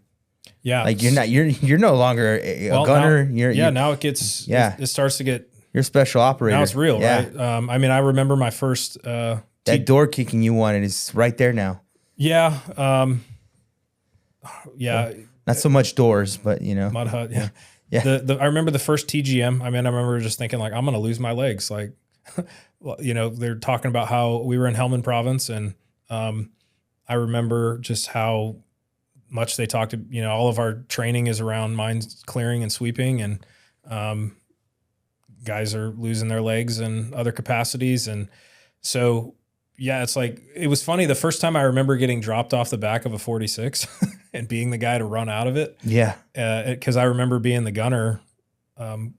Yeah. Like you're no longer a gunner. Now it gets, it starts to get. You're a special operator. Now it's real, right? I remember my first. That door kicking you wanted is right there now. Yeah. Not so much doors, but Mud hut. Yeah. I remember the first TGM. I remember just thinking like, I'm going to lose my legs. Like, they're talking about how we were in Helmand Province. And I remember just how much they talked, all of our training is around mine clearing and sweeping. And guys are losing their legs and other capacities. And so, yeah, it's like, it was funny. The first time I remember getting dropped off the back of a 46 and being the guy to run out of it. Yeah. Cause I remember being the gunner, lowering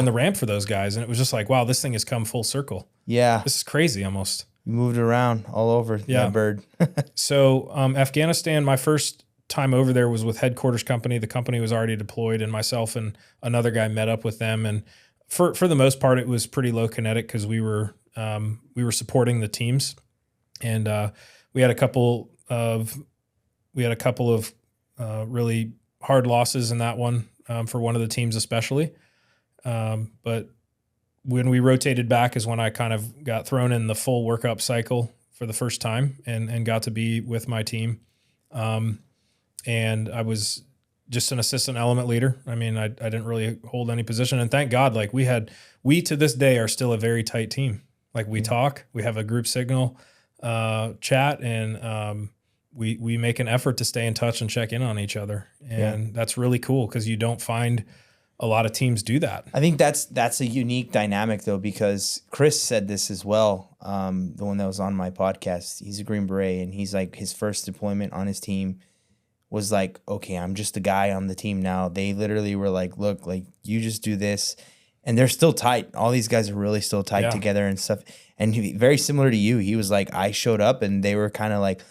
the ramp for those guys. And it was just like, wow, this thing has come full circle. Yeah. This is crazy almost. You moved around all over that bird. So Afghanistan, my first time over there was with Headquarters Company. The company was already deployed, and myself and another guy met up with them. And for the most part, it was pretty low kinetic because we were supporting the teams, and we had a couple of really hard losses in that one for one of the teams especially. But when we rotated back is when I kind of got thrown in the full workup cycle for the first time and got to be with my team. And I was just an assistant element leader. I mean, I didn't really hold any position, and thank God, like we to this day are still a very tight team. Like we talk, we have a group signal, chat, and we make an effort to stay in touch and check in on each other. And that's really cool because you don't find a lot of teams do that. I think that's a unique dynamic though, because Chris said this as well. The one that was on my podcast, he's a Green Beret, and he's like, his first deployment on his team was like, okay, I'm just the guy on the team now. They literally were like, look, like you just do this. And they're still tight. All these guys are really still tight together and stuff. And very similar to you, he was like, I showed up and they were kind of like,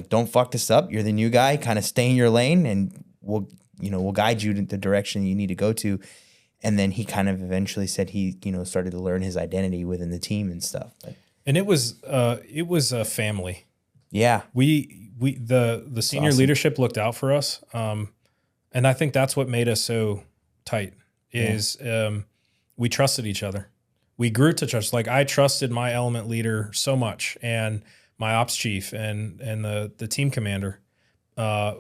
don't fuck this up. You're the new guy, kind of stay in your lane, and we'll guide you to the direction you need to go to. And then he kind of eventually said he, started to learn his identity within the team and stuff. And it was a family. Yeah. The senior leadership looked out for us. And I think that's what made us so tight is we trusted each other. We grew to trust. Like I trusted my element leader so much, and my ops chief and the team commander.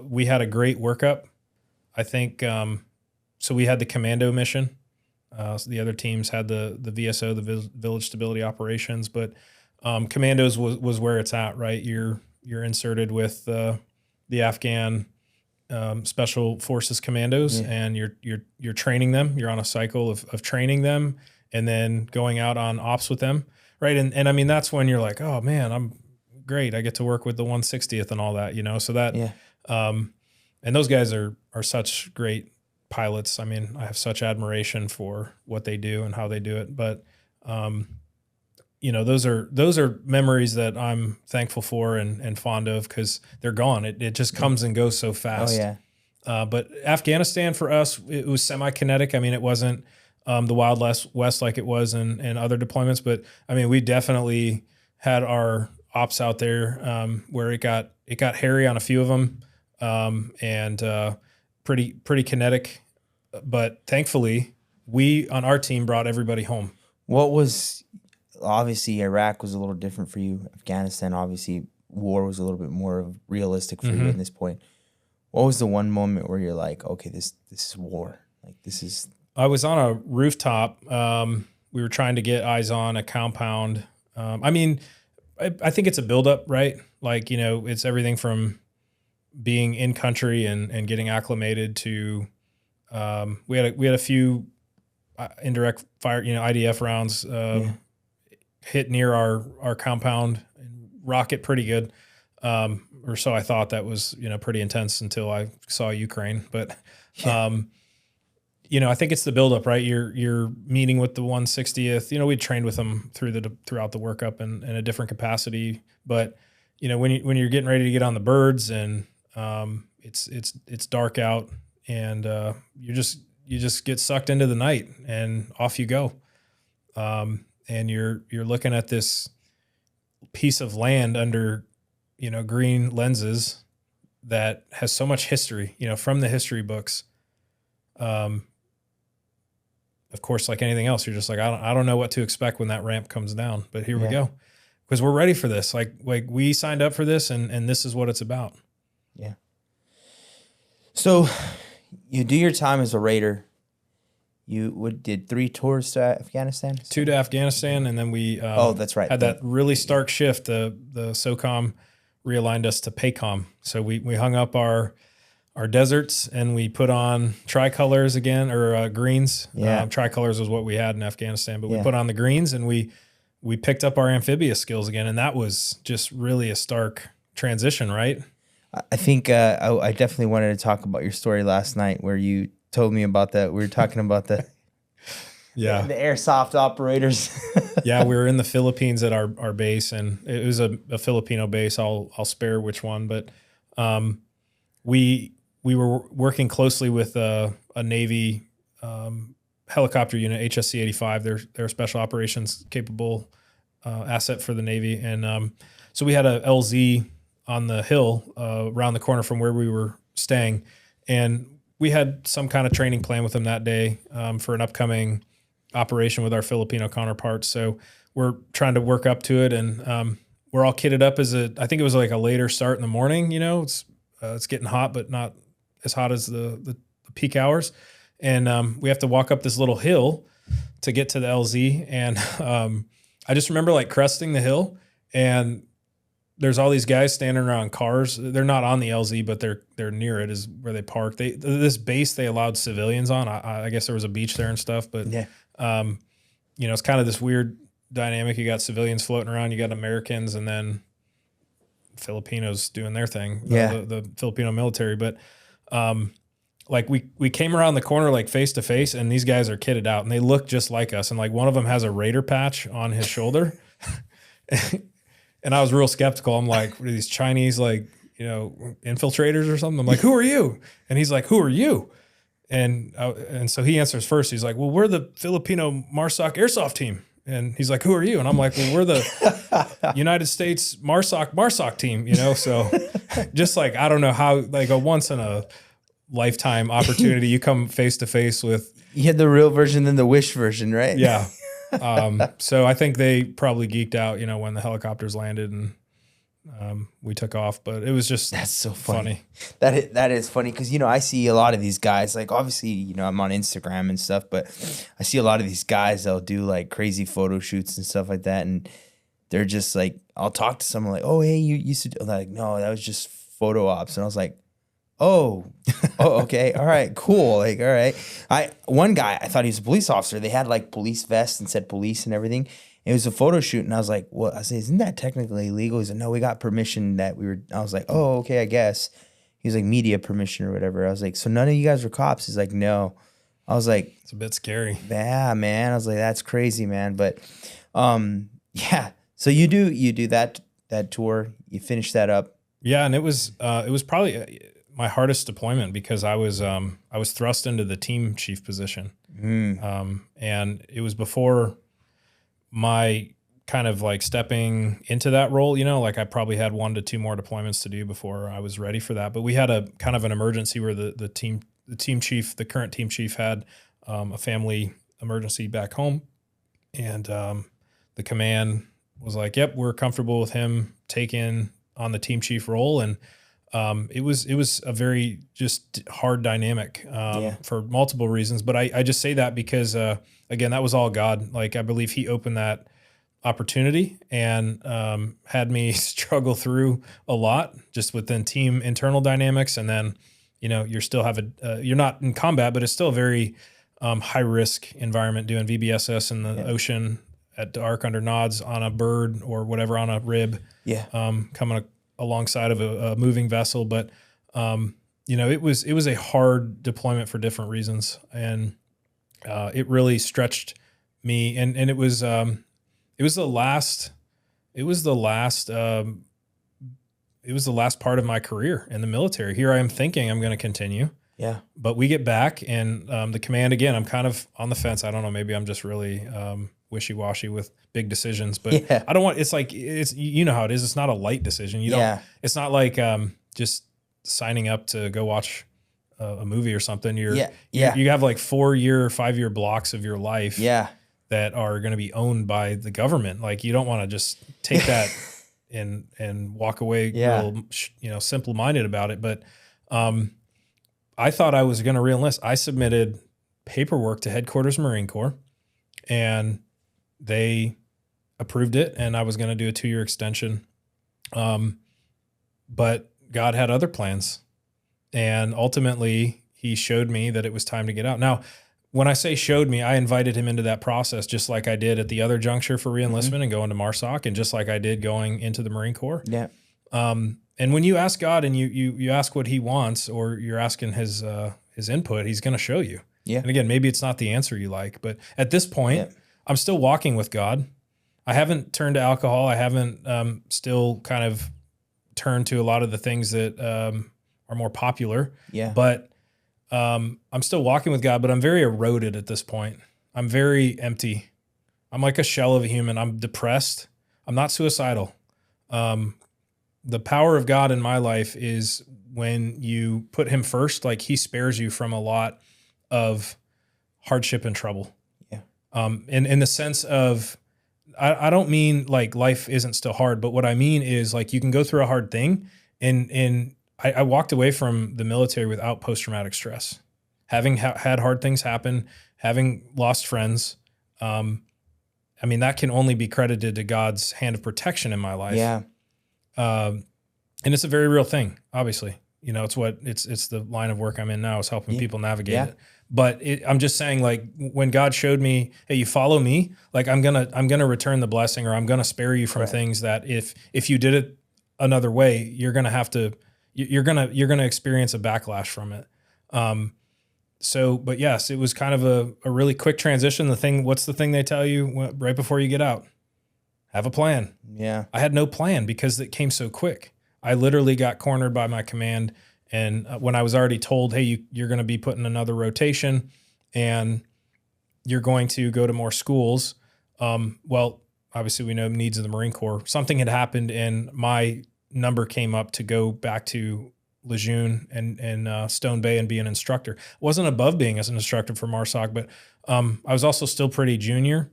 We had a great workup. I think so. We had the commando mission. So the other teams had the VSO, the Village Stability Operations, but commandos was where it's at, right? You're inserted with the Afghan Special Forces commandos, and you're training them. You're on a cycle of training them and then going out on ops with them, right? And I mean that's when you're like, oh man, I'm great. I get to work with the 160th and all that, So that and those guys are such great pilots. I mean, I have such admiration for what they do and how they do it. But those are memories that I'm thankful for and fond of because they're gone. It just comes and goes so fast. Oh yeah. But Afghanistan for us, it was semi-kinetic. I mean, it wasn't the Wild West like it was in other deployments. But I mean, we definitely had our ops out there where it got hairy on a few of them. And pretty kinetic, but thankfully we on our team brought everybody home. Obviously Iraq was a little different for you. Afghanistan, obviously war was a little bit more realistic for you at this point. What was the one moment where you're like, okay, this is war. Like this is. I was on a rooftop. We were trying to get eyes on a compound. I mean, I think it's a buildup, right? Like, it's everything from being in country and getting acclimated to, we had a few indirect fire, IDF rounds, hit near our compound and rock it pretty good. Or so I thought. That was, pretty intense until I saw Ukraine, but, I think it's the buildup, right? You're meeting with the 160th. We trained with them throughout the workup in a different capacity. But when you're getting ready to get on the birds and it's dark out and you just get sucked into the night and off you go. And you're looking at this piece of land under green lenses that has so much history, from the history books. Of course, like anything else, you're just like, I don't know what to expect when that ramp comes down, but here we go. Because we're ready for this. Like we signed up for this and this is what it's about. Yeah. So you do your time as a Raider. You did 3 tours to Afghanistan? 2 to Afghanistan. And then we that's right. had that really stark shift. The SOCOM realigned us to PACOM. So we hung up our our deserts, and we put on tricolors again, or greens. Yeah. Tricolors was what we had in Afghanistan, but we Yeah. put on the greens, and we picked up our amphibious skills again, and that was just really a stark transition, right? I think I definitely wanted to talk about your story last night where you told me about that. We were talking about the Yeah. the airsoft operators. Yeah, we were in the Philippines at our base, and it was a Filipino base. I'll spare which one, but we were working closely with a Navy helicopter unit, HSC 85. They're a special operations capable asset for the Navy, and so we had a LZ on the hill around the corner from where we were staying, and we had some kind of training plan with them that day for an upcoming operation with our Filipino counterparts. So we're trying to work up to it, and we're all kitted up as I think it was like a later start in the morning. You know, it's getting hot, but not as hot as the peak hours, and we have to walk up this little hill to get to the LZ, and I just remember like cresting the hill, and there's all these guys standing around cars. They're not on the LZ, but they're near it is where they park. This base they allowed civilians on. I guess there was a beach there and stuff, but Yeah. You know, it's kind of this weird dynamic. You got civilians floating around, you got Americans, and then Filipinos doing their thing. Yeah. The Filipino military. But like we came around the corner like face to face, and these guys are kitted out, and they look just like us. And like one of them has a Raider patch on his shoulder. And I was real skeptical. I'm like, what are these Chinese, like, you know, infiltrators or something? I'm like, who are you? And he's like, who are you? And so he answers first. He's like, well, we're the Filipino MARSOC airsoft team. And he's like, who are you? And I'm like, well, we're the United States MARSOC team, you know? So just like, I don't know how, like a once in a lifetime opportunity, you come face to face with. You had the real version and the wish version, right? Yeah. So I think they probably geeked out, you know, when the helicopters landed and we took off, but it was just That's so funny. funny. That is funny because, you know, I see a lot of these guys, like obviously, you know, I'm on Instagram and stuff, but I see a lot of these guys that'll do like crazy photo shoots and stuff like that. And they're just like, I'll talk to someone like, oh, hey, you used to do, like, no, that was just photo ops. And I was like, oh, okay. All right, cool. Like, all right. One guy, I thought he was a police officer. They had like police vests and said police and everything. It was a photo shoot, and I was like, "What?" I said, "Isn't that technically illegal?" He said, "No, we got permission that we were." I was like, "Oh, okay, I guess." He was like, "Media permission or whatever." I was like, "So none of you guys were cops?" He's like, "No." I was like, It's a bit scary. "Yeah, man." I was like, "That's crazy, man." But, yeah. So you do that tour. You finish that up. Yeah, and it was probably my hardest deployment because I was thrust into the team chief position, and it was before my kind of like stepping into that role, you know, like I probably had 1 to 2 more deployments to do before I was ready for that. But we had a kind of an emergency where the current team chief had a family emergency back home, and the command was like, "Yep, we're comfortable with him taking on the team chief role." And it was a very just hard dynamic for multiple reasons. But I just say that because, again, that was all God. Like, I believe he opened that opportunity and had me struggle through a lot just within team internal dynamics. And then, you know, you're still you're not in combat, but it's still a very high risk environment doing VBSS in the ocean at dark under nods on a bird or whatever, on a rib, coming alongside of a moving vessel. But, you know, it was a hard deployment for different reasons. And it really stretched me. And it was the last part of my career in the military. Here I am thinking I'm going to continue. Yeah. But we get back, and the command, again, I'm kind of on the fence. I don't know. Maybe I'm just really wishy-washy with big decisions, but I don't want, it's you know how it is. It's not a light decision. It's not like just signing up to go watch a movie or something. You have like 4-year, 5-year blocks of your life that are going to be owned by the government. Like, you don't want to just take that and walk away real, you know, simple-minded about it. But I thought I was going to re-enlist. I submitted paperwork to Headquarters Marine Corps, and they approved it, and I was going to do a 2-year extension. But God had other plans, And ultimately, he showed me that it was time to get out. Now, when I say showed me, I invited him into that process, just like I did at the other juncture for reenlistment and going to MARSOC, and just like I did going into the Marine Corps. Yeah. And when you ask God and you ask what he wants, or you're asking his input, he's going to show you. Yeah. And again, maybe it's not the answer you like, but at this point, Yeah. I'm still walking with God. I haven't turned to alcohol. I haven't still kind of turned to a lot of the things that are more popular. Yeah. But I'm still walking with God, but I'm very eroded at this point. I'm very empty. I'm like a shell of a human. I'm depressed. I'm not suicidal. The power of God in my life is when you put him first, like he spares you from a lot of hardship and trouble. Yeah. In the sense of, I don't mean like life isn't still hard, but what I mean is like you can go through a hard thing. And I walked away from the military without post-traumatic stress, having had hard things happen, having lost friends. I mean, that can only be credited to God's hand of protection in my life. Yeah. And it's a very real thing, obviously. You know, it's the line of work I'm in now, is helping people navigate it. But I'm just saying, like, when God showed me, hey, you follow me, like I'm gonna return the blessing, or I'm gonna spare you from things that if you did it another way, you're gonna experience a backlash from it. But yes, it was kind of a really quick transition. What's the thing they tell you right before you get out? Have a plan. Yeah. I had no plan because it came so quick. I literally got cornered by my command. And when I was already told, hey, you're going to be put in another rotation and you're going to go to more schools. Well, obviously we know needs of the Marine Corps. Something had happened and my number came up to go back to Lejeune and Stone Bay and be an instructor. Wasn't above being as an instructor for MARSOC, but I was also still pretty junior.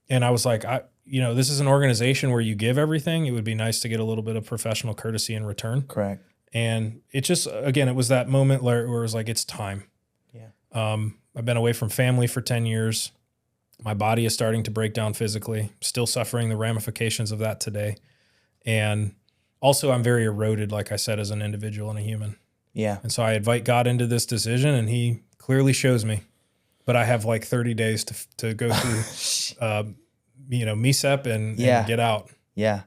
And I was like, this is an organization where you give everything. It would be nice to get a little bit of professional courtesy in return. Correct. And it just, again, it was that moment where it was like, it's time. Yeah. I've been away from family for 10 years. My body is starting to break down physically, still suffering the ramifications of that today. And also I'm very eroded, like I said, as an individual and a human. Yeah. And so I invite God into this decision and he clearly shows me, but I have like 30 days to go through, MESEP and get out. Yeah.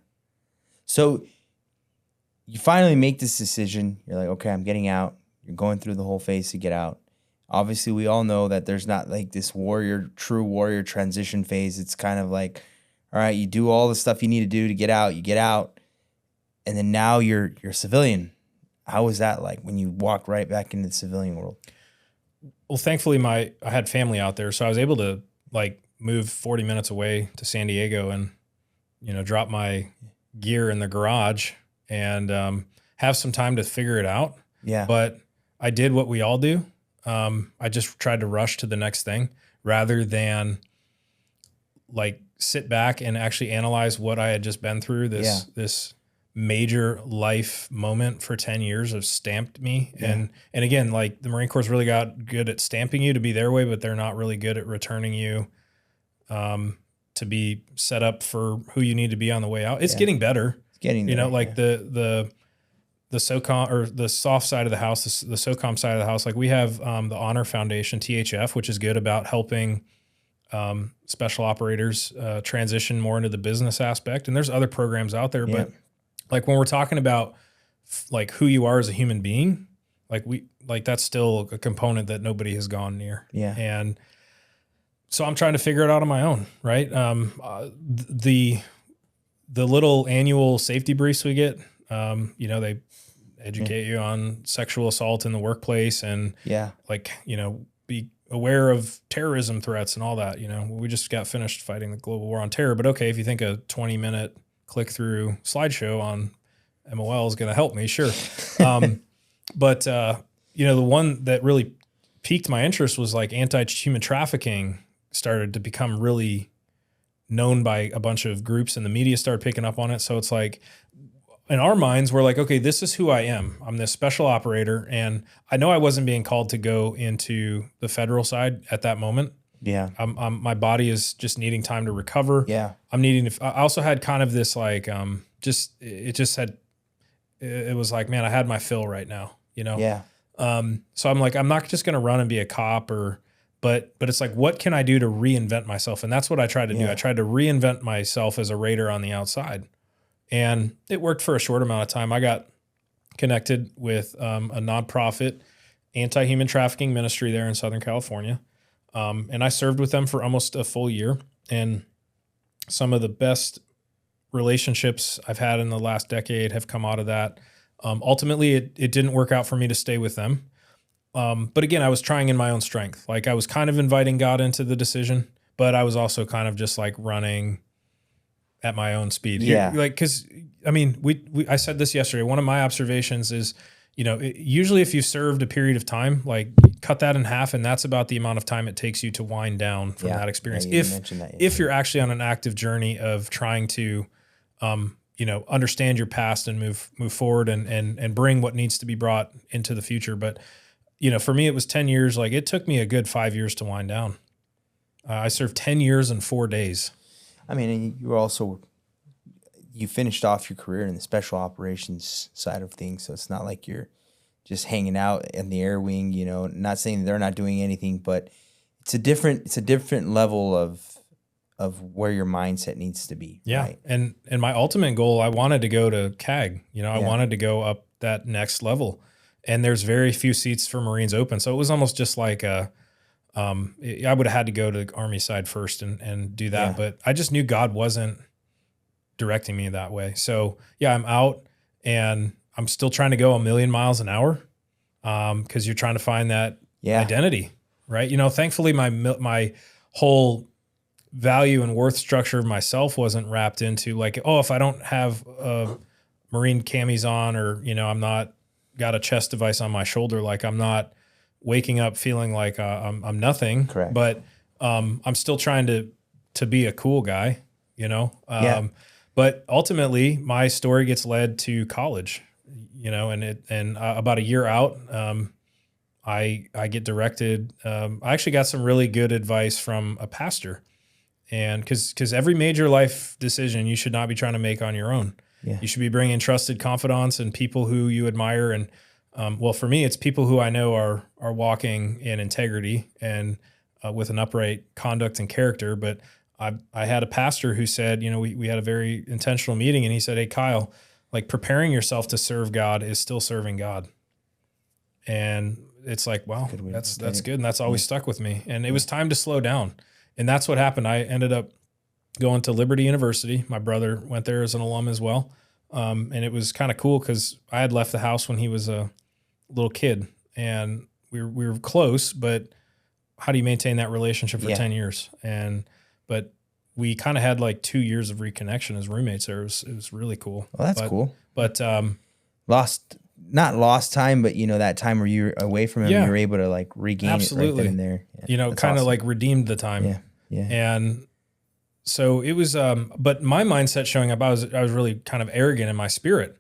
So you finally make this decision. You're like, okay, I'm getting out. You're going through the whole phase to get out. Obviously, we all know that there's not like this true warrior transition phase. It's kind of like, all right, you do all the stuff you need to do to get out. You get out, and then now you're a civilian. How was that like when you walked right back into the civilian world? Well, thankfully, I had family out there, so I was able to like move 40 minutes away to San Diego and drop my gear in the garage and have some time to figure it out. Yeah. But I did what we all do. I just tried to rush to the next thing rather than like sit back and actually analyze what I had just been through. This major life moment for 10 years have stamped me. Yeah. And again, like the Marine Corps really got good at stamping you to be their way, but they're not really good at returning you to be set up for who you need to be on the way out. It's getting better. It's getting there, the SOCOM or the soft side of the house, the SOCOM side of the house. Like we have the Honor Foundation, THF, which is good about helping special operators transition more into the business aspect. And there's other programs out there, but like when we're talking about like who you are as a human being, like that's still a component that nobody has gone near. Yeah. And so I'm trying to figure it out on my own, right? The little annual safety briefs we get, they educate you on sexual assault in the workplace and be aware of terrorism threats and all that. We just got finished fighting the global war on terror, but okay, if you think a 20-minute click through slideshow on MOL is going to help me, sure. But the one that really piqued my interest was like anti-human trafficking started to become really known by a bunch of groups and the media started picking up on it. So it's like in our minds, we're like, okay, this is who I am. I'm this special operator. And I know I wasn't being called to go into the federal side at that moment. Yeah. My body is just needing time to recover. Yeah. I also had kind of this like, it was like, man, I had my fill right now, Yeah. So I'm like, I'm not just going to run and be a cop but it's like, what can I do to reinvent myself? And that's what I tried to do. I tried to reinvent myself as a raider on the outside, and it worked for a short amount of time. I got connected with a nonprofit anti-human trafficking ministry there in Southern California. And I served with them for almost a full year, and some of the best relationships I've had in the last decade have come out of that. Ultimately, it didn't work out for me to stay with them. But again, I was trying in my own strength. Like I was kind of inviting God into the decision, but I was also kind of just like running at my own speed. Yeah. Like, cause I mean, I said this yesterday. One of my observations is, usually if you've served a period of time, like cut that in half, and that's about the amount of time it takes you to wind down from that experience. Yeah, you mentioned that If you're actually on an active journey of trying to, understand your past and move forward and bring what needs to be brought into the future. But, for me, it was 10 years. Like it took me a good 5 years to wind down. I served 10 years and 4 days. I mean, and you finished off your career in the special operations side of things. So it's not like you're just hanging out in the air wing, not saying they're not doing anything, but it's a different level of where your mindset needs to be. Yeah. Right? And my ultimate goal, I wanted to go to CAG, I wanted to go up that next level, and there's very few seats for Marines open. So it was almost just like I would have had to go to the Army side first and do that. Yeah. But I just knew God wasn't directing me that way. So yeah, I'm out and I'm still trying to go 1,000,000 miles an hour. Cause you're trying to find that identity, right? Thankfully my whole value and worth structure of myself wasn't wrapped into like, oh, if I don't have Marine camis on, or, I'm not got a chest device on my shoulder, like I'm not waking up feeling like I'm nothing. Correct. But I'm still trying to be a cool guy, But ultimately, my story gets led to college, and about a year out, I get directed. I actually got some really good advice from a pastor, and because every major life decision you should not be trying to make on your own. Yeah. You should be bringing trusted confidants and people who you admire. And well, for me, it's people who I know are walking in integrity and with an upright conduct and character. But I had a pastor who said, we had a very intentional meeting, and he said, "Hey, Kyle, like preparing yourself to serve God is still serving God." And it's like, wow, that's good. And that's always stuck with me. And it was time to slow down. And that's what happened. I ended up going to Liberty University. My brother went there as an alum as well. And it was kind of cool because I had left the house when he was a little kid, and we were close, but how do you maintain that relationship for 10 years? But we kind of had like 2 years of reconnection as roommates there. It was really cool. Well, that's cool. But not lost time, but that time where you're away from him, you were able to like regain it right then and there. Yeah, kind of awesome. Like redeemed the time. Yeah. Yeah. And so it was, but my mindset showing up, I was really kind of arrogant in my spirit.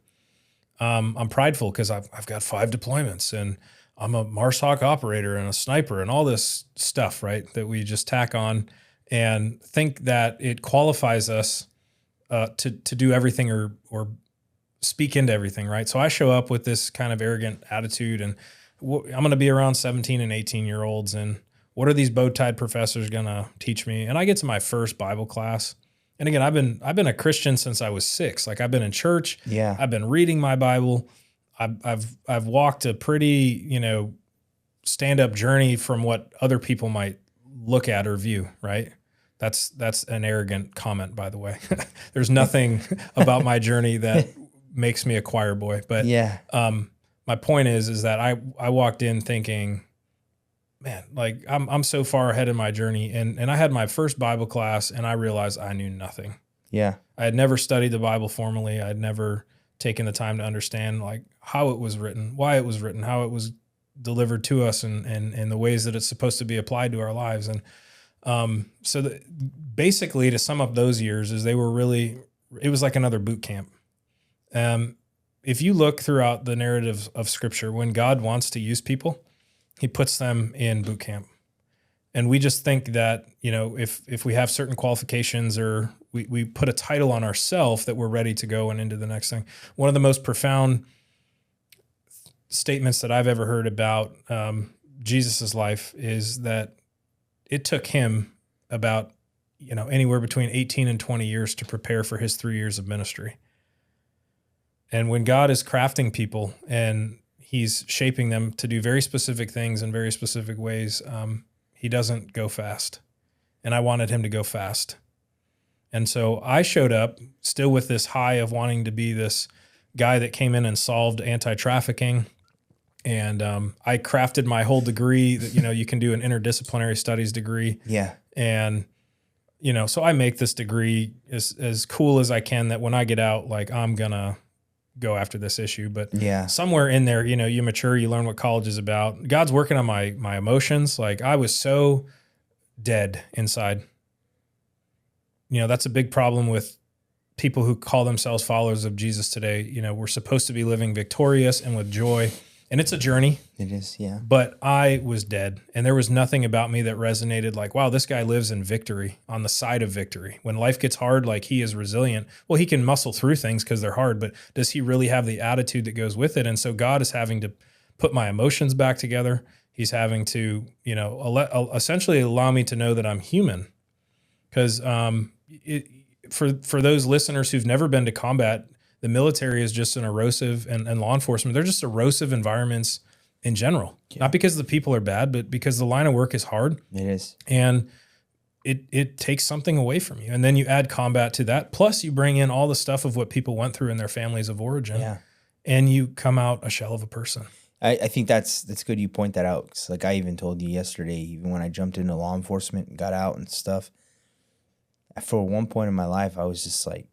I'm prideful because I've got 5 deployments, and I'm a MARSOC operator and a sniper and all this stuff, right? That we just tack on and think that it qualifies us to do everything or speak into everything, right? So I show up with this kind of arrogant attitude, and I'm going to be around 17 and 18-year-olds, and what are these bow-tied professors going to teach me? And I get to my first Bible class. And again, I've been a Christian since I was 6. Like I've been in church. Yeah. I've been reading my Bible. I've walked a pretty, stand-up journey from what other people might look at or view, right? That's an arrogant comment, by the way. There's nothing about my journey that makes me a choir boy. But my point is that I walked in thinking, man, like I'm so far ahead in my journey. And I had my first Bible class, and I realized I knew nothing. Yeah. I had never studied the Bible formally. I'd never taken the time to understand like how it was written, why it was written, how it was delivered to us, and the ways that it's supposed to be applied to our lives. And basically, to sum up those years, is it was like another boot camp. If you look throughout the narrative of Scripture, when God wants to use people, He puts them in boot camp. And we just think that, if we have certain qualifications, or we put a title on ourselves, that we're ready to go and into the next thing. One of the most profound statements that I've ever heard about Jesus's life is that it took him about, anywhere between 18 and 20 years to prepare for his 3 years of ministry. And when God is crafting people and he's shaping them to do very specific things in very specific ways, he doesn't go fast. And I wanted him to go fast. And so I showed up still with this high of wanting to be this guy that came in and solved anti-trafficking. And I crafted my whole degree that, you can do an interdisciplinary studies degree. Yeah. And, so I make this degree as cool as I can, that when I get out, like, I'm going to go after this issue. But somewhere in there, you mature, you learn what college is about. God's working on my emotions. Like, I was so dead inside. That's a big problem with people who call themselves followers of Jesus today. We're supposed to be living victorious and with joy, and it's a journey. It is, yeah. But I was dead, and there was nothing about me that resonated like, wow, this guy lives in victory, on the side of victory. When life gets hard, like, he is resilient. Well, he can muscle through things because they're hard, but does he really have the attitude that goes with it? And so God is having to put my emotions back together. He's having to, essentially allow me to know that I'm human. Because for those listeners who've never been to combat, the military is just an erosive, and law enforcement, they're just erosive environments in general. Yeah. Not because the people are bad, but because the line of work is hard. It is. And it takes something away from you. And then you add combat to that. Plus you bring in all the stuff of what people went through in their families of origin. Yeah. And you come out a shell of a person. I think that's good you point that out. 'Cause like I even told you yesterday, even when I jumped into law enforcement and got out and stuff, for one point in my life, I was just like,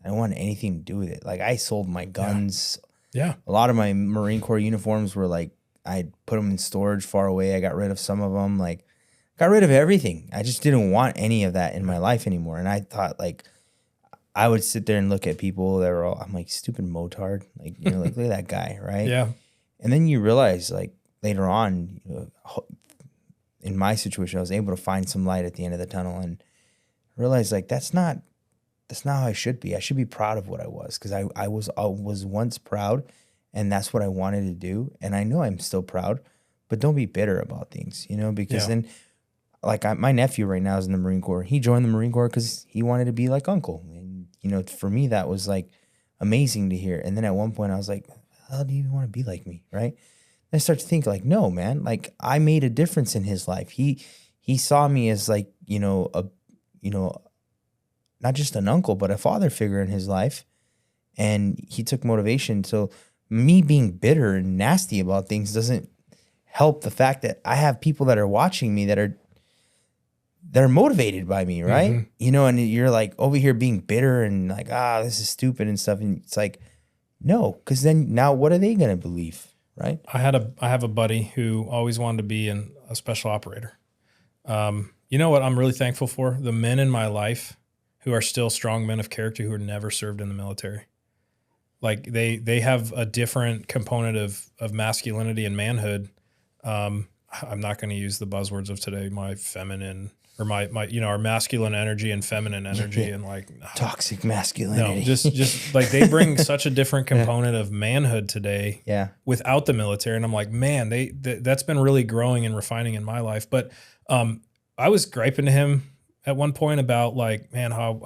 I don't want anything to do with it. Like, I sold my guns. Yeah. A lot of my Marine Corps uniforms were like, I put them in storage far away. I got rid of some of them. Like, got rid of everything. I just didn't want any of that in my life anymore. And I thought, like, I would sit there and look at people that were all, I'm like, stupid motard. Like, like, look at that guy, right? Yeah. And then you realize, like, later on, in my situation, I was able to find some light at the end of the tunnel and realize, like, that's not how I should be. I should be proud of what I was, because I was once proud, and that's what I wanted to do. And I know I'm still proud, but don't be bitter about things, because then, like, my nephew right now is in the Marine Corps. He joined the Marine Corps because he wanted to be like uncle. And, for me, that was like amazing to hear. And then at one point I was like, how do you want to be like me? Right. And I start to think, like, no, man, like, I made a difference in his life. He saw me as, like, not just an uncle, but a father figure in his life. And he took motivation. So me being bitter and nasty about things doesn't help the fact that I have people that are watching me that are motivated by me, right? Mm-hmm. And you're like over here being bitter and like, this is stupid and stuff. And it's like, no, because then now what are they going to believe, right? I have a buddy who always wanted to be a special operator. You know what I'm really thankful for? The men in my life who are still strong men of character who are never served in the military. Like, they have a different component of masculinity and manhood. I'm not going to use the buzzwords of today, my feminine or my our masculine energy and feminine energy and like toxic masculinity. No, just like they bring such a different component of manhood today. Yeah. Without the military. And I'm like, man, that's been really growing and refining in my life. But I was griping to him at one point about, like, man, how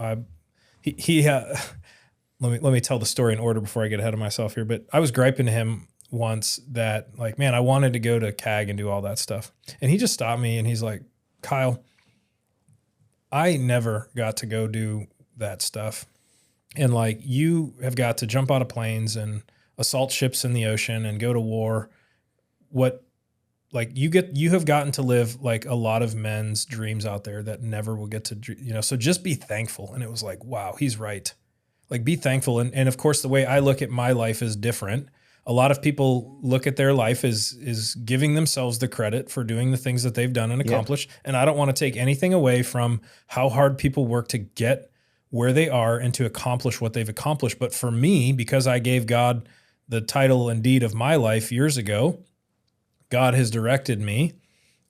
let me tell the story in order before I get ahead of myself here. But I was griping to him once that, like, man, I wanted to go to CAG and do all that stuff. And he just stopped me and he's like, Kyle, I never got to go do that stuff. And, like, you have got to jump out of planes and assault ships in the ocean and go to war. You have gotten to live, like, a lot of men's dreams out there that never will get to, so just be thankful. And it was like, wow, he's right. Like, be thankful. And of course, the way I look at my life is different. A lot of people look at their life as giving themselves the credit for doing the things that they've done and accomplished. Yeah. And I don't want to take anything away from how hard people work to get where they are and to accomplish what they've accomplished. But for me, because I gave God the title and deed of my life years ago, God has directed me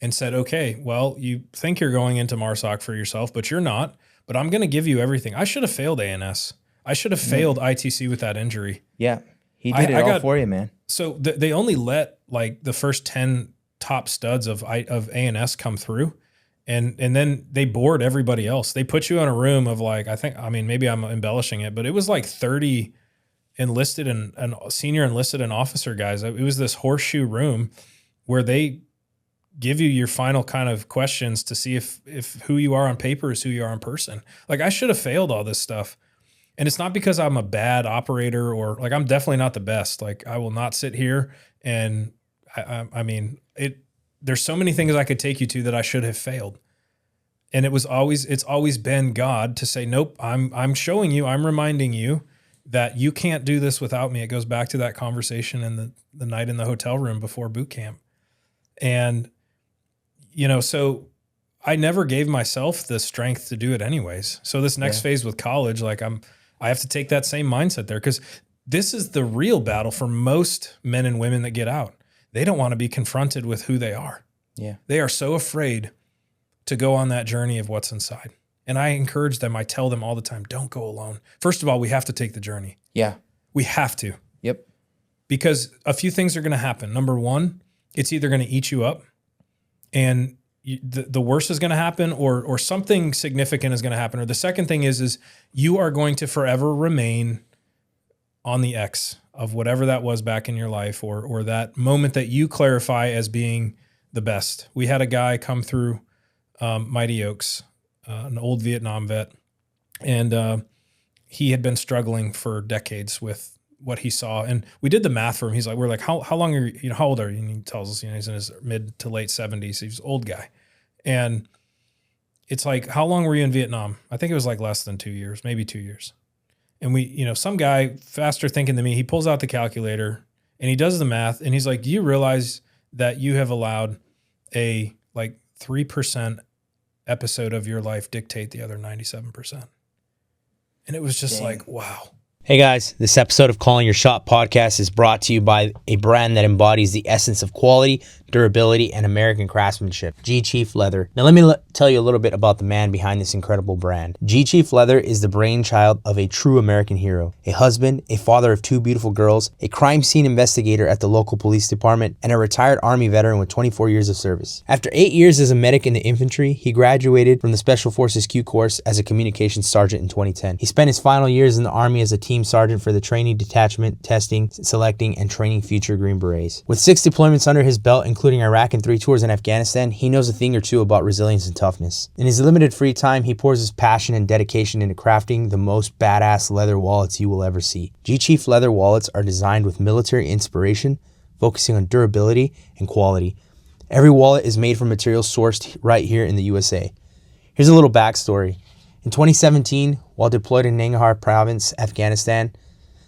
and said, okay, well, you think you're going into MARSOC for yourself, but you're not. But I'm going to give you everything. I should have failed ANS. I should have failed ITC with that injury. Yeah. He did it all for you, man. So they only let like the first 10 top studs of A&S come through. And then they board everybody else. They put you in a room of like, maybe I'm embellishing it, but it was like 30 enlisted and senior enlisted and officer guys. It was this horseshoe room where they give you your final kind of questions to see if who you are on paper is who you are in person. Like I should have failed all this stuff. And it's not because I'm a bad operator or like, I'm definitely not the best. Like I will not sit here and there's so many things I could take you to that I should have failed. And it's always been God to say, nope, I'm showing you, I'm reminding you that you can't do this without me. It goes back to that conversation in the night in the hotel room before boot camp. And, so I never gave myself the strength to do it anyways. So this next phase with college, like I have to take that same mindset there because this is the real battle for most men and women that get out. They don't want to be confronted with who they are. Yeah. They are so afraid to go on that journey of what's inside. And I encourage them. I tell them all the time, don't go alone. First of all, we have to take the journey. Yeah. We have to. Yep. Because a few things are going to happen. Number one, it's either going to eat you up and the worst is going to happen or something significant is going to happen. Or the second thing is you are going to forever remain on the X of whatever that was back in your life or that moment that you clarify as being the best. We had a guy come through Mighty Oaks, an old Vietnam vet, and he had been struggling for decades with what he saw. And we did the math for him. He's like, we're like, how long are you, how old are you? And he tells us, he's in his mid to late 70s. He's an old guy. And it's like, how long were you in Vietnam? I think it was like less than 2 years, maybe 2 years. And we, some guy faster thinking than me, he pulls out the calculator and he does the math and he's like, do you realize that you have allowed a like 3% episode of your life dictate the other 97%? And it was just like, wow. Hey guys, this episode of Calling Your Shot podcast is brought to you by a brand that embodies the essence of quality, durability, and American craftsmanship, G Chief Leather. Now let me tell you a little bit about the man behind this incredible brand. G Chief Leather is the brainchild of a true American hero, a husband, a father of 2 beautiful girls, a crime scene investigator at the local police department, and a retired Army veteran with 24 years of service. After 8 years as a medic in the infantry, he graduated from the Special Forces Q course as a communications sergeant in 2010. He spent his final years in the Army as a team sergeant for the training detachment, testing, selecting, and training future Green Berets. With 6 deployments under his belt, including Iraq and 3 tours in Afghanistan, he knows a thing or two about resilience and toughness. In his limited free time, he pours his passion and dedication into crafting the most badass leather wallets you will ever see. G Chief leather wallets are designed with military inspiration, focusing on durability and quality. Every wallet is made from materials sourced right here in the USA. Here's a little backstory. In 2017, while deployed in Anbar Province, Afghanistan,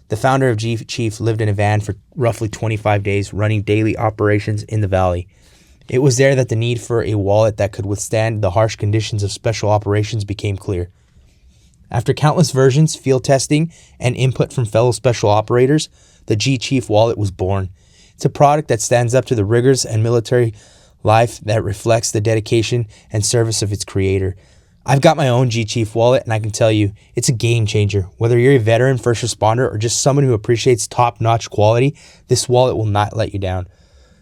the founder of G Chief lived in a van for roughly 25 days, running daily operations in the valley. It was there that the need for a wallet that could withstand the harsh conditions of special operations became clear. After countless versions, field testing, and input from fellow special operators, the G Chief wallet was born. It's a product that stands up to the rigors and military life that reflects the dedication and service of its creator. I've got my own G Chief wallet, and I can tell you, it's a game changer. Whether you're a veteran, first responder, or just someone who appreciates top-notch quality, this wallet will not let you down.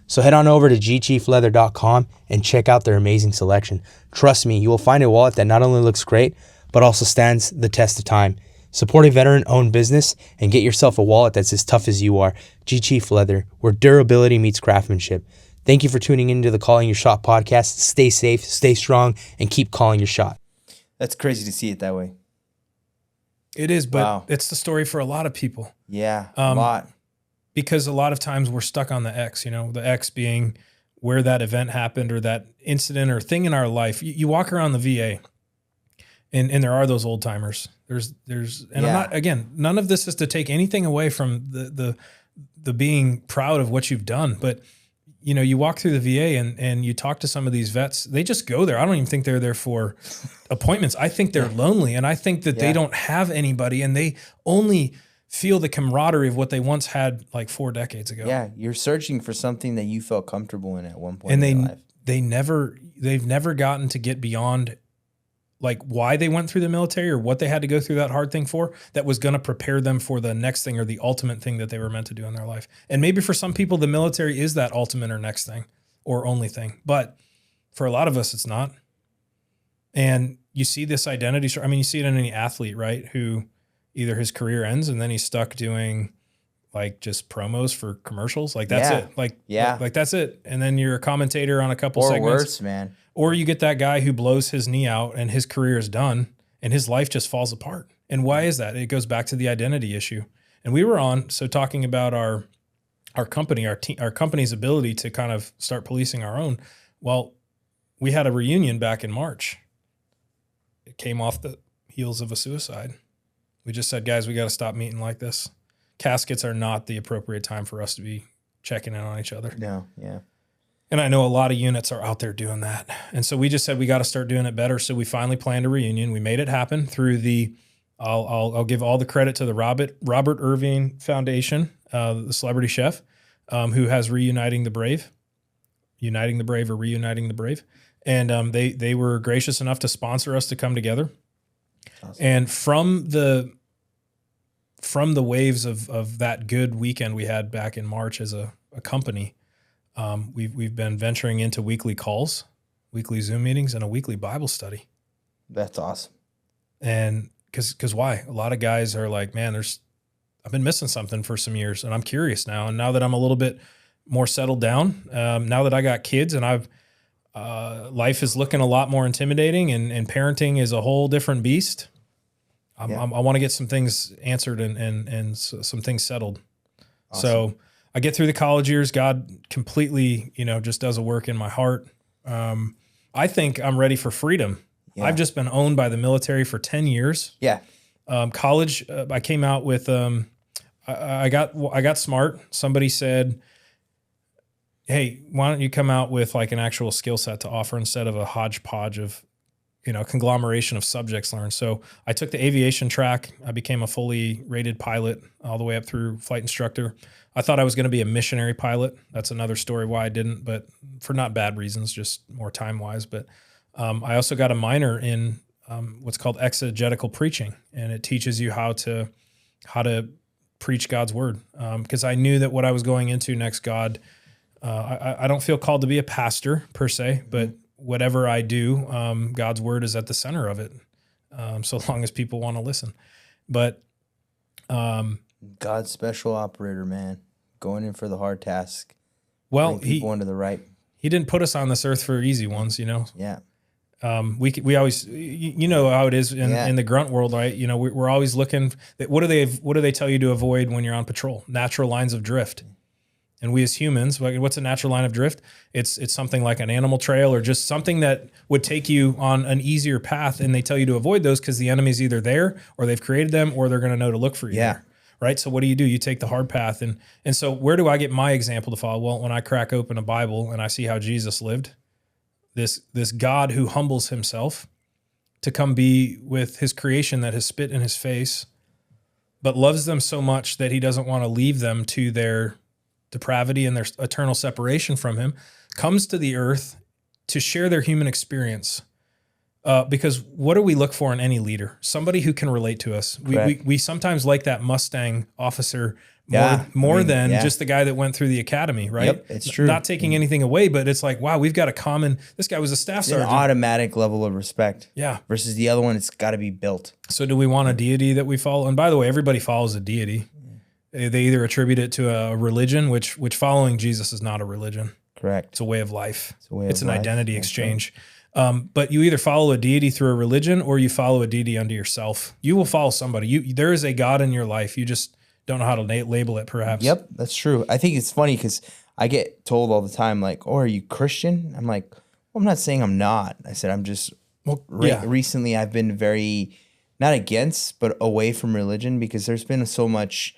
So head on over to gchiefleather.com and check out their amazing selection. Trust me, you will find a wallet that not only looks great, but also stands the test of time. Support a veteran-owned business and get yourself a wallet that's as tough as you are. G Chief Leather, where durability meets craftsmanship. Thank you for tuning into the Calling Your Shot podcast. Stay safe, stay strong, and keep calling your shot. That's crazy to see it that way. It is, but it's the story for a lot of people. Yeah, a lot. Because a lot of times we're stuck on the X, the X being where that event happened or that incident or thing in our life. You walk around the VA and there are those old timers. I'm not, again, none of this is to take anything away from the being proud of what you've done, but you walk through the VA and you talk to some of these vets, they just go there. I don't even think they're there for appointments. I think they're lonely, and I think that they don't have anybody, and they only feel the camaraderie of what they once had like 4 decades ago. Yeah, you're searching for something that you felt comfortable in at one point and in your life. They've never gotten to get beyond like why they went through the military or what they had to go through that hard thing for, that was going to prepare them for the next thing or the ultimate thing that they were meant to do in their life. And maybe for some people, the military is that ultimate or next thing or only thing. But for a lot of us, it's not. And you see this identity. I mean, you see it in any athlete, right? Who either his career ends and then he's stuck doing like just promos for commercials. Like that's it. Like that's it. And then you're a commentator on a couple segments. Or worse, man. Or you get that guy who blows his knee out and his career is done and his life just falls apart. And why is that? It goes back to the identity issue. And we were talking about our company, our company's ability to kind of start policing our own. Well, we had a reunion back in March. It came off the heels of a suicide. We just said, guys, we got to stop meeting like this. Caskets are not the appropriate time for us to be checking in on each other. No, yeah. And I know a lot of units are out there doing that. And so we just said we got to start doing it better. So we finally planned a reunion. We made it happen through the, I'll give all the credit to the Robert Irving Foundation, the celebrity chef, who has Uniting the Brave. And they were gracious enough to sponsor us to come together. Awesome. And from the waves of that good weekend we had back in March as a company, we've been venturing into weekly calls, weekly Zoom meetings, and a weekly Bible study. That's awesome. And because why? A lot of guys are like, man, I've been missing something for some years, and I'm curious now. And now that I'm a little bit more settled down, now that I got kids and life is looking a lot more intimidating, and parenting is a whole different beast. I want to get some things answered and some things settled. Awesome. So I get through the college years. God completely, just does a work in my heart. I think I'm ready for freedom. Yeah. I've just been owned by the military for 10 years. Yeah. College, I came out with, I got smart. Somebody said, hey, why don't you come out with like an actual skill set to offer instead of a hodgepodge of, conglomeration of subjects learned. So I took the aviation track. I became a fully rated pilot all the way up through flight instructor. I thought I was going to be a missionary pilot. That's another story why I didn't, but for not bad reasons, just more time-wise. But I also got a minor in what's called exegetical preaching, and it teaches you how to preach God's word. Because I knew that what I was going into next, God, I don't feel called to be a pastor per se, but whatever I do, God's word is at the center of it, so long as people want to listen. But God's special operator, man, going in for the hard task. Well, people into the right. He didn't put us on this earth for easy ones, Yeah. We always, how it is in the grunt world, right? We're always looking. What do they tell you to avoid when you're on patrol? Natural lines of drift. And we as humans, what's a natural line of drift? It's something like an animal trail or just something that would take you on an easier path, and they tell you to avoid those because the enemy's either there or they've created them or they're going to know to look for you. Yeah. There, right? So what do? You take the hard path. And so where do I get my example to follow? Well, when I crack open a Bible and I see how Jesus lived, this God who humbles himself to come be with his creation that has spit in his face, but loves them so much that he doesn't want to leave them to their depravity and their eternal separation from him, comes to the earth to share their human experience. Because what do we look for in any leader? Somebody who can relate to us. We sometimes like that Mustang officer more than just the guy that went through the academy, right? Yep, it's true. Not taking anything away, but it's like, wow, we've got this guy was a staff sergeant. An automatic level of respect. Yeah. Versus the other one, it's got to be built. So do we want a deity that we follow? And by the way, everybody follows a deity. They either attribute it to a religion, which following Jesus is not a religion. Correct. It's a way of life. It's an identity exchange. Right. But you either follow a deity through a religion or you follow a deity unto yourself. You will follow somebody. There is a God in your life. You just don't know how to label it, perhaps. Yep, that's true. I think it's funny because I get told all the time, like, oh, are you Christian? I'm like, well, I'm not saying I'm not. I said I'm just recently I've been very, not against, but away from religion because there's been so much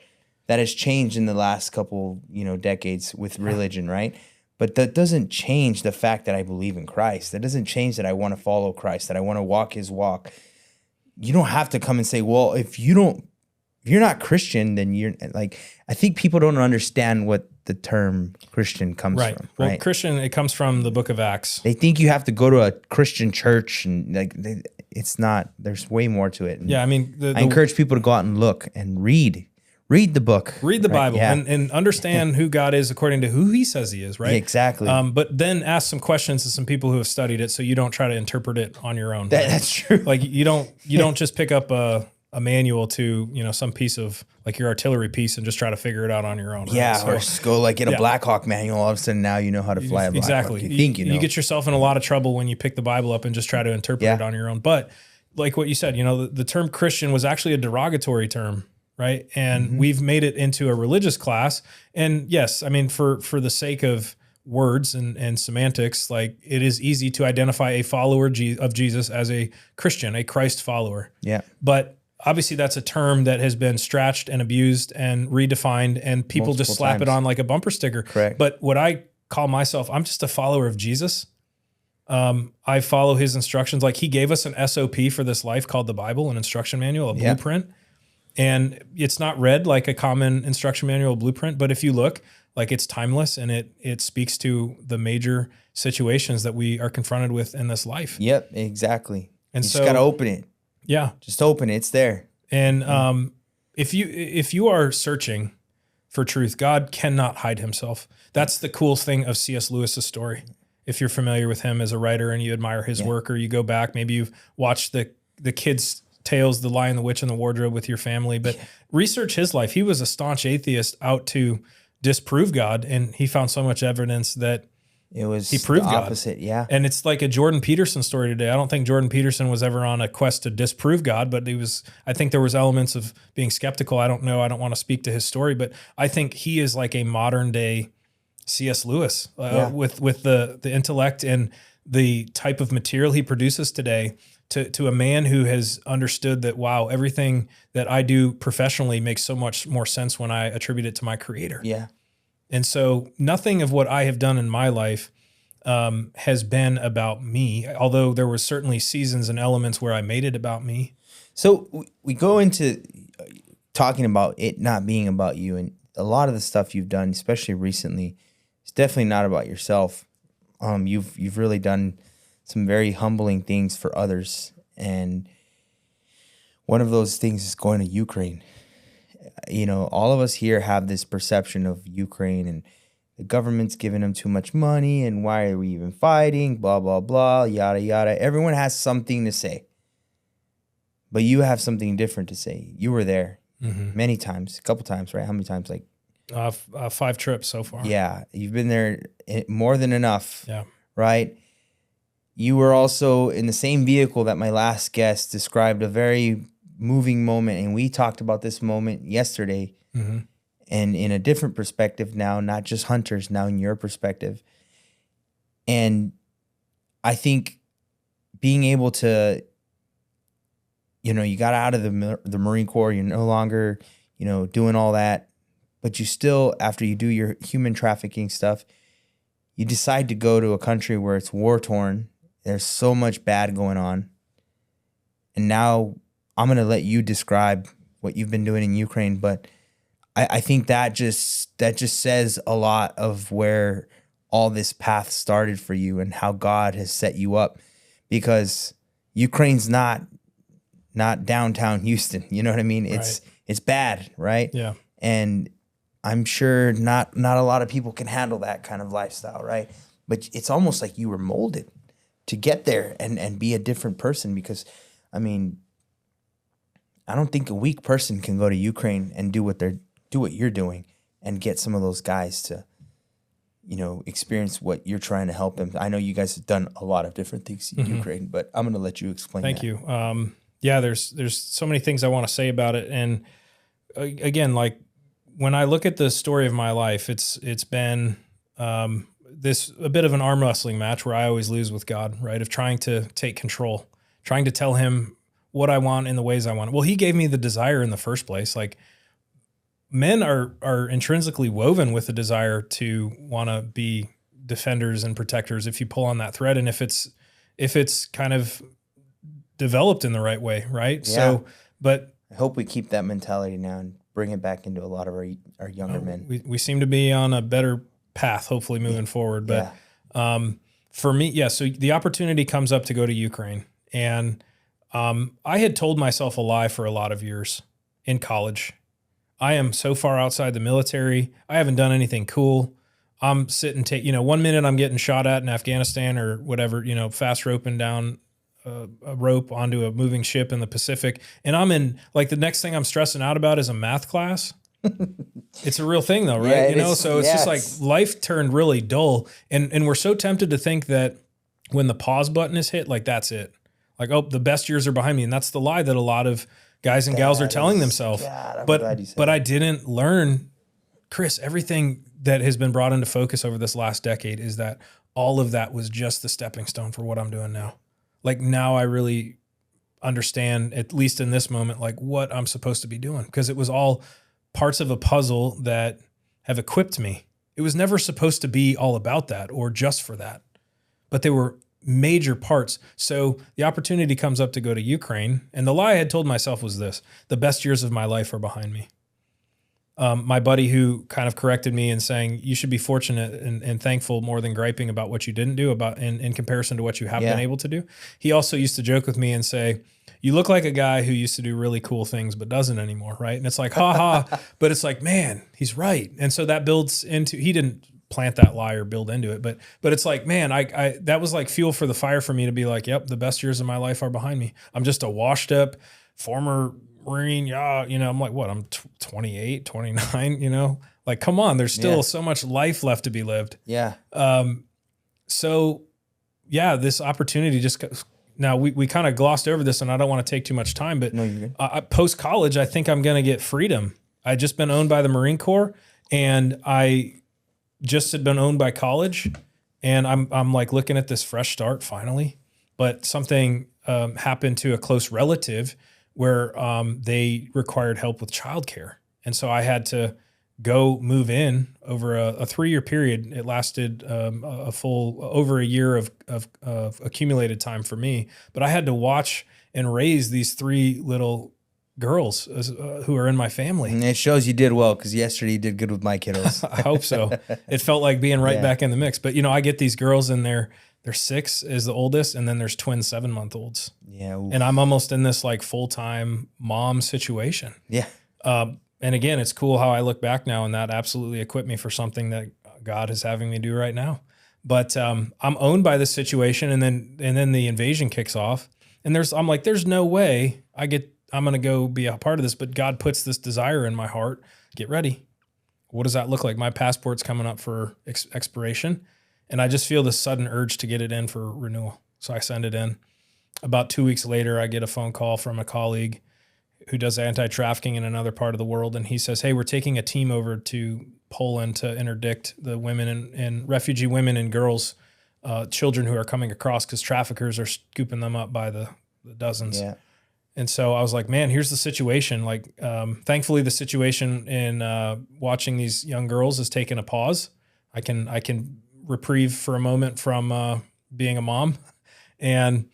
that has changed in the last couple, decades with religion, right? But that doesn't change the fact that I believe in Christ. That doesn't change that I want to follow Christ, that I want to walk his walk. You don't have to come and say, well, if you're not Christian, then you're like, I think people don't understand what the term Christian comes from. Well, right? Christian, it comes from the book of Acts. They think you have to go to a Christian church and it's not. There's way more to it. And Yeah, I mean, I encourage people to go out and look and read the book, read the right? Bible, Yeah. and understand who God is according to who He says He is, right? Exactly. But then ask some questions to some people who have studied it, so you don't try to interpret it on your own. That's true. Like you don't just pick up a manual to some piece of like your artillery piece and just try to figure it out on your own. Right? Yeah, So, or just go like get a Black Hawk manual. All of a sudden now you know how to fly a Black exactly. Hawk. You think you know. You get yourself in a lot of trouble when you pick the Bible up and just try to interpret it on your own. But like what you said, the term Christian was actually a derogatory term, right? And we've made it into a religious class. And yes, I mean, for the sake of words and semantics, like it is easy to identify a follower of Jesus as a Christian, a Christ follower. Yeah. But obviously that's a term that has been stretched and abused and redefined, and people just slap it on like a bumper sticker. Correct. But what I call myself, I'm just a follower of Jesus. I follow His instructions. Like He gave us an SOP for this life called the Bible, an instruction manual, a blueprint. And it's not read like a common instruction manual blueprint, but if you look, like it's timeless and it speaks to the major situations that we are confronted with in this life. Yep, exactly. And you so, just got to open it. Yeah. Just open it. It's there. And if you are searching for truth, God cannot hide Himself. That's the cool thing of C.S. Lewis's story. If you're familiar with him as a writer and you admire his work, or you go back, maybe you've watched the kids' tales, The Lion, the Witch, and the Wardrobe with your family, but research his life. He was a staunch atheist out to disprove God, and he found so much evidence that he proved the God. opposite. Yeah. And it's like a Jordan Peterson story today. I don't think Jordan Peterson was ever on a quest to disprove God, but I think there was elements of being skeptical. I don't know. I don't want to speak to his story, but I think he is like a modern day C.S. Lewis with the intellect and the type of material he produces today to a man who has understood that, wow, everything that I do professionally makes so much more sense when I attribute it to my Creator. Yeah. And so nothing of what I have done in my life has been about me, although there were certainly seasons and elements where I made it about me. So we go into talking about it not being about you, and a lot of the stuff you've done, especially recently, is definitely not about yourself. You've really done some very humbling things for others, and one of those things is going to Ukraine. All of us here have this perception of Ukraine, and the government's giving them too much money, and why are we even fighting, blah, blah, blah, yada, yada. Everyone has something to say, but you have something different to say. You were there many times, a couple times, right? How many times? Like 5 trips so far. Yeah, you've been there more than enough. Yeah. Right? You were also in the same vehicle that my last guest described a very moving moment, and we talked about this moment yesterday, and in a different perspective now, not just hunters, now in your perspective. And I think being able to, you got out of the Marine Corps, you're no longer, doing all that, but you still, after you do your human trafficking stuff, you decide to go to a country where it's war-torn. There's so much bad going on. And now I'm going to let you describe what you've been doing in Ukraine, but I think that just says a lot of where all this path started for you and how God has set you up, because Ukraine's not downtown Houston. You know what I mean? It's bad, right? Yeah. And I'm sure not a lot of people can handle that kind of lifestyle, right? But it's almost like you were molded to get there and be a different person, because, I mean, I don't think a weak person can go to Ukraine and do what you're doing and get some of those guys to, experience what you're trying to help them. I know you guys have done a lot of different things in Ukraine, but I'm going to let you explain. Thank you. There's so many things I want to say about it. And again, like when I look at the story of my life, it's been a bit of an arm wrestling match where I always lose with God, right? Of trying to take control, trying to tell him what I want in the ways I want it. Well, he gave me the desire in the first place. Like, men are intrinsically woven with the desire to want to be defenders and protectors if you pull on that thread, and if it's kind of developed in the right way, right? Yeah. So, but I hope we keep that mentality now and bring it back into a lot of our younger men. We seem to be on a better path, hopefully moving forward. But for me, so the opportunity comes up to go to Ukraine, and I had told myself a lie for a lot of years in college. I am so far outside the military. I haven't done anything cool. I'm sitting, 1 minute I'm getting shot at in Afghanistan or whatever, fast roping down a rope onto a moving ship in the Pacific. And I'm in, like, the next thing I'm stressing out about is a math class. It's a real thing though, right? Yeah, So it's just like life turned really dull. And we're so tempted to think that when the pause button is hit, like that's it. Like, oh, the best years are behind me. And that's the lie that a lot of guys and gals are telling themselves. But I didn't learn, Chris, everything that has been brought into focus over this last decade is that all of that was just the stepping stone for what I'm doing now. Like now I really understand, at least in this moment, like what I'm supposed to be doing, because it was all parts of a puzzle that have equipped me. It was never supposed to be all about that or just for that, but they were major parts. So the opportunity comes up to go to Ukraine, and the lie I had told myself was this: the best years of my life are behind me. My buddy who kind of corrected me and saying, you should be fortunate and thankful more than griping about what you didn't do about in comparison to what you have been able to do. He also used to joke with me and say, you look like a guy who used to do really cool things, but doesn't anymore. Right. And it's like, ha ha, but it's like, man, he's right. And so that builds into, he didn't plant that lie or build into it, but it's like, man, I that was like fuel for the fire for me to be like, yep, the best years of my life are behind me. I'm just a washed up former Marine, I'm like, what? I'm 28, 29, like, come on, there's still so much life left to be lived. Yeah. So yeah, this opportunity just, now we kind of glossed over this and I don't want to take too much time, but post-college, I think I'm going to get freedom. I just been owned by the Marine Corps, and I just had been owned by college, and I'm like looking at this fresh start finally, but something happened to a close relative where they required help with childcare. And so I had to go move in over a 3-year period. It lasted a full over a year of accumulated time for me. But I had to watch and raise these 3 little girls who are in my family. And it shows you did well, because yesterday you did good with my kiddos. I hope so. It felt like being right back in the mix. But, I get these girls and they're 6 is the oldest, and then there's twin 7-month-olds. Yeah. Oof. And I'm almost in this like full-time mom situation. Yeah. And again, it's cool how I look back now, and that absolutely equipped me for something that God is having me do right now. But I'm owned by this situation, and then the invasion kicks off, and I'm like, there's no way I'm going to go be a part of this, but God puts this desire in my heart. Get ready. What does that look like? My passport's coming up for expiration, and I just feel this sudden urge to get it in for renewal. So I send it in. About 2 weeks later, I get a phone call from a colleague who does anti-trafficking in another part of the world. And he says, hey, we're taking a team over to Poland to interdict the women and refugee women and girls, children who are coming across, because traffickers are scooping them up by the dozens. Yeah. And so I was like, man, here's the situation. Like, thankfully the situation in watching these young girls has taken a pause. I can reprieve for a moment from being a mom. And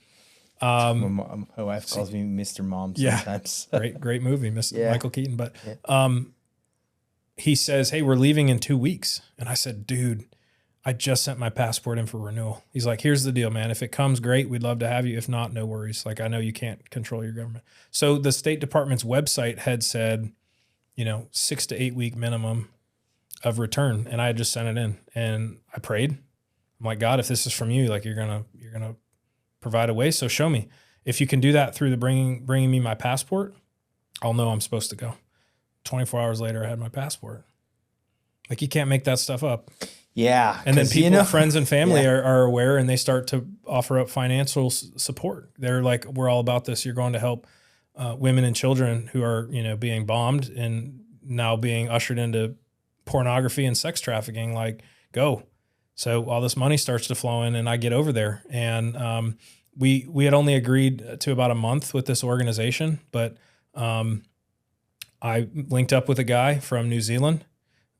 my wife calls me Mr. Mom sometimes. great movie, Michael Keaton. But he says, hey, we're leaving in 2 weeks. And I said, dude, I just sent my passport in for renewal. He's like, here's the deal, man. If it comes, great. We'd love to have you. If not, no worries. Like, I know you can't control your government. So the State Department's website had said, 6 to 8 week minimum of return. And I had just sent it in, and I prayed. I'm like, God, if this is from you, like you're going to provide a way. So show me. If you can do that through the bringing me my passport, I'll know I'm supposed to go. 24 hours later, I had my passport. Like, you can't make that stuff up. Yeah. And then people, friends and family are aware, and they start to offer up financial support. They're like, we're all about this. You're going to help women and children who are, being bombed and now being ushered into pornography and sex trafficking. Like, go. So all this money starts to flow in, and I get over there. And we had only agreed to about a month with this organization, but I linked up with a guy from New Zealand,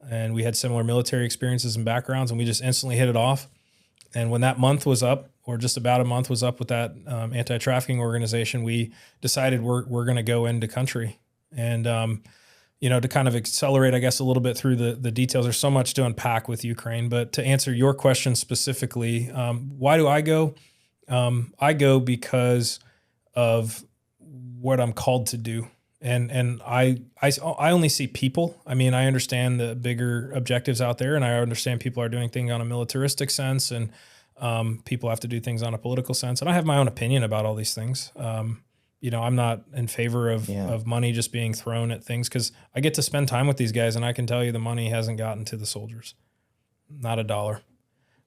and we had similar military experiences and backgrounds, and we just instantly hit it off. And when that month was up, or just about a month was up with that anti-trafficking organization, we decided we're going to go into country. And, to kind of accelerate, I guess, a little bit through the details, there's so much to unpack with Ukraine. But to answer your question specifically, why do I go? I go because of what I'm called to do. And I only see people. I mean, I understand the bigger objectives out there, and I understand people are doing things on a militaristic sense, and people have to do things on a political sense. And I have my own opinion about all these things. I'm not in favor of money just being thrown at things, because I get to spend time with these guys, and I can tell you the money hasn't gotten to the soldiers, not a dollar.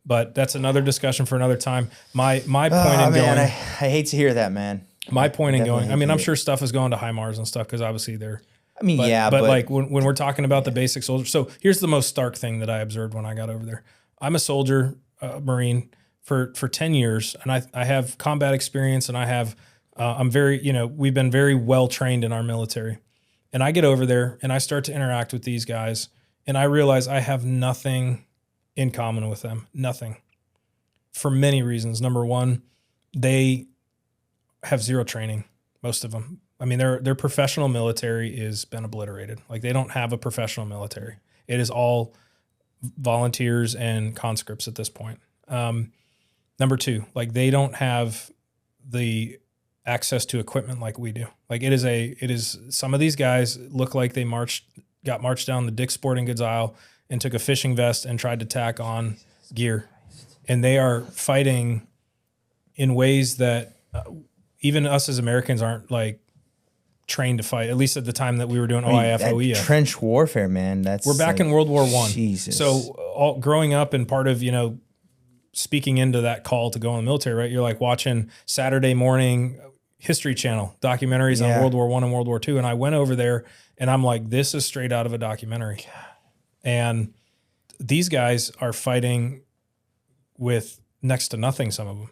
But that's another discussion for another time. My point in going, I hate to hear that, man. My point in going, I mean, I'm sure stuff is going to HIMARS and stuff, because obviously they're. I mean, but like when we're talking about the basic soldier. So here's the most stark thing that I observed when I got over there. I'm a soldier, Marine for 10 years, and I have combat experience, and I have. I'm very, we've been very well trained in our military, and I get over there and I start to interact with these guys, and I realize I have nothing in common with them. Nothing. For many reasons. Number one, they have zero training. Most of them. I mean, their professional military has been obliterated. Like, they don't have a professional military. It is all volunteers and conscripts at this point. Number two, like, they don't have the access to equipment like we do. Like, it is some of these guys look like they got marched down the Dick's Sporting Goods aisle and took a fishing vest and tried to tack on gear. And they are fighting in ways that even us as Americans aren't like trained to fight, at least at the time that we were doing OIF, OEF. Trench warfare, man. We're back in World War I. Jesus. So growing up and part of, speaking into that call to go in the military, right? You're like watching Saturday morning History Channel documentaries on World War I and World War II. And I went over there and I'm like, this is straight out of a documentary. God. And these guys are fighting with next to nothing, some of them.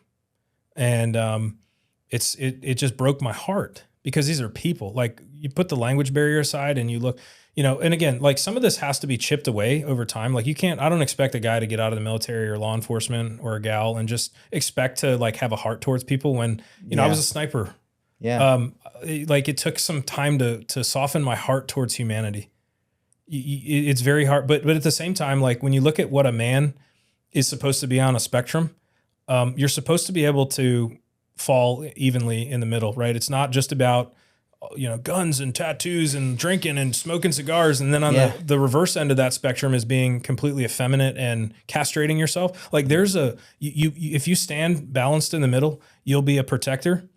And it just broke my heart, because these are people. Like, you put the language barrier aside and you look, and again, like, some of this has to be chipped away over time. Like, I don't expect a guy to get out of the military or law enforcement, or a gal, and just expect to like have a heart towards people when, I was a sniper. Yeah. Like, it took some time to soften my heart towards humanity. It's very hard, but at the same time, like, when you look at what a man is supposed to be on a spectrum, you're supposed to be able to fall evenly in the middle, right? It's not just about, guns and tattoos and drinking and smoking cigars. And then on the reverse end of that spectrum is being completely effeminate and castrating yourself. Like, there's if you stand balanced in the middle, you'll be a protector,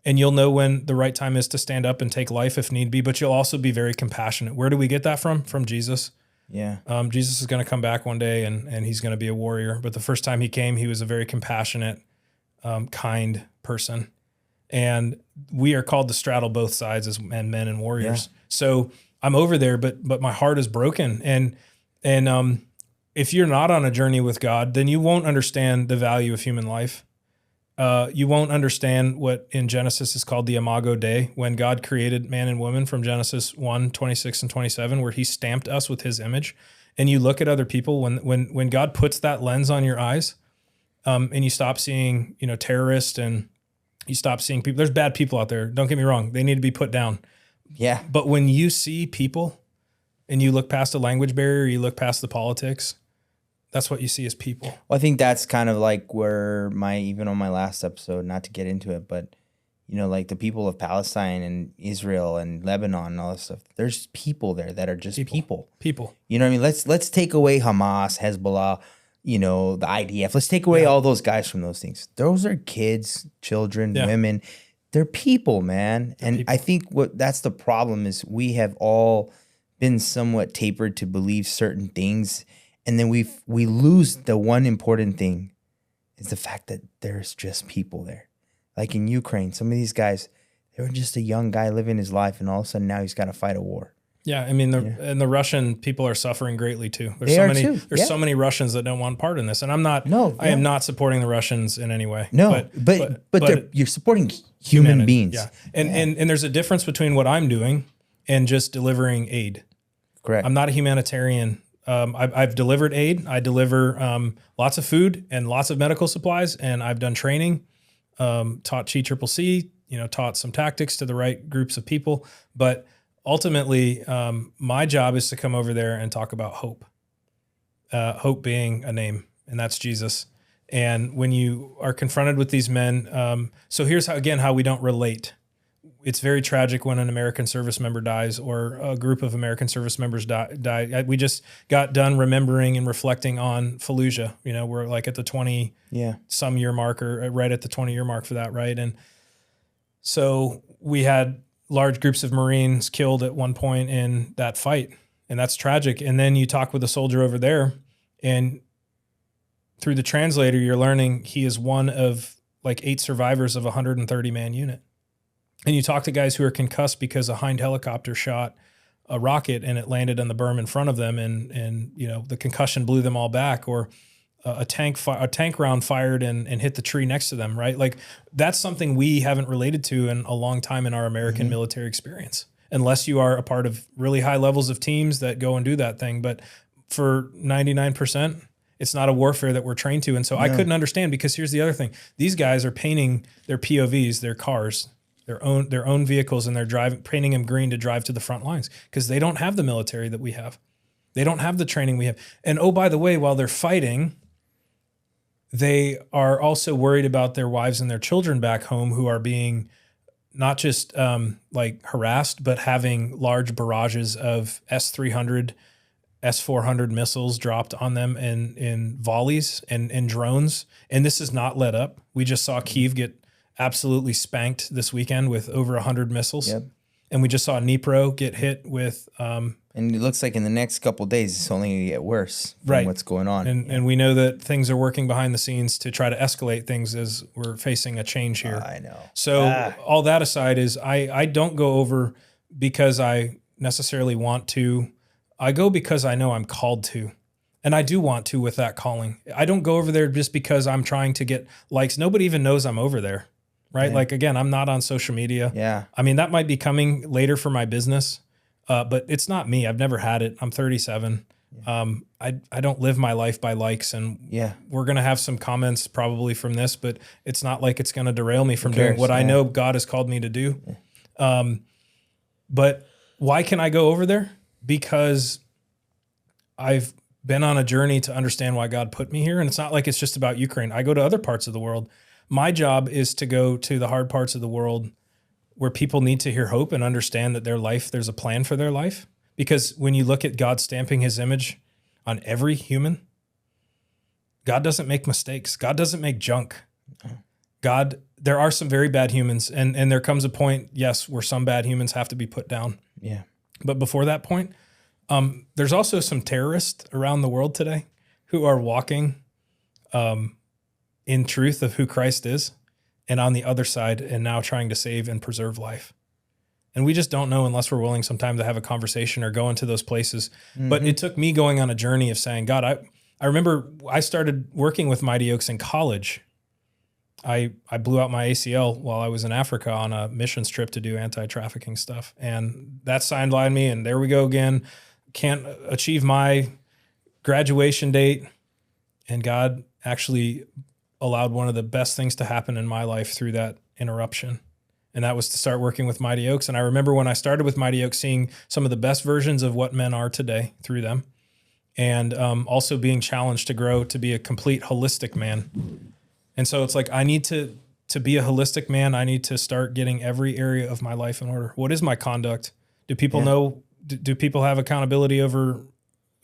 and you'll know when the right time is to stand up and take life if need be, but you'll also be very compassionate. Where do we get that from? From Jesus. Yeah. Jesus is going to come back one day, and he's going to be a warrior. But the first time he came, he was a very compassionate, kind person. And we are called to straddle both sides as men and warriors. Yeah. So I'm over there, but my heart is broken. And if you're not on a journey with God, then you won't understand the value of human life. You won't understand what in Genesis is called the Imago Dei, when God created man and woman, from Genesis 1:26 and 27, where he stamped us with his image. And you look at other people, when God puts that lens on your eyes, and you stop seeing, terrorists, and you stop seeing people. There's bad people out there. Don't get me wrong. They need to be put down. Yeah. But when you see people and you look past the language barrier, you look past the politics, that's what you see as people. Well, I think that's kind of like where even on my last episode, not to get into it, but, like the people of Palestine and Israel and Lebanon and all that stuff, there's people there that are just people. People. You know what I mean? Let's take away Hamas, Hezbollah, the IDF. Let's take away all those guys from those things. Those are kids, children, women. They're people, man. They're people. I think that's the problem is we have all been somewhat tapered to believe certain things, and then we lose the one important thing is the fact that there's just people there. Like in Ukraine, some of these guys, they were just a young guy living his life, and all of a sudden now he's got to fight a war. Yeah, I mean, and the Russian people are suffering greatly too. There's so many Russians that don't want part in this, and I am not supporting the Russians in any way. No, but you're supporting human beings. Yeah, and there's a difference between what I'm doing and just delivering aid. Correct. I'm not a humanitarian. I've delivered aid. I deliver lots of food and lots of medical supplies, and I've done training, taught CCCC, taught some tactics to the right groups of people, but ultimately, my job is to come over there and talk about hope. Hope being a name, and that's Jesus. And when you are confronted with these men, so here's how we don't relate. it's very tragic when an American service member dies or a group of American service members die. We just got done remembering and reflecting on Fallujah. You know, we're like at the 20 some year mark, or right at the 20-year mark for that, right? And so we had large groups of Marines killed at one point in that fight, and that's tragic. And then you talk with a soldier over there, and through the translator, you're learning he is one of like 8 survivors of a 130-man unit. And you talk to guys who are concussed because a Hind helicopter shot a rocket and it landed on the berm in front of them, and you know, the concussion blew them all back, or a tank round fired and hit the tree next to them, right? Like, that's something we haven't related to in a long time in our American military experience, unless you are a part of really high levels of teams that go and do that thing. But for 99%, it's not a warfare that we're trained to. And so I couldn't understand, because here's the other thing. These guys are painting their POVs, their cars, their own vehicles, and they're painting them green to drive to the front lines, because they don't have the military that we have. They don't have the training we have. And oh, by the way, while they're fighting, they are also worried about their wives and their children back home, who are being not just like harassed, but having large barrages of S-300, S-400 missiles dropped on them in volleys and drones. And this is not let up. We just saw Kyiv get absolutely spanked this weekend with over 100 missiles. Yep. And we just saw Dnipro get hit with... and it looks like in the next couple of days, it's only going to get worse from what's going on. And we know that things are working behind the scenes to try to escalate things as we're facing a change here. I know. So all that aside is I don't go over because I necessarily want to. I go because I know I'm called to. And I do want to with that calling. I don't go over there just because I'm trying to get likes. Nobody even knows I'm over there, right? Like, again, I'm not on social media. Yeah. I mean, that might be coming later for my business. But it's not me. I've never had it. I'm 37. I don't live my life by likes, and we're going to have some comments probably from this, but it's not like it's going to derail me from doing what I know God has called me to do. But why can I go over there? Because I've been on a journey to understand why God put me here. And it's not like it's just about Ukraine. I go to other parts of the world. My job is to go to the hard parts of the world where people need to hear hope and understand that their life, there's a plan for their life. Because when you look at God stamping his image on every human, God doesn't make mistakes. God doesn't make junk. There are some very bad humans, and there comes a point, yes, where some bad humans have to be put down. Yeah. But before that point, there's also some terrorists around the world today who are walking in truth of who Christ is, and on the other side, and now trying to save and preserve life. And we just don't know unless we're willing sometime to have a conversation or go into those places. But it took me going on a journey of saying, God, I remember I started working with Mighty Oaks in college. I blew out my ACL while I was in Africa on a missions trip to do anti-trafficking stuff. And that sidelined me, and there we go again. Can't achieve my graduation date. And God actually allowed one of the best things to happen in my life through that interruption. And that was to start working with Mighty Oaks. And I remember when I started with Mighty Oaks, seeing some of the best versions of what men are today through them. And also being challenged to grow to be a complete holistic man. And so it's like, I need to be a holistic man. I need to start getting every area of my life in order. What is my conduct? Do people know, do people have accountability over,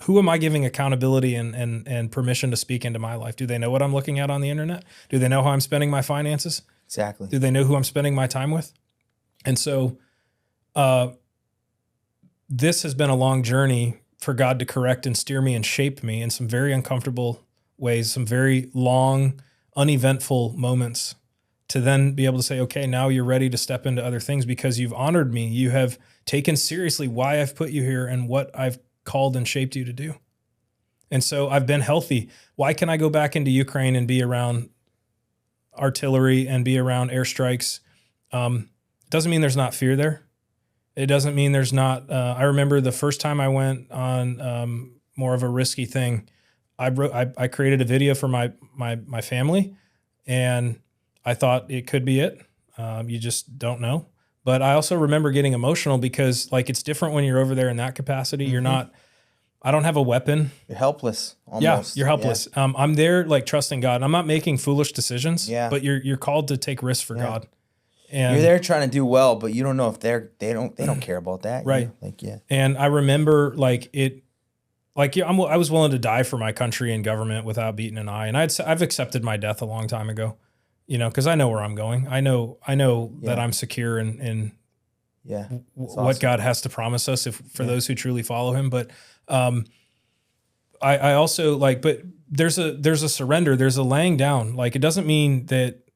who am I giving accountability and permission to speak into my life? Do they know what I'm looking at on the internet? Do they know how I'm spending my finances? Exactly. Do they know who I'm spending my time with? And so this has been a long journey for God to correct and steer me and shape me in some very uncomfortable ways, some very long, uneventful moments, to then be able to say, okay, now you're ready to step into other things because you've honored me. You have taken seriously why I've put you here and what I've called and shaped you to do. And so I've been healthy. Why can I go back into Ukraine and be around artillery and be around airstrikes? Doesn't mean there's not fear there. It doesn't mean there's not, I remember the first time I went on more of a risky thing, I created a video for my family, and I thought it could be it. You just don't know. But I also remember getting emotional because, like, it's different when you're over there in that capacity. You're not, I don't have a weapon. You're helpless. Almost. Yeah, you're helpless. Yeah. I'm there, like, trusting God. I'm not making foolish decisions, Yeah. but you're called to take risks for God. And you're there trying to do well, but you don't know if they don't care about that. Right. You know? Like, yeah. And I remember I was willing to die for my country and government without beating an eye. And I've accepted my death a long time ago, cause I know where I'm going. I know that I'm secure in what awesome. God has to promise us for those who truly follow him. But, I also but there's a surrender, there's a laying down. Like, it doesn't mean that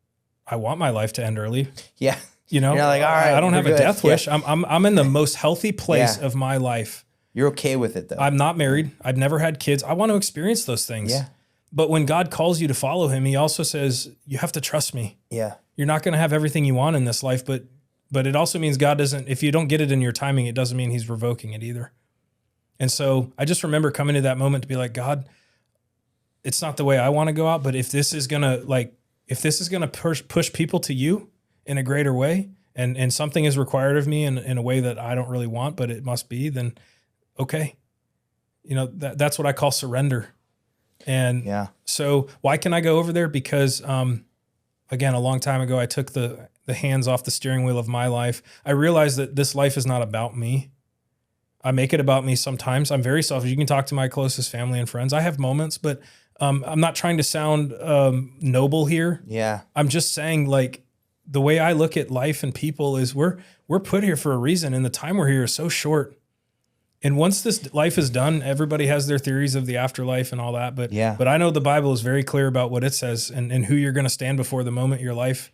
I want my life to end early. Yeah. You're like, all right, I don't have a death wish. I'm in the most healthy place of my life. You're okay with it though. I'm not married. I've never had kids. I want to experience those things. Yeah. But when God calls you to follow him, he also says, you have to trust me. Yeah. You're not going to have everything you want in this life, but it also means God doesn't, if you don't get it in your timing, it doesn't mean he's revoking it either. And so I just remember coming to that moment to be like, God, it's not the way I want to go out, but if this is going to push people to you in a greater way, and something is required of me in a way that I don't really want, but it must be, then okay. That's what I call surrender. And so why can I go over there? Because, again, a long time ago, I took the hands off the steering wheel of my life. I realized that this life is not about me. I make it about me sometimes. I'm very selfish. You can talk to my closest family and friends. I have moments, but I'm not trying to sound noble here. Yeah. I'm just saying, the way I look at life and people is we're put here for a reason, and the time we're here is so short. And once this life is done, everybody has their theories of the afterlife and all that. But I know the Bible is very clear about what it says and who you're going to stand before the moment your life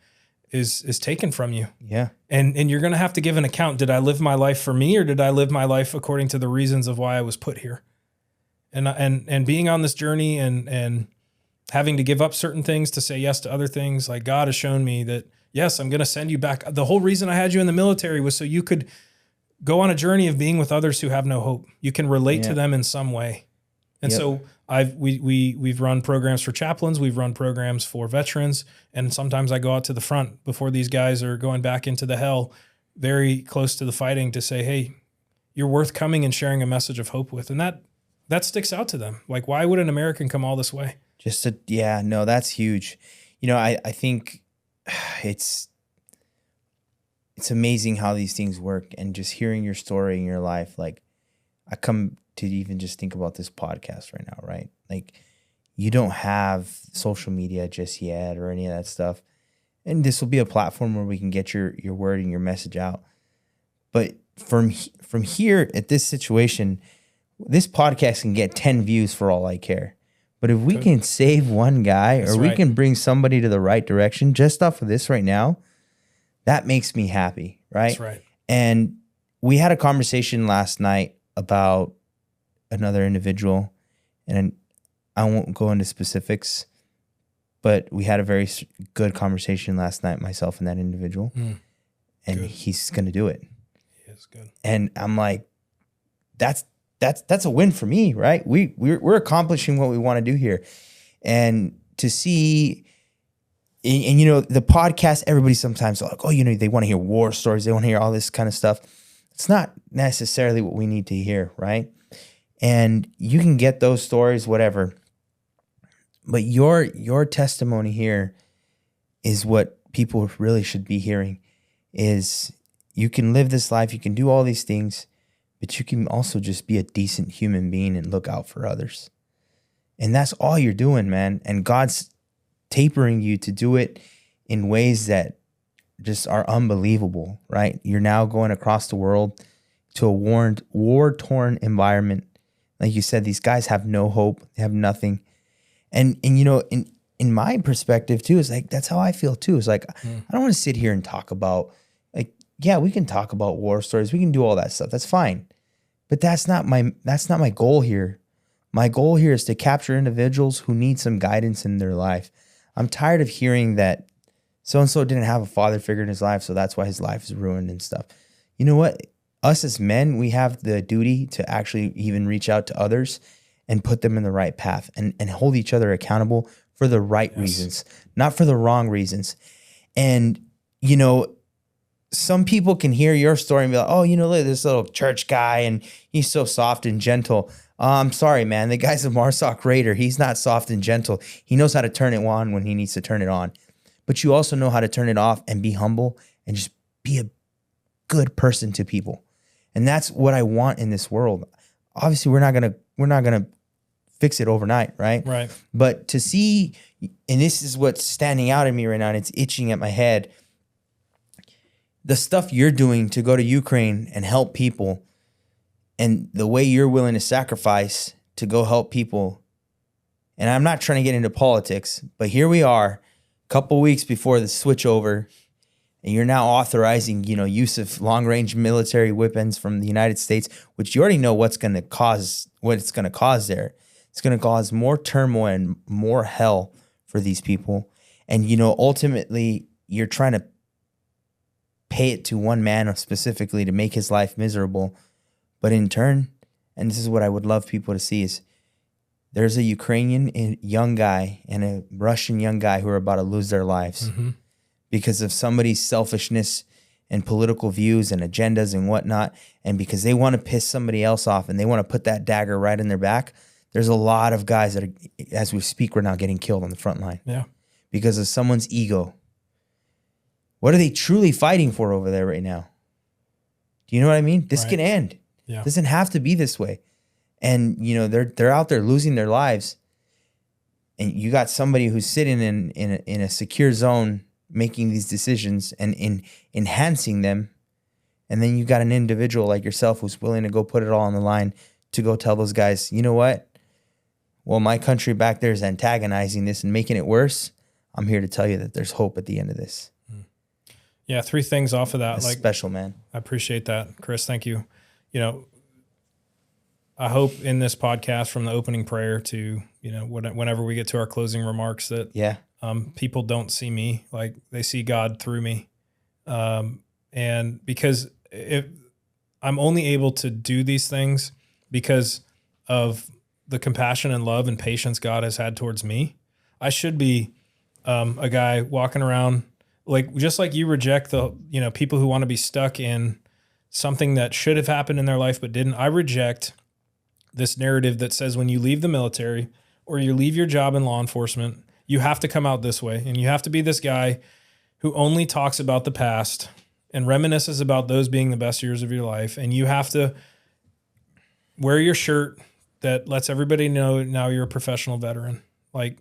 is taken from you. Yeah. And you're going to have to give an account. Did I live my life for me, or did I live my life according to the reasons of why I was put here? And being on this journey and having to give up certain things to say yes to other things, like God has shown me that, yes, I'm going to send you back. The whole reason I had you in the military was so you could go on a journey of being with others who have no hope. You can relate to them in some way. And so we've run programs for chaplains. We've run programs for veterans. And sometimes I go out to the front before these guys are going back into the hell, very close to the fighting, to say, hey, you're worth coming and sharing a message of hope with. And that sticks out to them. Like, why would an American come all this way? That's huge. I think it's amazing how these things work, and just hearing your story in your life. Like, I come to even just think about this podcast right now, right? Like, you don't have social media just yet or any of that stuff. And this will be a platform where we can get your word and your message out. But from here at this situation, this podcast can get 10 views for all I care. But if we can save one guy, or we can bring somebody to the right direction just off of this right now, that makes me happy, right? That's right. And we had a conversation last night about another individual, and I won't go into specifics, but we had a very good conversation last night, myself and that individual, and he's going to do it. He is good. And I'm like, that's a win for me, right? We're accomplishing what we want to do here. And to see, and the podcast, everybody sometimes like, they want to hear war stories. They want to hear all this kind of stuff. It's not necessarily what we need to hear, right? And you can get those stories, whatever. But your testimony here is what people really should be hearing, is you can live this life, you can do all these things, but you can also just be a decent human being and look out for others. And that's all you're doing, man. And God's tapering you to do it in ways that just are unbelievable, right? You're now going across the world to a war-torn environment. Like you said, these guys have no hope. They have nothing. And in my perspective too, it's like, that's how I feel too. It's like, I don't want to sit here and talk about, like, yeah, we can talk about war stories. We can do all that stuff. That's fine. But that's not my goal here. My goal here is to capture individuals who need some guidance in their life. I'm tired of hearing that so-and-so didn't have a father figure in his life, so that's why his life is ruined and stuff. You know what? Us as men, we have the duty to actually even reach out to others and put them in the right path and hold each other accountable for the right reasons, not for the wrong reasons. And, some people can hear your story and be like, oh, look at this little church guy and he's so soft and gentle. I'm sorry, man. The guy's a MARSOC Raider. He's not soft and gentle. He knows how to turn it on when he needs to turn it on. But you also know how to turn it off and be humble and just be a good person to people. And that's what I want in this world. Obviously, we're not gonna fix it overnight, right? Right. But to see, and this is what's standing out at me right now, and it's itching at my head, the stuff you're doing to go to Ukraine and help people, and the way you're willing to sacrifice to go help people. And I'm not trying to get into politics, but here we are, a couple weeks before the switchover, and you're now authorizing, use of long-range military weapons from the United States, which you already know what it's going to cause there. It's going to cause more turmoil and more hell for these people. And, ultimately, you're trying to pay it to one man specifically to make his life miserable. But in turn, and this is what I would love people to see, is there's a Ukrainian young guy and a Russian young guy who are about to lose their lives because of somebody's selfishness and political views and agendas and whatnot. And because they want to piss somebody else off and they want to put that dagger right in their back, there's a lot of guys that are, as we speak, we're now getting killed on the front line. Yeah. Because of someone's ego. What are they truly fighting for over there right now? Do you know what I mean? This can end. Yeah. It doesn't have to be this way. And, they're out there losing their lives. And you got somebody who's sitting in a secure zone making these decisions and enhancing them. And then you got an individual like yourself who's willing to go put it all on the line to go tell those guys, you know what? Well, my country back there is antagonizing this and making it worse. I'm here to tell you that there's hope at the end of this. Yeah, 3 things off of that. That's special, man. I appreciate that, Chris. Thank you. I hope in this podcast, from the opening prayer to whenever we get to our closing remarks, that people don't see me, like they see God through me, and because if I'm only able to do these things because of the compassion and love and patience God has had towards me, I should be a guy walking around just like you reject the people who want to be stuck in something that should have happened in their life but didn't. I reject this narrative that says when you leave the military or you leave your job in law enforcement, you have to come out this way and you have to be this guy who only talks about the past and reminisces about those being the best years of your life, and you have to wear your shirt that lets everybody know now you're a professional veteran. Like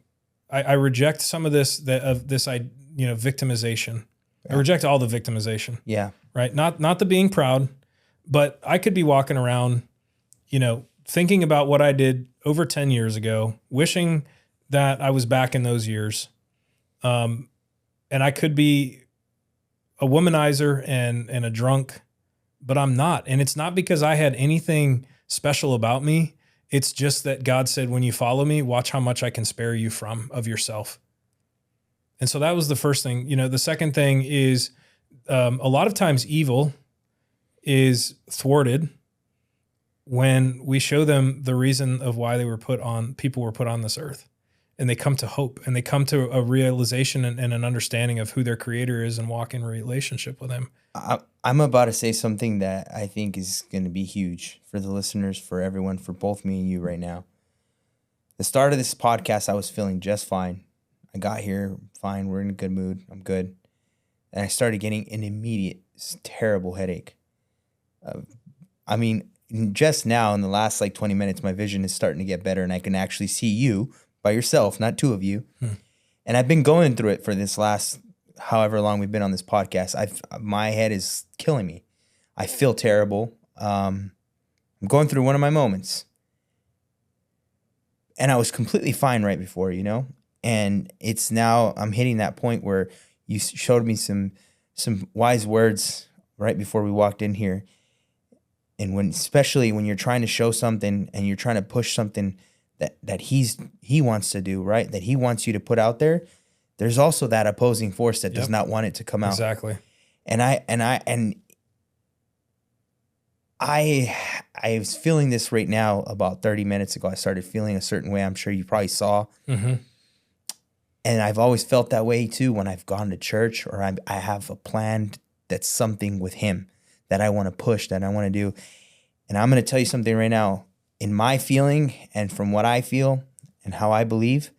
I reject some of this victimization. I reject all the victimization. Yeah. Right. Not the being proud, but I could be walking around, thinking about what I did over 10 years ago, wishing that I was back in those years. And I could be a womanizer and a drunk, but I'm not. And it's not because I had anything special about me. It's just that God said, when you follow me, watch how much I can spare you of yourself. And so that was the first thing. The second thing is a lot of times evil is thwarted when we show them the reason of why people were put on this earth, and they come to hope and they come to a realization and an understanding of who their creator is and walk in relationship with him. I'm about to say something that I think is going to be huge for the listeners, for everyone, for both me and you right now. The start of this podcast, I was feeling just fine. I got here, fine, we're in a good mood, I'm good. And I started getting an immediate, terrible headache. Just now in the last 20 minutes, my vision is starting to get better and I can actually see you by yourself, not 2 of you. And I've been going through it for this last however long we've been on this podcast. My head is killing me. I feel terrible. I'm going through one of my moments. And I was completely fine right before, And it's now I'm hitting that point where you showed me some wise words right before we walked in here. And especially when you're trying to show something and you're trying to push something that he wants to do, right? That he wants you to put out there, there's also that opposing force that does not want it to come out. Exactly. And I was feeling this right now. About 30 minutes ago, I started feeling a certain way. I'm sure you probably saw. Mm-hmm. And I've always felt that way too when I've gone to church or I have a plan that's something with him that I want to push, that I want to do. And I'm going to tell you something right now. In my feeling and from what I feel and how I believe,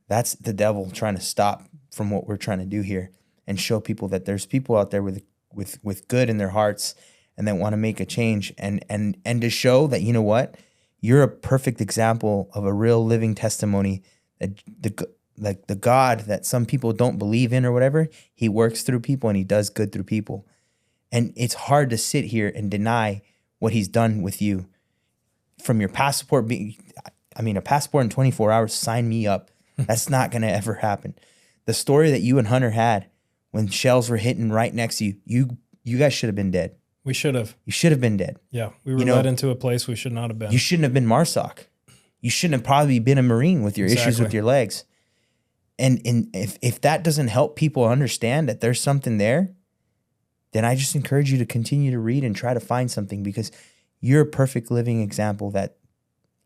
that's the devil trying to stop from what we're trying to do here. and show people that there's people out there with good in their hearts and that want to make a change, and to show that, you know what, you're a perfect example of a real living testimony that the God that some people don't believe in or whatever, he works through people and he does good through people. And it's hard to sit here and deny what he's done with you. From your passport being, a passport in 24 hours, sign me up. That's not going to ever happen. The story that you and Hunter had when shells were hitting right next to you, you guys should have been dead. We should have. You should have been dead. Yeah, we were led into a place we should not have been. You shouldn't have been MARSOC. You shouldn't have probably been a Marine with your issues with your legs. And if that doesn't help people understand that there's something there, then I just encourage you to continue to read and try to find something, because you're a perfect living example that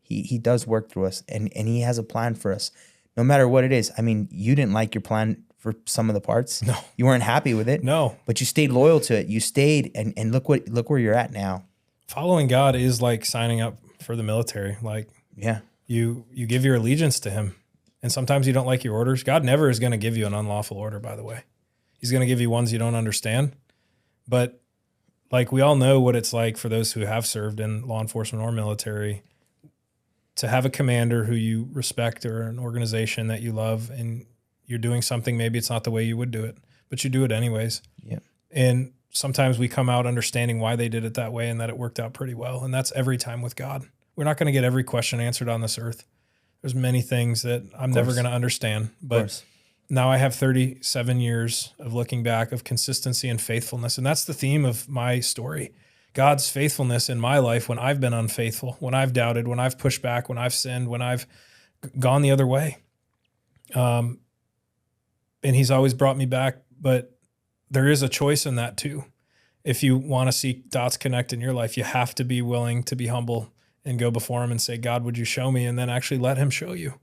he does work through us, and he has a plan for us, no matter what it is. I mean, you didn't like your plan for some of the parts. No. You weren't happy with it. No. But you stayed loyal to it. You stayed, and look where you're at now. Following God is like signing up for the military. Like, yeah, you give your allegiance to him. And sometimes you don't like your orders. God never is going to give you an unlawful order, by the way. He's going to give you ones you don't understand. But like, we all know what it's like for those who have served in law enforcement or military to have a commander who you respect, or an organization that you love, and you're doing something, maybe it's not the way you would do it, but you do it anyways. Yeah. And sometimes we come out understanding why they did it that way and that it worked out pretty well. And that's every time with God. We're not going to get every question answered on this earth. There's many things that I'm never going to understand, but now I have 37 years of looking back of consistency and faithfulness. And that's the theme of my story. God's faithfulness in my life when I've been unfaithful, when I've doubted, when I've pushed back, when I've sinned, when I've gone the other way. And he's always brought me back, but there is a choice in that too. If you want to see dots connect in your life, you have to be willing to be humble and go before him and say, God, would you show me? And then actually let him show you.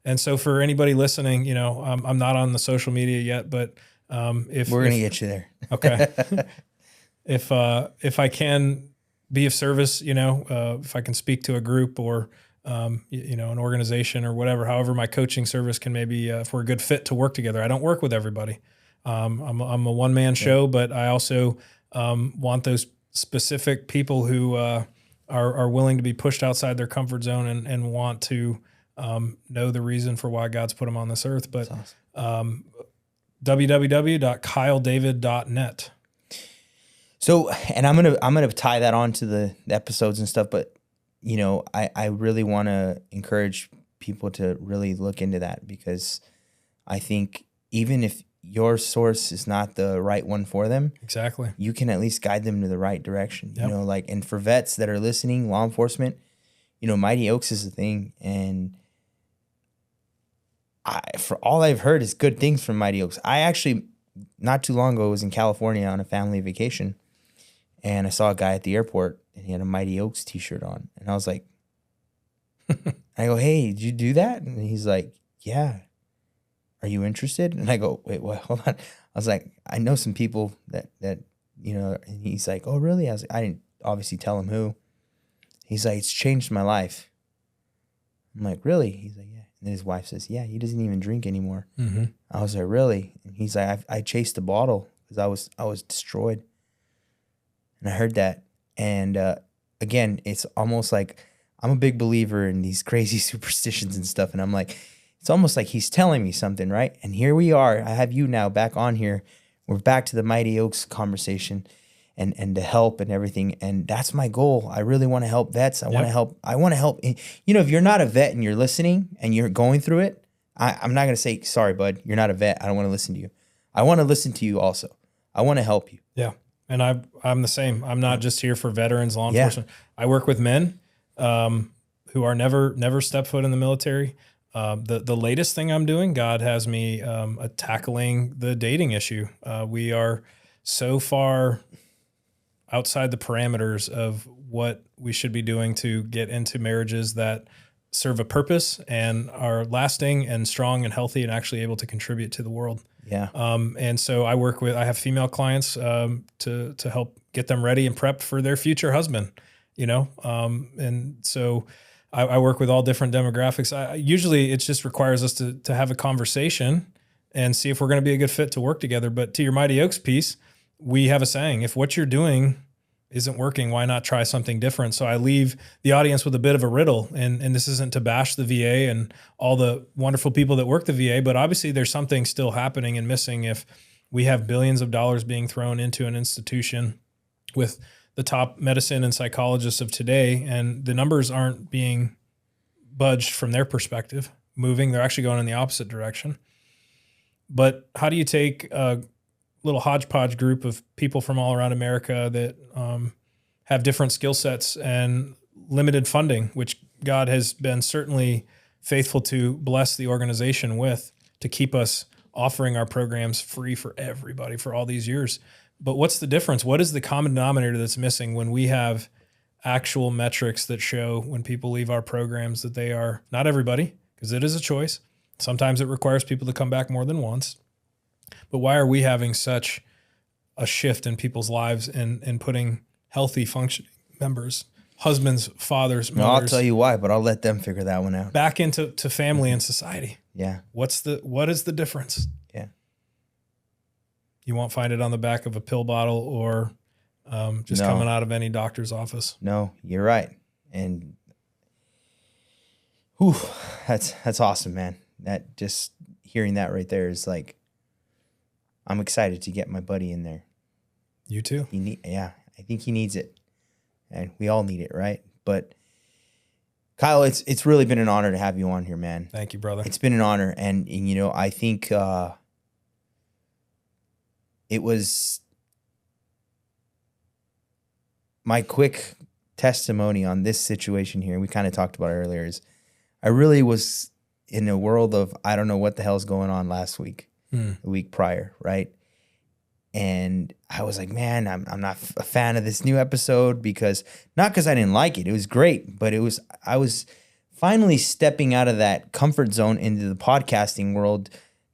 And so for anybody listening, you know, I'm not on the social media yet, but if we're going to get you there. Okay. If I can be of service, you know, if I can speak to a group or, you know, an organization or whatever, however my coaching service can maybe, if we're a good fit to work together. I don't work with everybody. I'm a one-man show, but I also want those specific people who are willing to be pushed outside their comfort zone and want to know the reason for why God's put them on this earth. But awesome. www.kyledavid.net. So, and I'm gonna tie that on to the episodes and stuff, but you know, I really want to encourage people to really look into that, because I think even if your source is not the right one for them, exactly, you can at least guide them to the right direction. Yep. You know, like, and for vets that are listening, law enforcement, you know, Mighty Oaks is a thing, and for all I've heard is good things from Mighty Oaks. I actually, not too long ago, was in California on a family vacation, and I saw a guy at the airport, and he had a Mighty Oaks t-shirt on, and I was like, I go, hey, did you do that? And he's like, yeah. Are you interested? And I go, wait, what? Hold on. I was like, I know some people that you know. And he's like, oh, really? I was like, I didn't obviously tell him who. He's like, it's changed my life. I'm like, really? He's like, yeah. And then his wife says, yeah, he doesn't even drink anymore. Mm-hmm. I was like, really? And he's like, I chased a bottle because I was destroyed. And I heard that. And again, it's almost like I'm a big believer in these crazy superstitions and stuff. And I'm like, it's almost like he's telling me something, right? And here we are. I have you now back on here. We're back to the Mighty Oaks conversation and the help and everything. And that's my goal. I really want to help vets. I want to help. You know, if you're not a vet and you're listening and you're going through it, I'm not going to say, sorry, bud, you're not a vet. I don't want to listen to you. I want to listen to you also. I want to help you. Yeah. And I'm the same. I'm not just here for veterans, law enforcement. I work with men who are never stepped foot in the military. The latest thing I'm doing, God has me tackling the dating issue. We are so far outside the parameters of what we should be doing to get into marriages that serve a purpose and are lasting and strong and healthy and actually able to contribute to the world. Yeah. And so I have female clients to help get them ready and prepped for their future husband, you know? And so I work with all different demographics. Usually it just requires us to have a conversation and see if we're going to be a good fit to work together. But to your Mighty Oaks piece, we have a saying, if what you're doing isn't working, why not try something different? So I leave the audience with a bit of a riddle, and this isn't to bash the VA and all the wonderful people that work the VA, but obviously there's something still happening and missing if we have billions of dollars being thrown into an institution with the top medicine and psychologists of today, and the numbers aren't being budged from their perspective, moving. They're actually going in the opposite direction. But how do you take a little hodgepodge group of people from all around America that have different skill sets and limited funding, which God has been certainly faithful to bless the organization with, to keep us offering our programs free for everybody for all these years? But what's the difference? What is the common denominator that's missing when we have actual metrics that show when people leave our programs that they are, not everybody, because it is a choice. Sometimes it requires people to come back more than once. But why are we having such a shift in people's lives and putting healthy, functioning members, husbands, fathers, mothers, I'll tell you why, but I'll let them figure that one out. back into family and society? Yeah. What is the difference? Yeah. You won't find it on the back of a pill bottle or just No. coming out of any doctor's office. No, you're right. And whew, that's awesome, man. That just hearing that right there is like, I'm excited to get my buddy in there. You too. I think he needs it. And we all need it, right? But Kyle, it's really been an honor to have you on here, man. Thank you, brother. It's been an honor. And you know, I think it was my quick testimony on this situation here. We kind of talked about it earlier. Is I really was in a world of, I don't know what the hell's going on last week, the week prior, right? And I was like, man, I'm not a fan of this new episode not because I didn't like it. It was great, but I was finally stepping out of that comfort zone into the podcasting world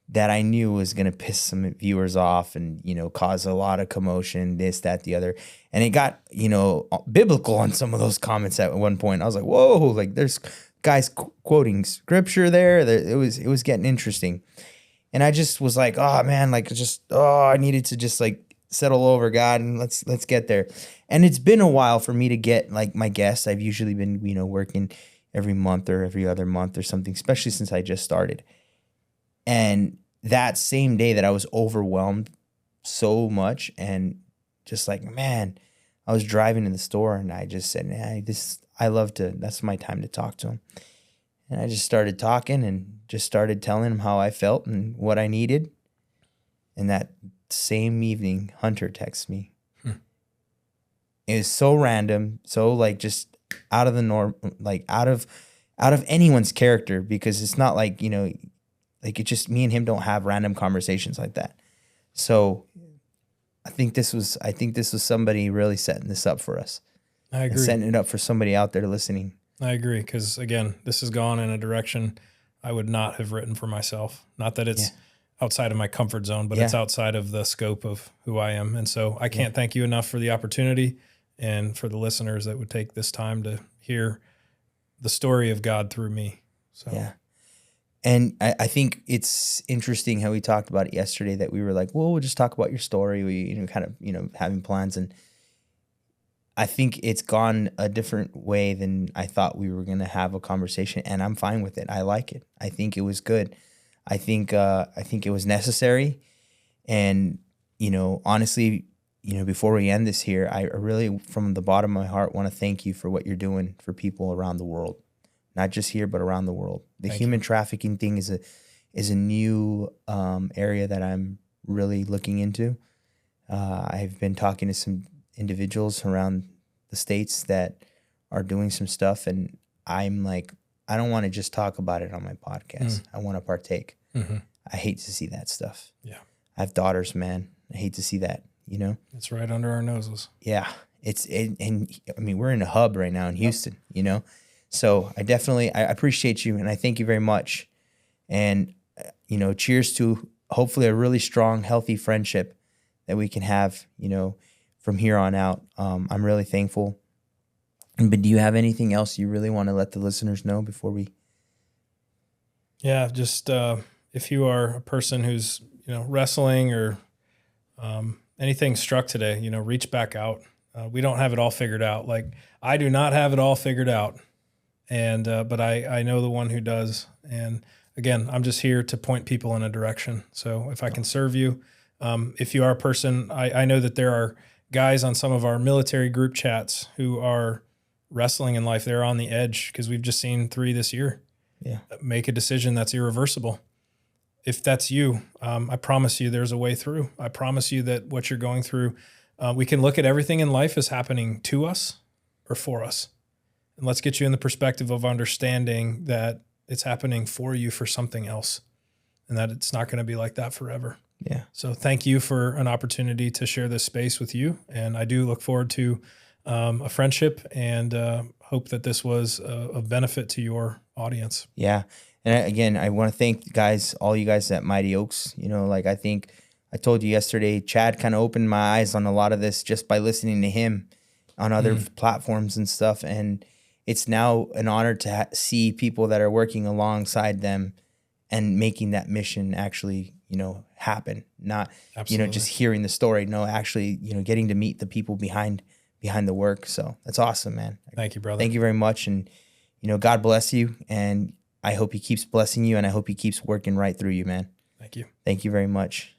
that I knew was going to piss some viewers off and, you know, cause a lot of commotion, this, that, the other. And it got, you know, biblical on some of those comments at one point. I was like, whoa, like there's guys quoting scripture there. It was getting interesting. And I just was like, oh man, I needed to just like settle over, God, and let's get there. And it's been a while for me to get like my guests. I've usually been, you know, working every month or every other month or something, especially since I just started. And that same day that I was overwhelmed so much and just like, man, I was driving to the store and I just said, that's my time to talk to him. And I just started talking and just started telling him how I felt and what I needed. And that same evening, Hunter texted me. It was so random, so like just out of the norm, like out of anyone's character, because it's not like, you know, like it's just me and him don't have random conversations like that. So I think this was somebody really setting this up for us. I agree. And setting it up for somebody out there listening. I agree, because again, this has gone in a direction I would not have written for myself. Not that it's outside of my comfort zone, but it's outside of the scope of who I am. And so I can't thank you enough for the opportunity and for the listeners that would take this time to hear the story of God through me. So yeah. And I think it's interesting how we talked about it yesterday, that we were like, well, we'll just talk about your story. We, you know, kind of, you know, having plans. And I think it's gone a different way than I thought we were going to have a conversation, and I'm fine with it. I like it. I think it was good. I think it was necessary. And, you know, honestly, you know, before we end this here, I really, from the bottom of my heart, want to thank you for what you're doing for people around the world, not just here, but around the world. The human trafficking thing is a new area that I'm really looking into. I've been talking to some individuals around the States that are doing some stuff, and I'm like, I don't want to just talk about it on my podcast. I want to partake. I hate to see that stuff. Yeah. I have daughters, man. I hate to see that, you know? It's right under our noses. Yeah. And I mean, we're in a hub right now in Houston, you know? So I appreciate you, and I thank you very much. And, you know, cheers to hopefully a really strong, healthy friendship that we can have, you know, from here on out. I'm really thankful. But do you have anything else you really want to let the listeners know before we? Yeah, just if you are a person who's, wrestling or anything struck today, reach back out. We don't have it all figured out. Like, I do not have it all figured out. And, but I know the one who does. And again, I'm just here to point people in a direction. So if I can serve you, if you are a person, I know that there are guys on some of our military group chats who are wrestling in life. They're on the edge because we've just seen 3 this year. Yeah. Make a decision that's irreversible. If that's you, I promise you there's a way through. I promise you that what you're going through, we can look at everything in life as happening to us or for us. And let's get you in the perspective of understanding that it's happening for you for something else and that it's not going to be like that forever. Yeah. So thank you for an opportunity to share this space with you. And I do look forward to a friendship and hope that this was of benefit to your audience. Yeah. And again, I want to thank all you guys at Mighty Oaks. I think I told you yesterday, Chad kind of opened my eyes on a lot of this just by listening to him on other platforms and stuff. And it's now an honor to see people that are working alongside them and making that mission actually, happen. Not, Absolutely. Just hearing the story. No, actually, getting to meet the people behind the work. So that's awesome, man. Thank you, brother. Thank you very much. And, God bless you. And I hope he keeps blessing you, and I hope he keeps working right through you, man. Thank you. Thank you very much.